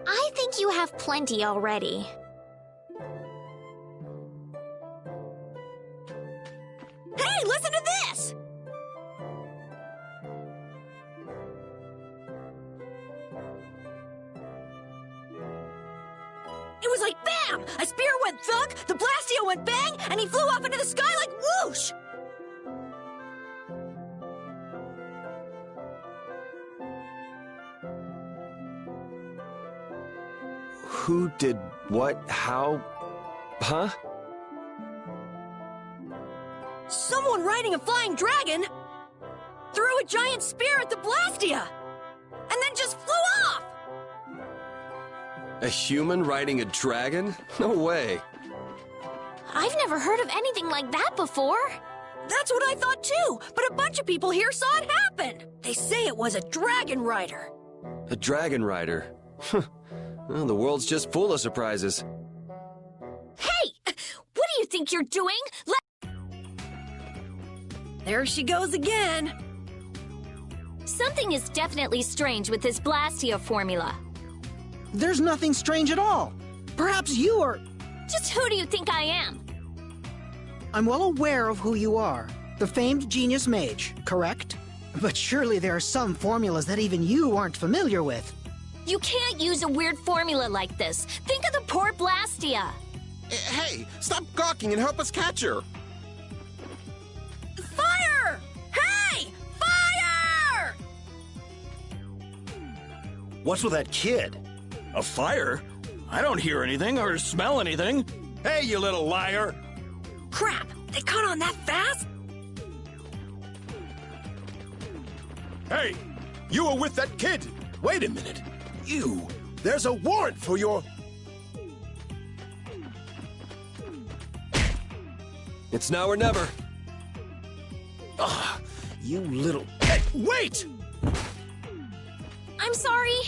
Speaker 1: I think you have plenty already.
Speaker 3: Hey, listen to this! It was like BAM! A spear went thunk, the Blastia went bang, and he flew off into the sky like whoosh!
Speaker 9: Who did what? How? Huh?
Speaker 3: Someone riding a flying dragon threw a giant spear at the Blastia, and then just flew off!
Speaker 9: A human riding a dragon? No way.
Speaker 1: I've never heard of anything like that before.
Speaker 3: That's what I thought too, but a bunch of people here saw it happen. They say it was a dragon rider.
Speaker 9: A dragon rider? Well, the world's just full of surprises.
Speaker 8: Hey! What do you think you're doing?
Speaker 3: There she goes again.
Speaker 8: Something is definitely strange with this Blastia formula.
Speaker 14: There's nothing strange at all. Perhaps you are...
Speaker 8: Just who do you think I am?
Speaker 14: I'm well aware of who you are. The famed genius mage, correct? But surely there are some formulas that even you aren't familiar with.
Speaker 8: You can't use a weird formula like this. Think of the poor Blastia.
Speaker 10: Hey, stop gawking and help us catch her.
Speaker 3: Fire! Hey! Fire!
Speaker 11: What's with that kid? A fire? I don't hear anything or smell anything. Hey, you little liar!
Speaker 3: Crap! They caught on that fast?
Speaker 13: Hey, you were with that kid. Wait a minute. There's a warrant for your...
Speaker 9: It's now or never.
Speaker 13: Ah, you little... Hey, wait!
Speaker 8: I'm sorry.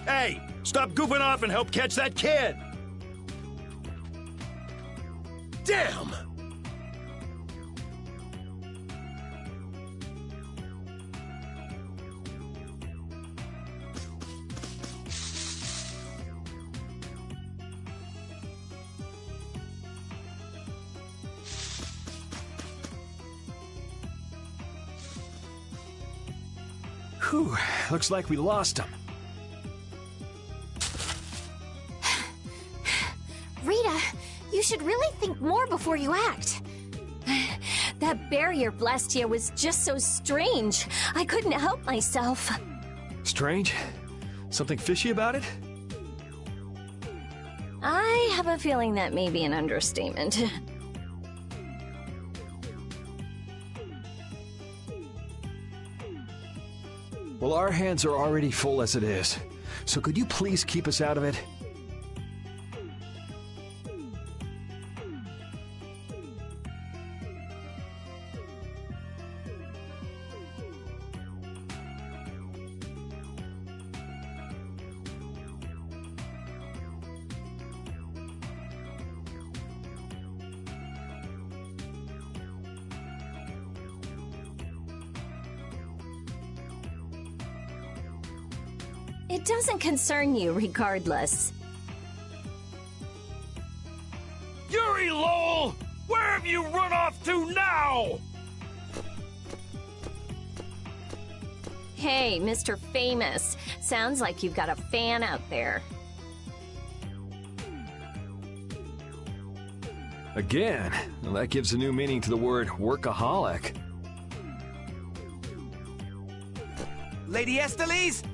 Speaker 11: Hey, stop goofing off and help catch that kid!
Speaker 13: Damn!
Speaker 6: Whew, looks like we lost him.
Speaker 1: Rita, you should really think more before you act.
Speaker 8: That barrier Blastia was just so strange. I couldn't help myself.
Speaker 6: Strange? Something fishy about it?
Speaker 8: I have a feeling that may be an understatement.
Speaker 6: Well, our hands are already full as it is. So could you please keep us out of it?
Speaker 8: It doesn't concern you regardless.
Speaker 11: Yuri Lowell! Where have you run off to now?
Speaker 8: Hey, Mr. Famous. Sounds like you've got a fan out there.
Speaker 6: Again? Well, that gives a new meaning to the word workaholic.
Speaker 12: Lady Estellise?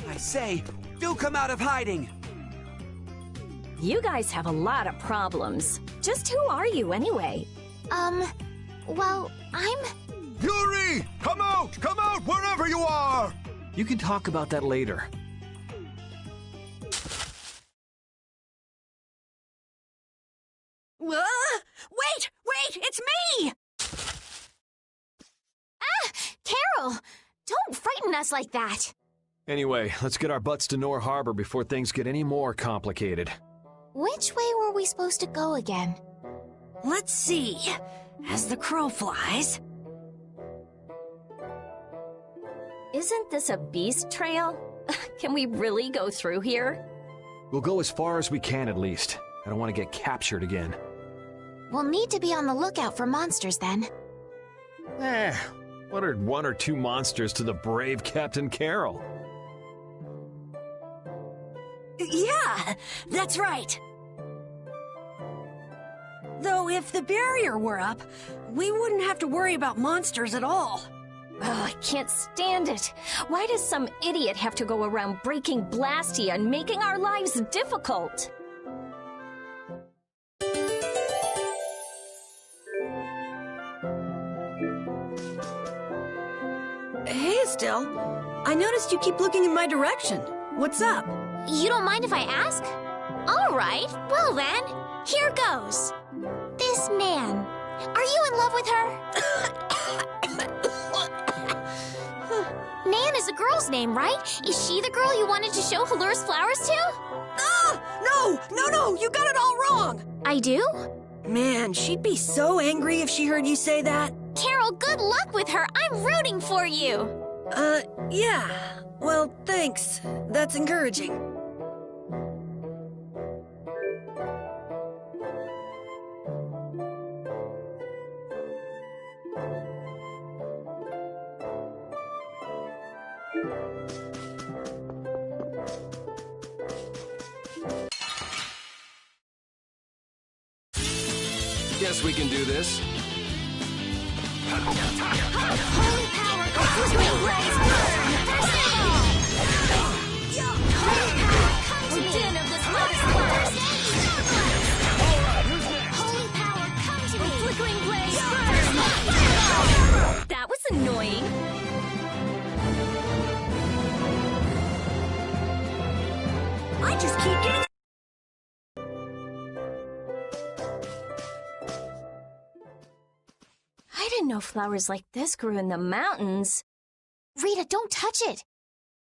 Speaker 12: I say, do come out of hiding!
Speaker 8: You guys have a lot of problems. Just who are you anyway?
Speaker 1: Well, I'm...
Speaker 13: Yuri! Come out! Come out, wherever you are!
Speaker 6: You can talk about that later.
Speaker 3: It's me!
Speaker 1: Ah! Carol! Don't frighten us like that!
Speaker 6: Anyway, let's get our butts to Nor Harbor before things get any more complicated.
Speaker 1: Which way were we supposed to go again?
Speaker 3: Let's see. As the crow flies...
Speaker 8: Isn't this a beast trail? Can we really go through here?
Speaker 6: We'll go as far as we can at least. I don't want to get captured again.
Speaker 1: We'll need to be on the lookout for monsters then.
Speaker 6: What are 1 or 2 monsters to the brave Captain Carol?
Speaker 3: Yeah, that's right. Though if the barrier were up, we wouldn't have to worry about monsters at all.
Speaker 8: Oh, I can't stand it. Why does some idiot have to go around breaking Blastia and making our lives difficult?
Speaker 3: Hey, Estelle. I noticed you keep looking in my direction. What's up?
Speaker 1: You don't mind if I ask? All right, well then, here goes. This Nan, are you in love with her? Nan is a girl's name, right? Is she the girl you wanted to show Halur's flowers to?
Speaker 3: Ah! No, you got it all wrong!
Speaker 1: I do?
Speaker 3: Man, she'd be so angry if she heard you say that.
Speaker 1: Carol, good luck with her. I'm rooting for you.
Speaker 3: Yeah. Well, thanks. That's encouraging.
Speaker 2: Guess we can do this.
Speaker 1: Holy power, flickering blaze burn! Holy power, come to me! Din of this lotus flowers! Holy power, come to me! Flickering blaze burn!
Speaker 8: That was annoying.
Speaker 3: I just keep getting...
Speaker 8: I didn't know flowers like this grew in the mountains.
Speaker 1: Rita, don't touch it!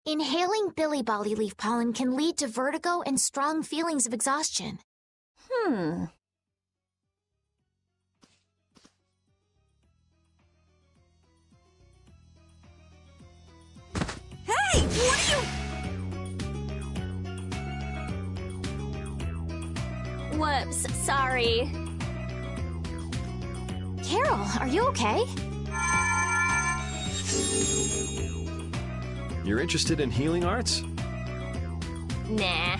Speaker 1: Inhaling billy bolly leaf pollen can lead to vertigo and strong feelings of exhaustion.
Speaker 3: Hey, what are you...
Speaker 8: Whoops, sorry.
Speaker 1: Carol, are you okay?
Speaker 6: You're interested in healing arts?
Speaker 8: Nah.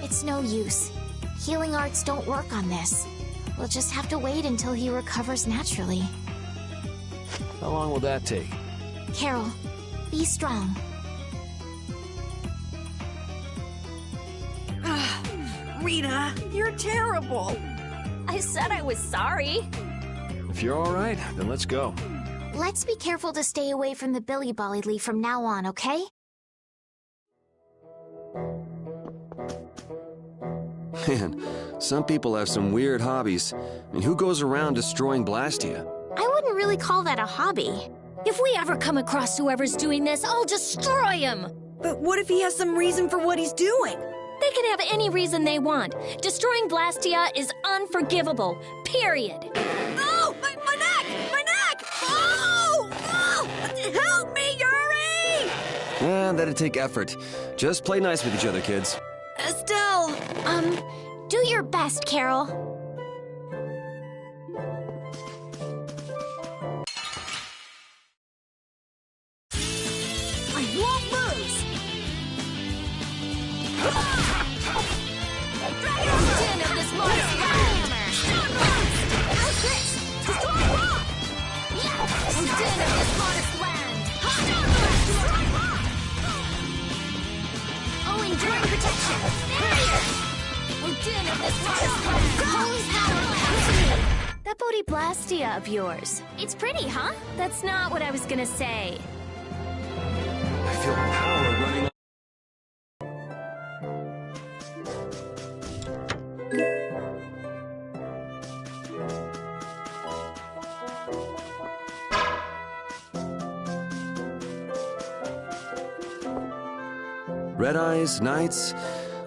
Speaker 1: It's no use. Healing arts don't work on this. We'll just have to wait until he recovers naturally.
Speaker 6: How long will that take?
Speaker 1: Carol, be strong.
Speaker 3: Rita, you're terrible.
Speaker 8: I said I was sorry.
Speaker 6: If you're all right, then let's go.
Speaker 1: Let's be careful to stay away from the billy bolly leaf from now on, okay?
Speaker 9: Man, some people have some weird hobbies. And who goes around destroying Blastia?
Speaker 1: I wouldn't really call that a hobby.
Speaker 8: If we ever come across whoever's doing this, I'll destroy him!
Speaker 3: But what if he has some reason for what he's doing?
Speaker 8: They can have any reason they want. Destroying Blastia is unforgivable. Period.
Speaker 3: Oh! My neck! My neck! Oh! Oh! Help me, Yuri!
Speaker 9: That'd take effort. Just play nice with each other, kids.
Speaker 3: Estelle!
Speaker 1: Do your best, Carol.
Speaker 3: I won't lose!
Speaker 8: Din of this monster hammer!
Speaker 1: How's this? Destroy rock!
Speaker 8: Din of this modest land!
Speaker 1: Oh, enduring protection! Barrier!
Speaker 8: Din of this modest land!
Speaker 1: Holy power, come to me!
Speaker 8: That Bodhi Blastia of yours.
Speaker 1: It's pretty, huh?
Speaker 8: That's not what I was gonna say.
Speaker 2: I feel power running.
Speaker 9: Red eyes, nights.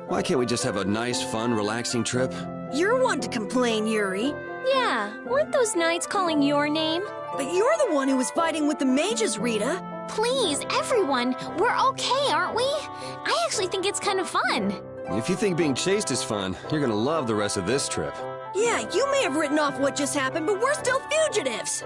Speaker 9: Why can't we just have a nice, fun, relaxing trip?
Speaker 3: You're one to complain, Yuri.
Speaker 8: Yeah, weren't those knights calling your name?
Speaker 3: But you're the one who was fighting with the mages, Rita.
Speaker 1: Please, everyone, we're okay, aren't we? I actually think it's kind of fun.
Speaker 9: If you think being chased is fun, you're gonna love the rest of this trip.
Speaker 3: Yeah, you may have written off what just happened, but we're still fugitives.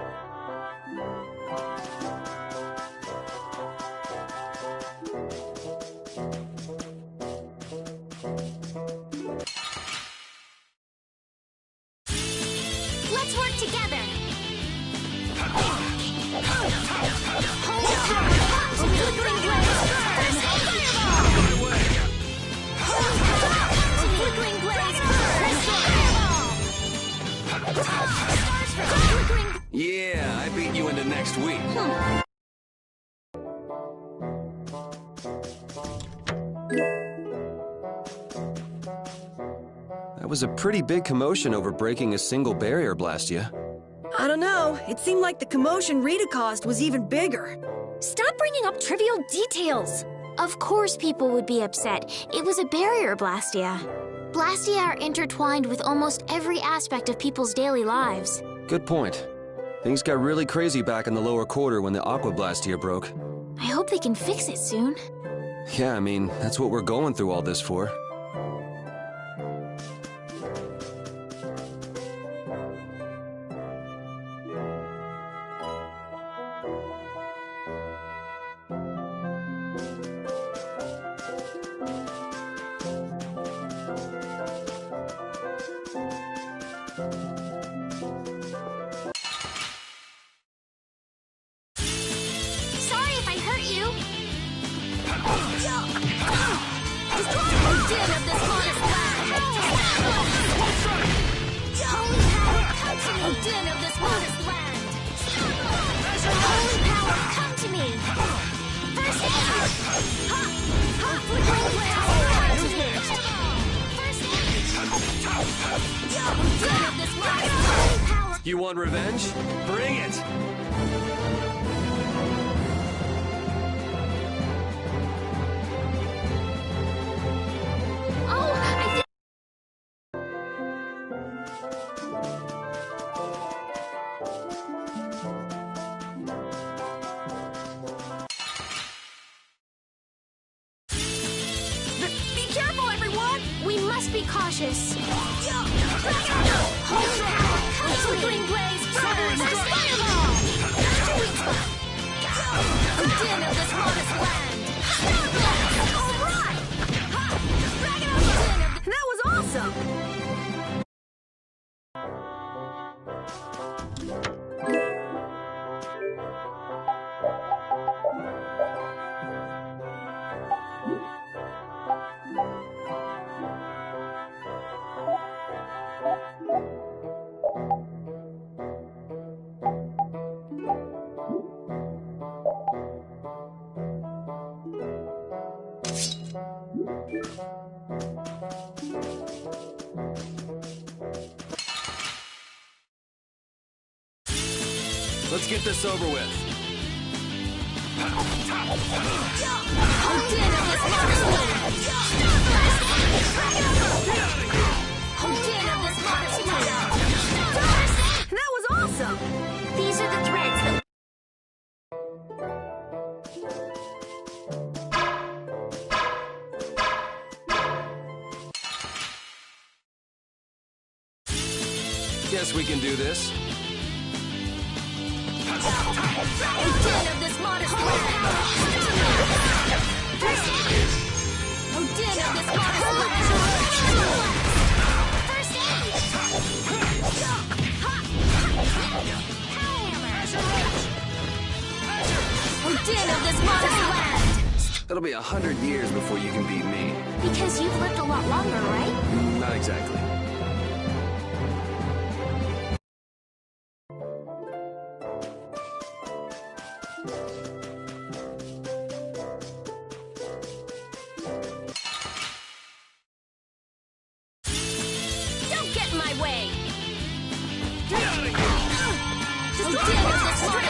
Speaker 1: Let's work together.
Speaker 9: Yeah, I beat you into next week. That was a pretty big commotion over breaking a single barrier, Blastia.
Speaker 3: I don't know. It seemed like the commotion Rita caused was even bigger.
Speaker 8: Stop bringing up trivial details.
Speaker 1: Of course people would be upset. It was a barrier, Blastia. Blastia are intertwined with almost every aspect of people's daily lives.
Speaker 9: Good point. Things got really crazy back in the lower quarter when the Aqua Blastia broke.
Speaker 1: I hope they can fix it soon.
Speaker 9: Yeah, I mean, that's what we're going through all this for.
Speaker 1: Sorry if I hurt you.
Speaker 8: Din of this modest land.
Speaker 1: Holy power, come to me.
Speaker 8: Din of this modest land.
Speaker 1: Holy power, come to me. First aid. Ha! Ha! Flickering flare. First aid.
Speaker 8: Din of this modest
Speaker 1: Holy power.
Speaker 9: You want revenge? Bring it!
Speaker 1: Oh, I think...
Speaker 3: Be careful, everyone!
Speaker 1: We must be cautious. Holy power, come to me.
Speaker 8: blaze
Speaker 1: First
Speaker 8: burns.
Speaker 1: fireball.
Speaker 8: Din of this modest land.
Speaker 3: All right! That was awesome!
Speaker 9: Let's get this over with.
Speaker 8: Din of this modest land. Din of this modest land.
Speaker 3: That was awesome!
Speaker 1: These are the threads that...
Speaker 9: Guess we can do this.
Speaker 8: Din of this modest land. Din of this modest land.
Speaker 1: First aid.
Speaker 8: Din of this modest land.
Speaker 9: It'll be 100 years before you can beat me.
Speaker 1: Because you've lived a lot longer, right?
Speaker 9: Not exactly.
Speaker 8: Don't get in my way. Din of this modest land.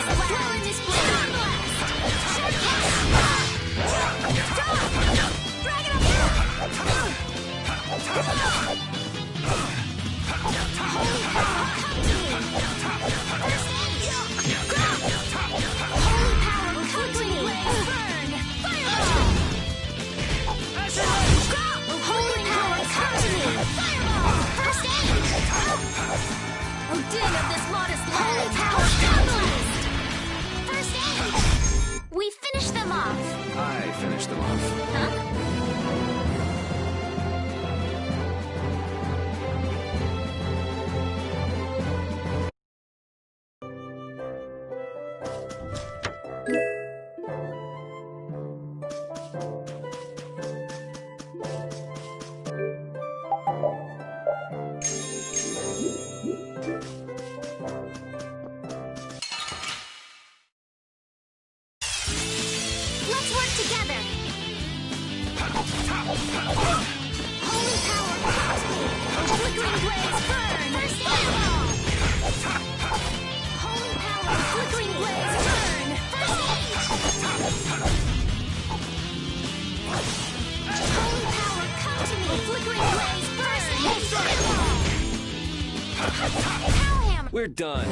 Speaker 1: din of this modest land! Holy power catalyst! First aid! We finished them off!
Speaker 2: I finished them off.
Speaker 1: Huh? Let's work together! Holy power, flickering blaze, burn! First fireball! Holy power, flickering blaze, burn! First aid! Holy power, come to me! Flickering blaze, burn! Fireball! Power hammer!
Speaker 6: We're done.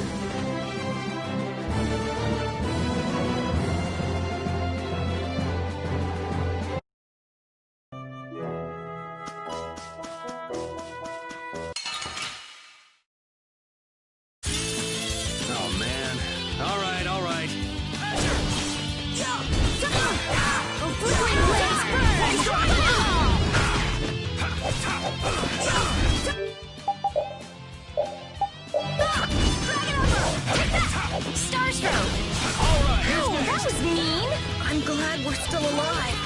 Speaker 2: Oh, man. All right, all right.
Speaker 1: Flickering blaze, burn! Starstroke!
Speaker 3: Alright!
Speaker 1: Oh, that was mean!
Speaker 3: I'm glad we're still alive.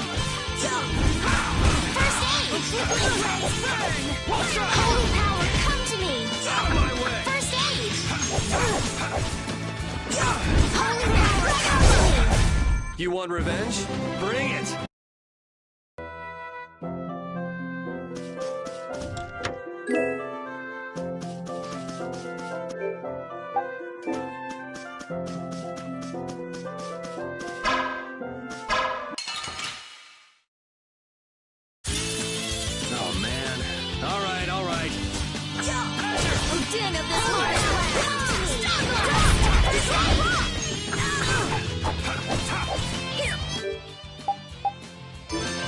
Speaker 1: First aid! Flickering blaze, burn! Holy power, come to me!
Speaker 11: Out of my way!
Speaker 1: First aid! Holy power, come to me!
Speaker 6: You want revenge? Bring it!
Speaker 2: Oh, man. All right, all right.
Speaker 1: Din of this modest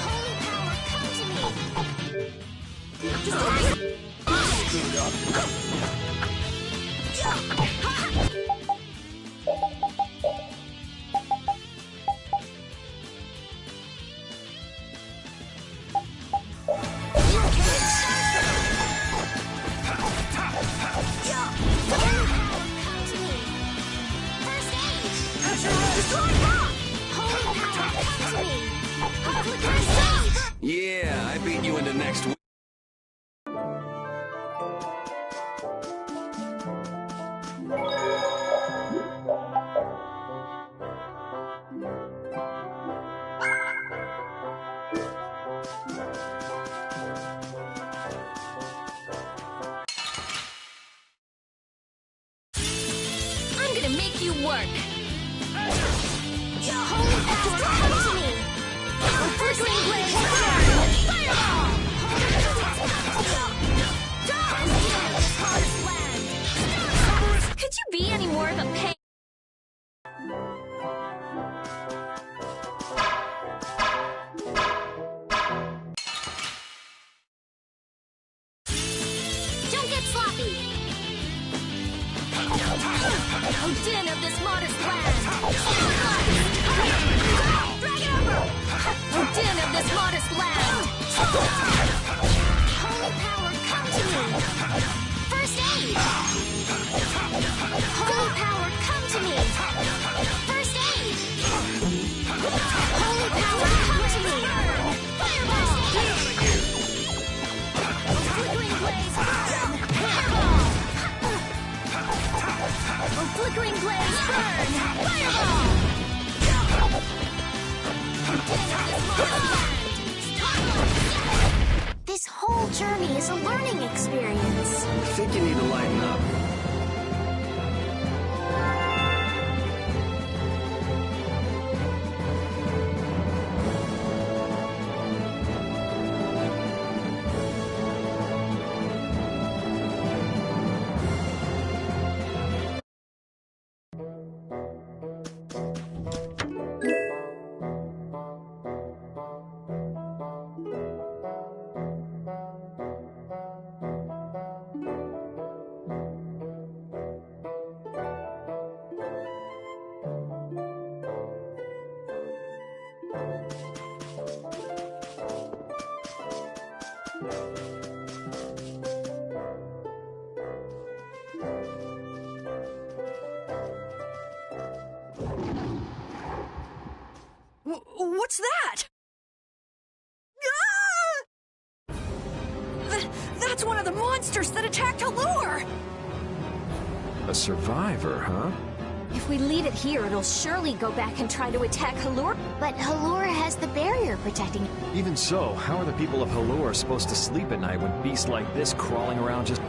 Speaker 1: Holy power, come to me!
Speaker 11: Screwed up.
Speaker 2: Yeah, I beat you into next week.
Speaker 1: I'm gonna make you work! Holy power, come to me! Flickering blaze, burn! Fireball! Hottest land! Could you be any more of a pain? Don't get sloppy! Oh, din of this modest land! Drag it over! Oh, din of this modest land! Holy power, come to me! First aid! Holy power, come to me! First aid! Holy power, come to me! Fireball! Flickering blaze, burn! Fireball! Oh, flickering blaze, burn! Fireball! This whole journey is a learning experience.
Speaker 2: I think you need to lighten up.
Speaker 3: What's that? Ah! That's one of the monsters that attacked Halure!
Speaker 6: A survivor, huh?
Speaker 8: If we leave it here, it'll surely go back and try to attack Halure.
Speaker 1: But Halure has the barrier protecting it.
Speaker 6: Even so, how are the people of Halure supposed to sleep at night when beasts like this crawling around just...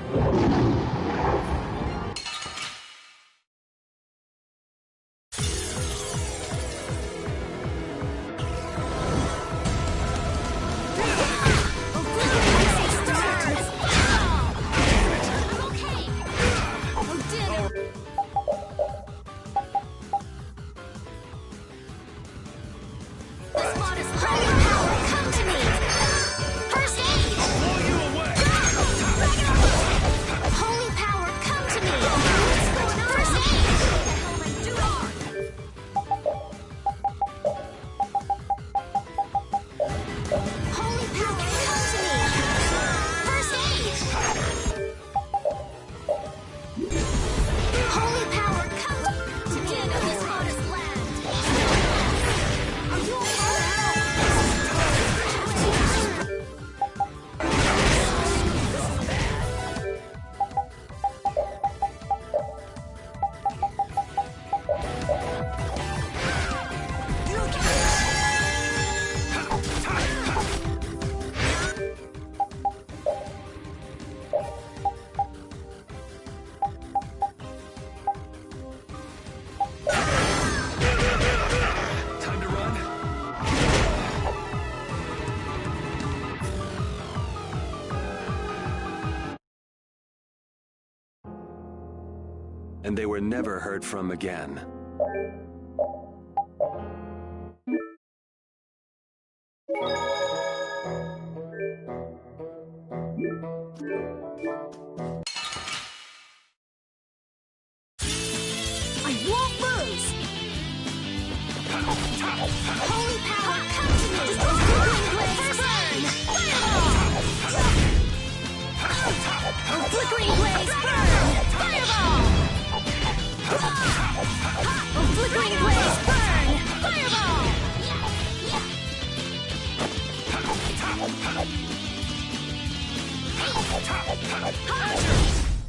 Speaker 2: And they were never heard from again.
Speaker 3: I won't lose! Holy power, come to me! Flickering blaze, burn! Fireball! Flickering blaze, burn! Fireball!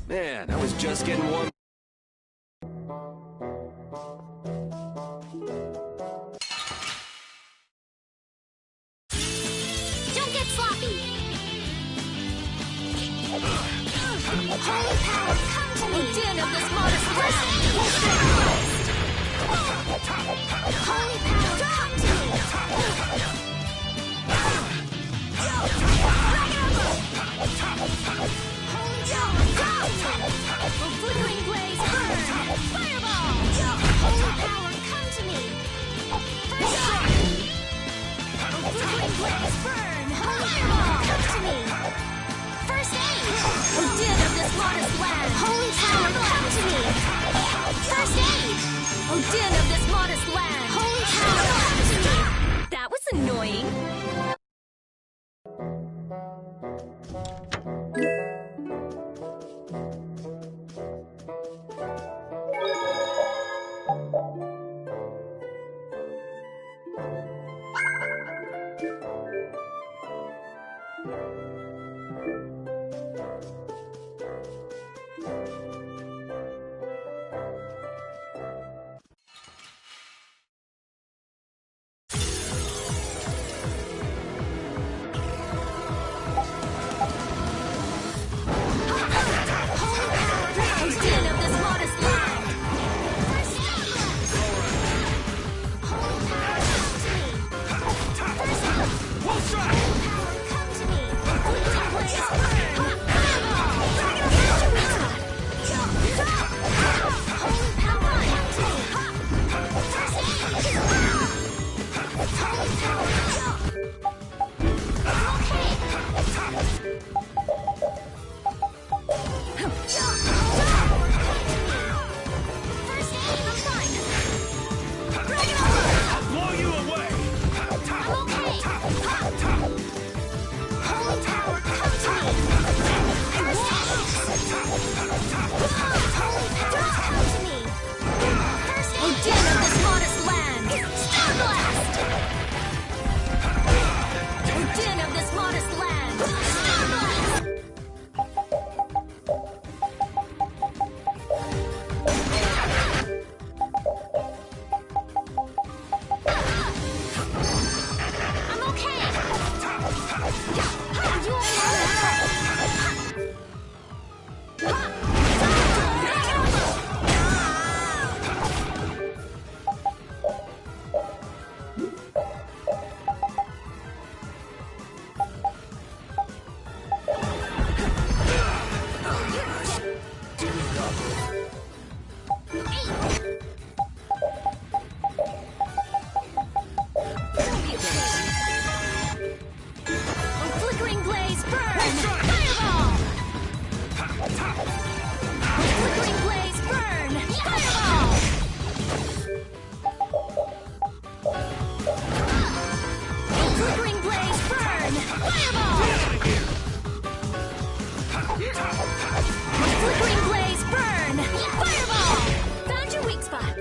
Speaker 2: Man, I was just getting warm.
Speaker 3: Don't get sloppy! Holy power, come to me! Den of this modest ground! Holy power, come to me! Holy power, go! Flickering blaze, burn! Fireball! Holy power, come to me! First strike! Flickering blaze, burn! Fireball, come to me! First aid! Den of this modest land! Holy power, come to me! First aid! Den of this modest land! Holy power, come to me!
Speaker 8: That was annoying.
Speaker 1: Holy power, come to me! First holy power, come to me! First aid!
Speaker 8: Odin of this modest land!
Speaker 1: Star Blast!
Speaker 8: Odin of this modest land!
Speaker 1: Star Blast! I'm okay! Are you
Speaker 8: Flickering blaze, burn! Fireball! Flickering blaze, burn! Fireball! Flickering blaze, burn! Fireball! Flickering blaze, burn! Fireball! Found your weak spot.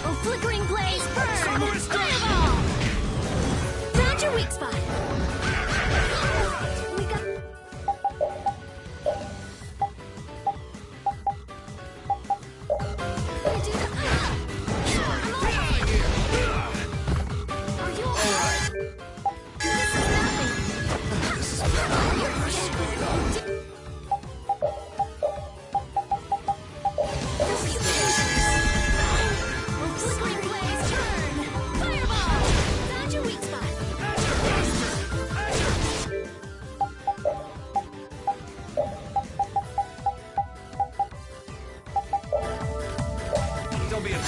Speaker 8: Oh, flickering blaze, burn! Fireball! Found your weak spot. We got... Are you alright? This is nothing. Oh, flickering blaze, burn! Fireball! Found your weak spot.
Speaker 12: Don't be a pain.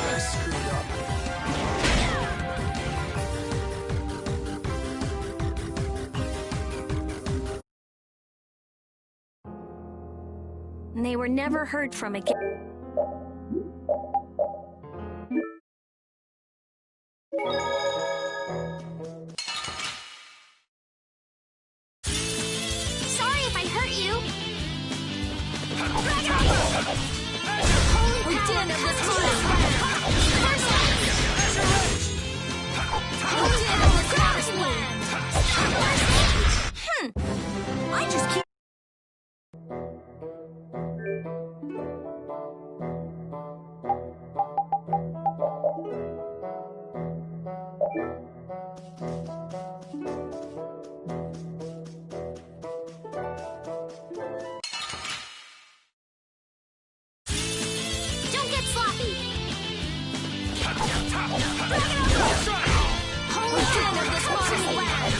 Speaker 12: I screwed up.
Speaker 8: They were never heard from again.
Speaker 1: Sorry if I hurt you! Holy
Speaker 8: Odin of this modest land!
Speaker 3: I just keep...
Speaker 1: Don't get sloppy! Holy power,
Speaker 8: of this
Speaker 1: come to
Speaker 8: modest
Speaker 1: me!
Speaker 8: land!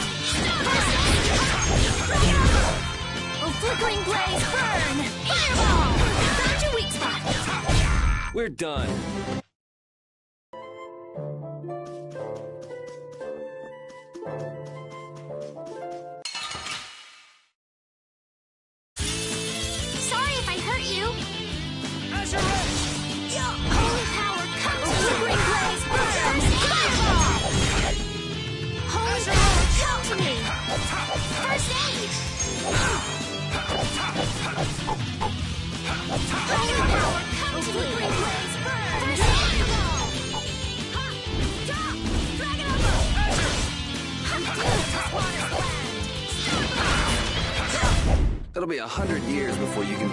Speaker 8: Oh, flickering blaze, burn! Fireball! Found your weak spot.
Speaker 9: We're done.
Speaker 1: Sorry if I hurt you! Holy power, come to me!
Speaker 8: Flickering blaze, burn! Fireball!
Speaker 1: Holy power, come to me! First aid! Holy power, come to me!
Speaker 8: Flickering blaze, burn!
Speaker 1: First aid! Ha! Drop! Dragon elbow!
Speaker 9: It'll be 100 years before you can...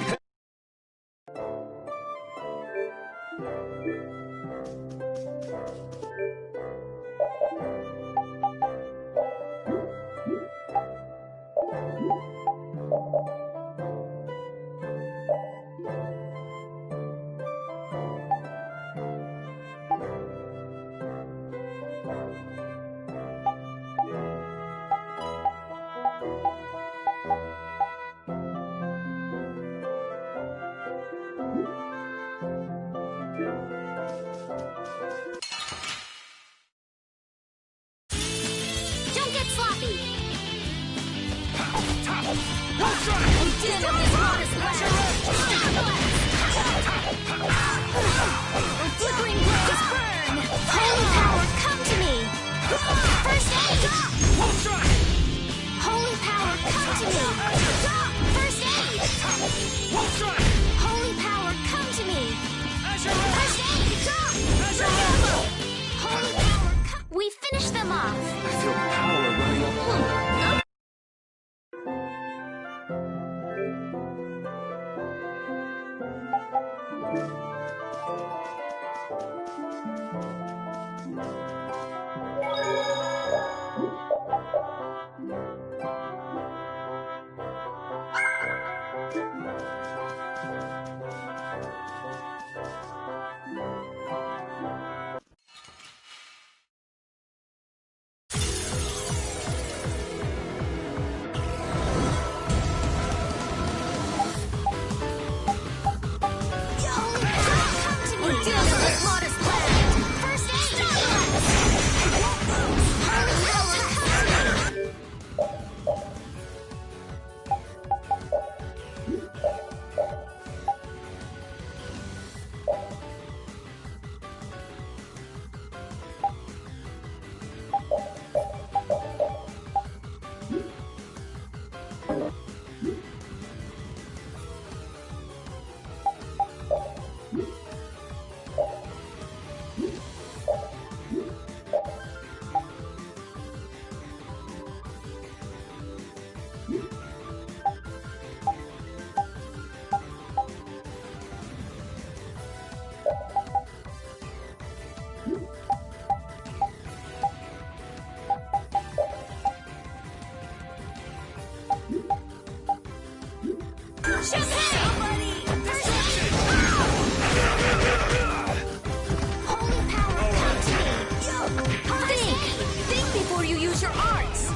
Speaker 3: Think before you use your arts.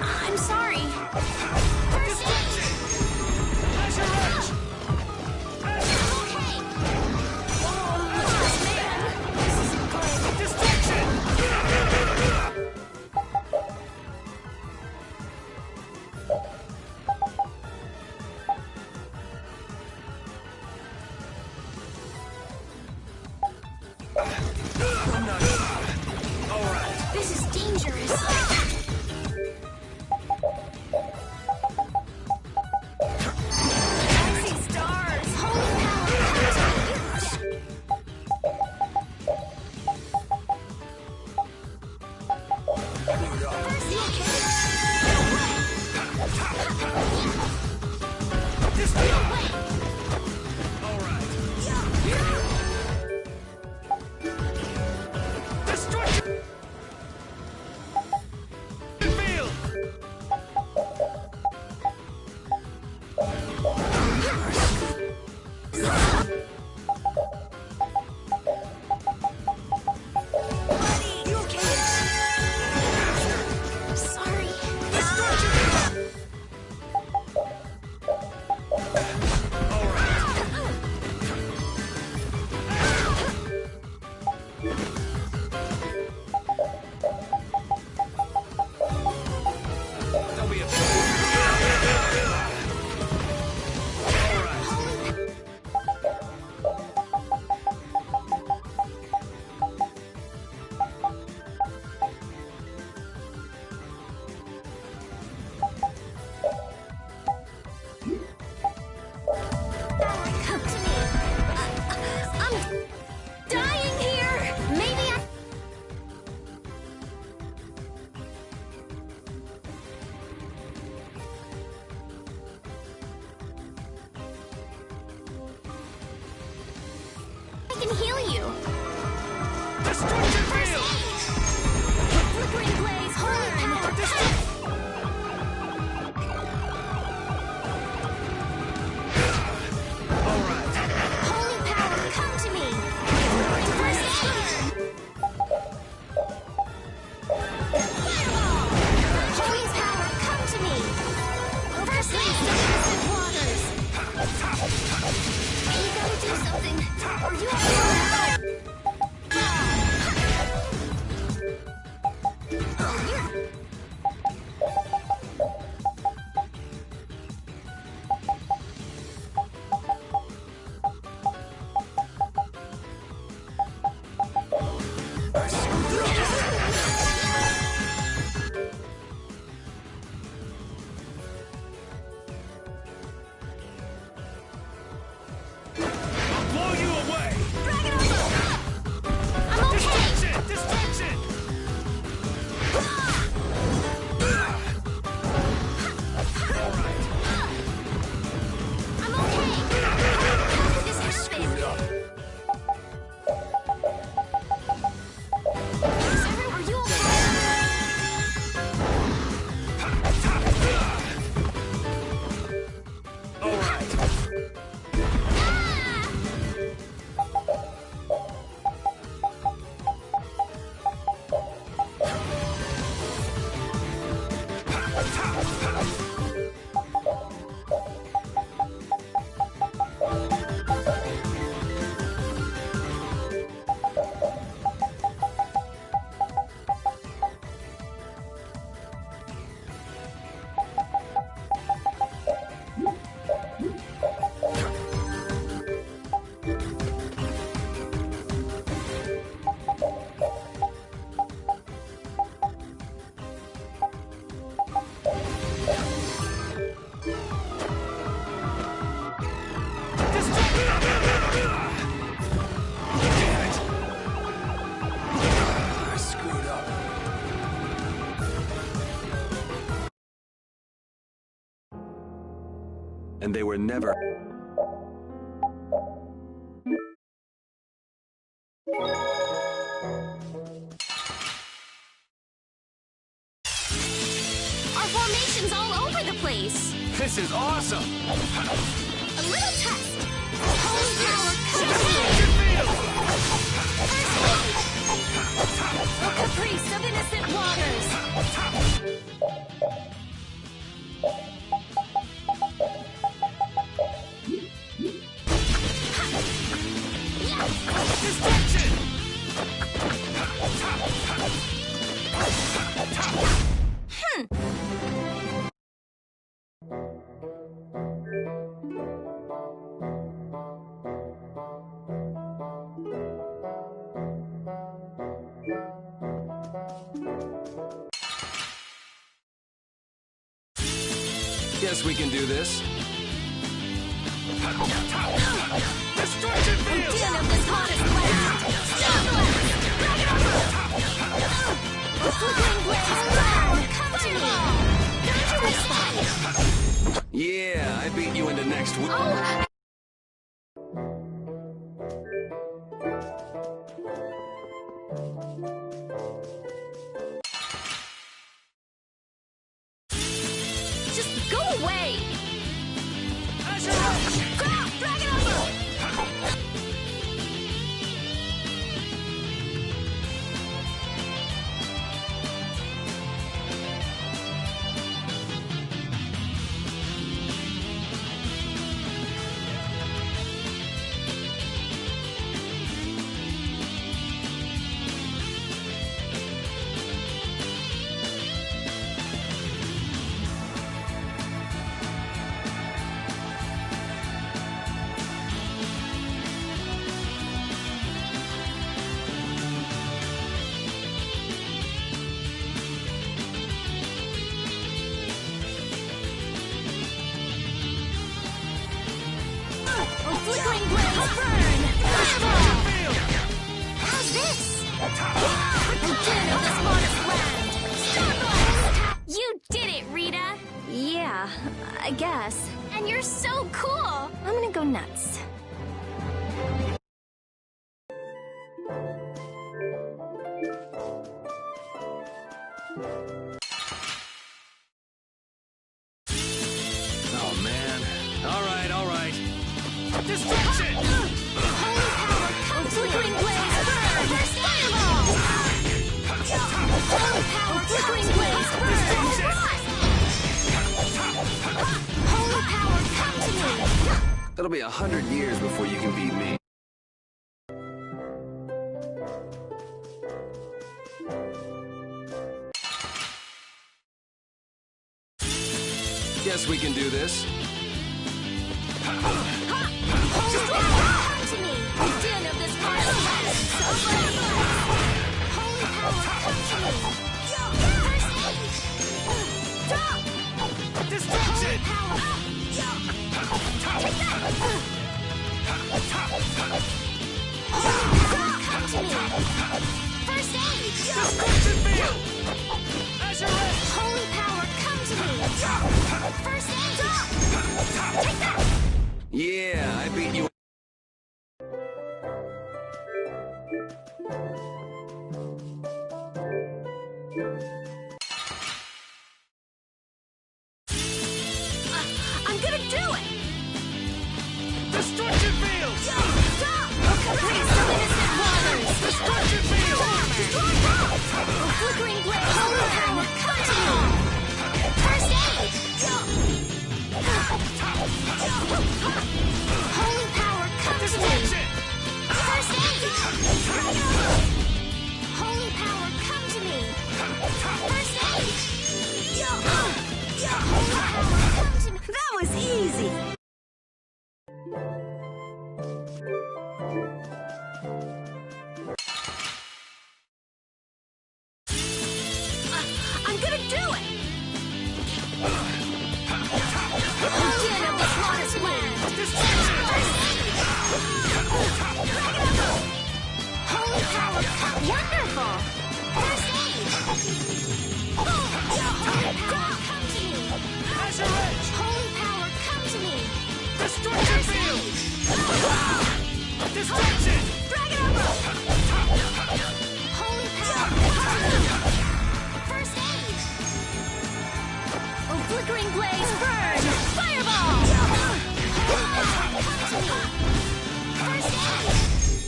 Speaker 3: I'm sorry. This is dangerous. I see stars. Holy can heal you. Destruction field! Flickering blaze, holy power, Alright. Holy power, come to me. First aid! Fireball! Holy power, come to me. First aid, innocent waters. You gotta do something, or you have
Speaker 11: Blow you away!
Speaker 3: Dragon Over!
Speaker 2: and they were never...
Speaker 1: Our formation's all over the place.
Speaker 6: This is awesome!
Speaker 1: A little test. Holy power a caprice of innocent waters.
Speaker 11: Destruction!
Speaker 2: Guess we can do this.
Speaker 11: Destruction field!
Speaker 1: Den of this hottest land. A flickering blaze burn. Come to me. Don't you waste that.
Speaker 2: Yeah, I beat you into next week.
Speaker 1: Oh. Just go away. Crap! Drag it over. Flickering blaze burn! Fireball! How's this? A den of this modest land! Starblast! You did it, Rita!
Speaker 8: Yeah, I guess.
Speaker 1: And you're so cool!
Speaker 8: I'm gonna go nuts.
Speaker 2: Oh, man. All right, all right.
Speaker 11: Destruction!
Speaker 1: Holy power! Flickering blaze burn! Fireball! Holy power! Flickering blaze burn! Holy power, come to me!
Speaker 2: It'll be 100 years before you can beat me. Guess we can do this.
Speaker 1: Holy power, come to me! Den of this part of land! Holy power, come to me! First aid! Drop!
Speaker 11: Destruction!
Speaker 1: Holy power! Take that! Holy power, come to me! First aid!
Speaker 11: Destruction field! Azure!
Speaker 1: Holy power, come to me! First aid! Take that!
Speaker 2: Yeah, I beat you.
Speaker 1: I'm gonna do it!
Speaker 11: Destruction field!
Speaker 1: Stop! A caprice of innocent waters!
Speaker 11: Destruction field!
Speaker 1: Destroy that! A flickering blaze! Holy power, come to me! First aid! Holy power, come to me!
Speaker 11: Destruction!
Speaker 1: First aid! Holy power, come to me! First aid! Holy power, come to me!
Speaker 3: That was easy!
Speaker 1: I'm gonna do it! Den of this hottest land! Holy power, wonderful! First aid! Holy power, come to me!
Speaker 11: Azure!
Speaker 1: Holy power, come to me!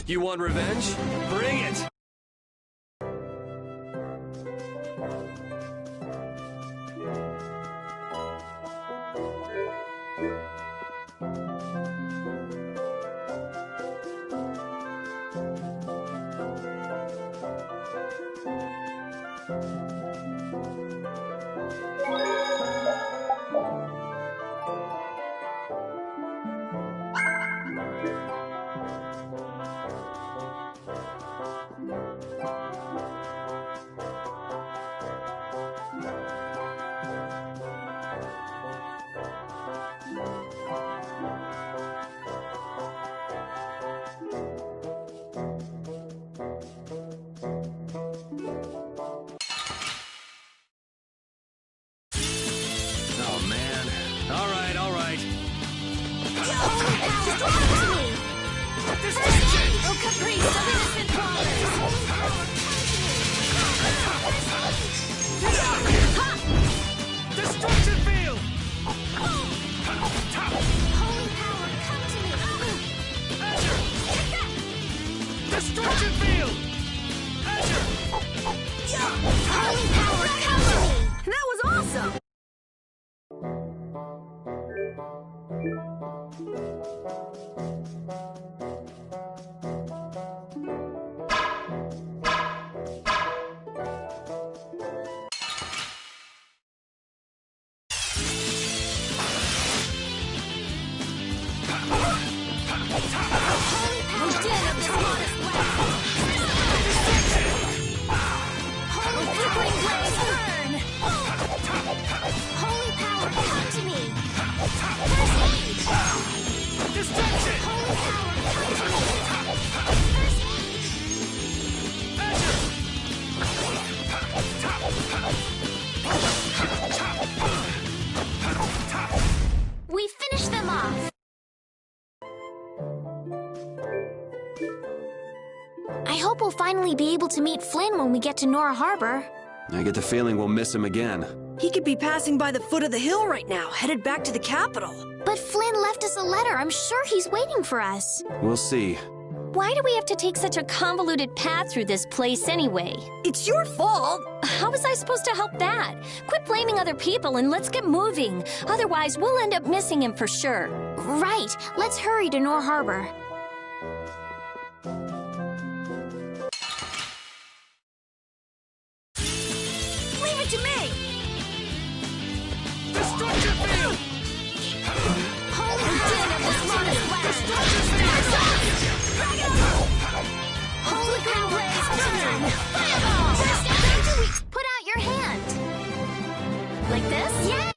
Speaker 2: You want revenge? Bring it!
Speaker 1: We finished them off. I hope we'll finally be able to meet Flynn when we get to Nora Harbor.
Speaker 9: I get the feeling we'll miss him again.
Speaker 3: He could be passing by the foot of the hill right now, headed back to the capital.
Speaker 1: But Flynn left us a letter. I'm sure he's waiting for us.
Speaker 9: We'll see.
Speaker 8: Why do we have to take such a convoluted path through this place anyway?
Speaker 3: It's your fault!
Speaker 8: How was I supposed to help that? Quit blaming other people and let's get moving. Otherwise, we'll end up missing him for sure.
Speaker 1: Right. Let's hurry to Nora Harbor.
Speaker 3: Leave it to me!
Speaker 11: Destruction field!
Speaker 1: Holy din of this modest land! Holy ground blaze burn! Fireball! Put out your hand! Like this? Yeah!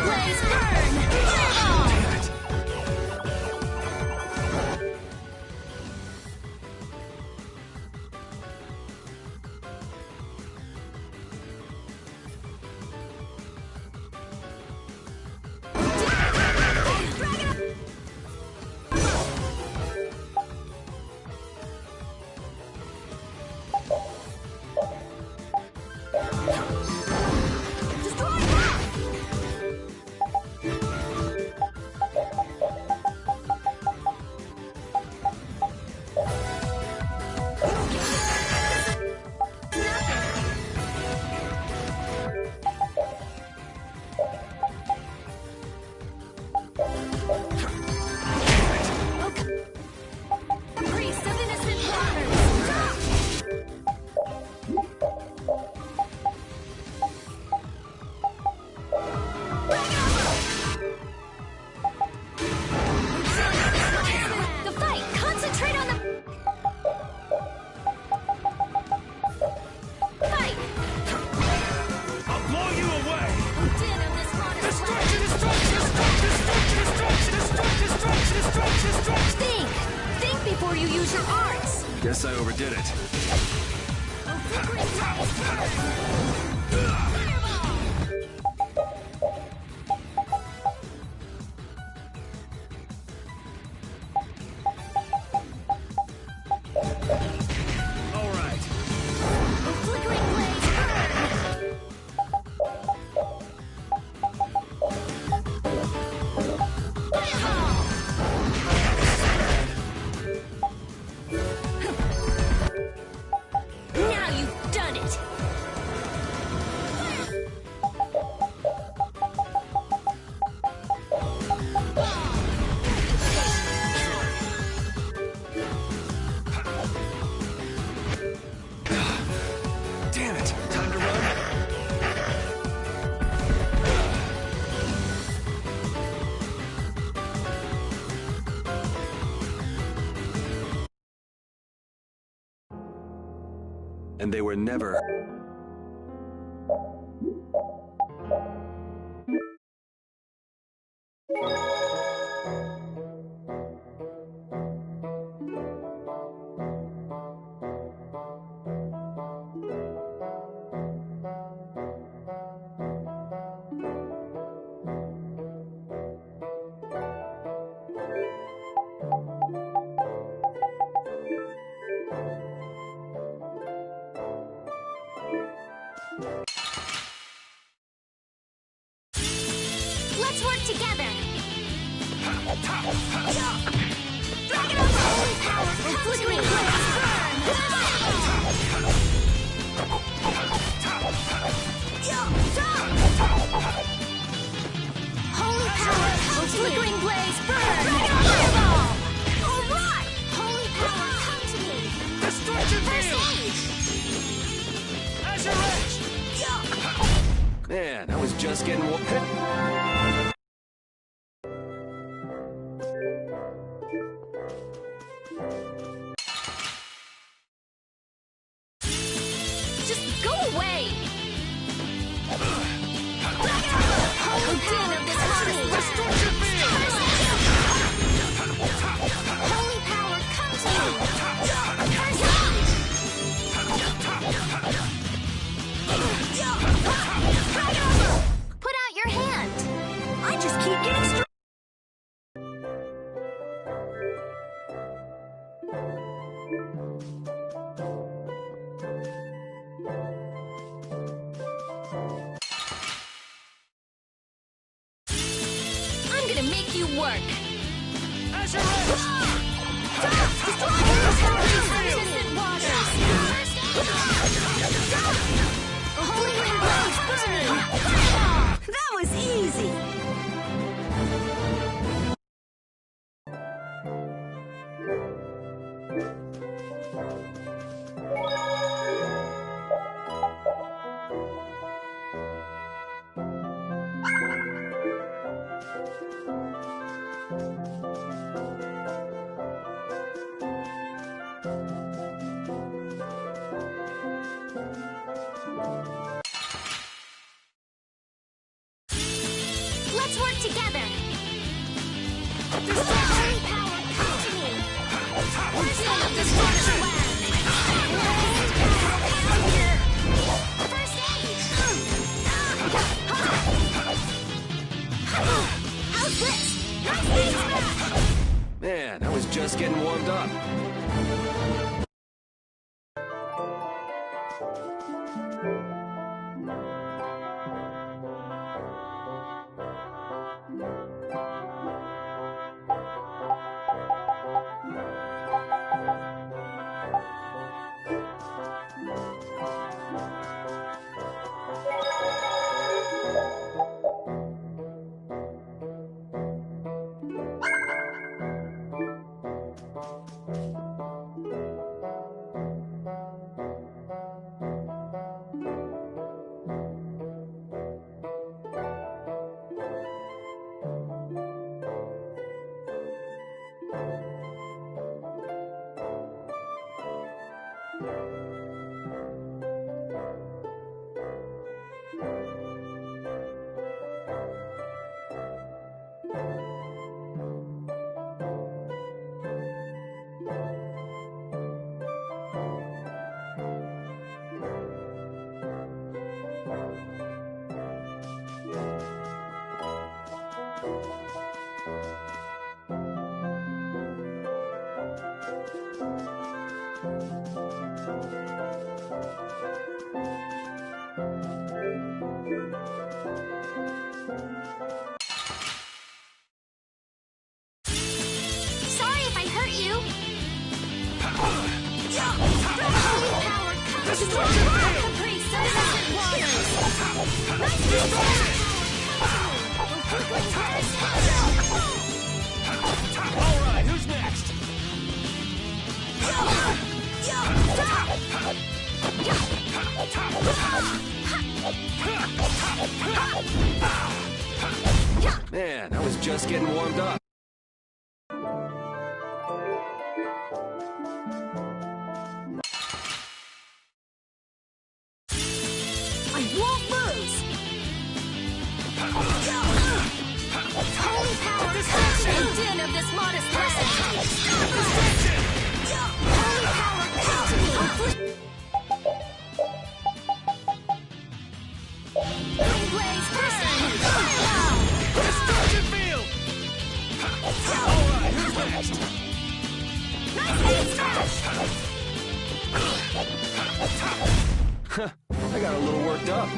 Speaker 8: blaze, burn! Fireball! Think before you use your arts!
Speaker 2: Guess I overdid it.
Speaker 11: All right.
Speaker 8: Flickering blaze, now you've done it!
Speaker 2: Damn it! Time to run. And they were never...
Speaker 1: Let's work together.
Speaker 8: Dragon of holy power, flickering blaze,
Speaker 1: Holy power, come to
Speaker 8: flickering
Speaker 1: me.
Speaker 8: blaze, burn! Fireball!
Speaker 1: All right. Holy power, come to me.
Speaker 11: Destruction
Speaker 1: First
Speaker 11: field!
Speaker 1: aid.
Speaker 11: Azure Edge!
Speaker 2: Man, I was just getting...
Speaker 8: Just go away!
Speaker 1: Holy power,
Speaker 8: of this
Speaker 1: come to me.
Speaker 11: Destruction field!
Speaker 1: Holy power, come to me. First aid. Put out your hand.
Speaker 3: I just keep getting struck.
Speaker 8: I'm gonna make you work!
Speaker 11: Azure Edge!
Speaker 8: Resistant waters!
Speaker 1: Holy power, come to me.
Speaker 3: That was easy.
Speaker 2: just getting warmed up.
Speaker 1: Sorry if I hurt you.
Speaker 11: Alright, who's next?
Speaker 2: Man, I was just getting warmed up.
Speaker 1: I won't lose. Holy power, destruction and din of this modest person. Holy power, come to me. Wind blaze person.
Speaker 11: Destruction field! Alright, who's next?
Speaker 1: Nice hit, smash.
Speaker 2: I got a little worked up.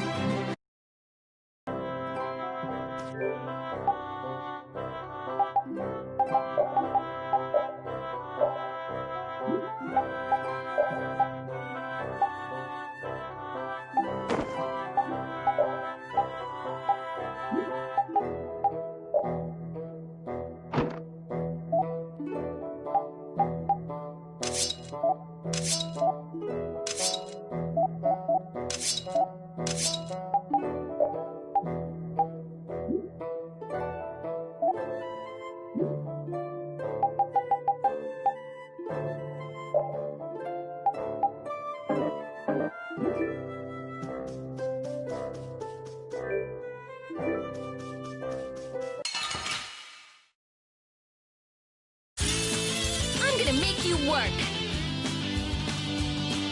Speaker 1: I'm gonna make you work.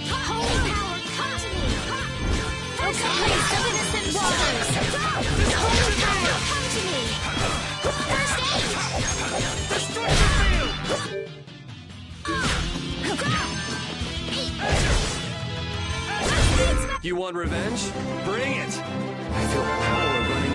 Speaker 1: Holy power, come to me. First place of innocent waters. Holy power, come to me. First aid.
Speaker 11: Destruction field!
Speaker 2: You want revenge? Bring it! I feel power running.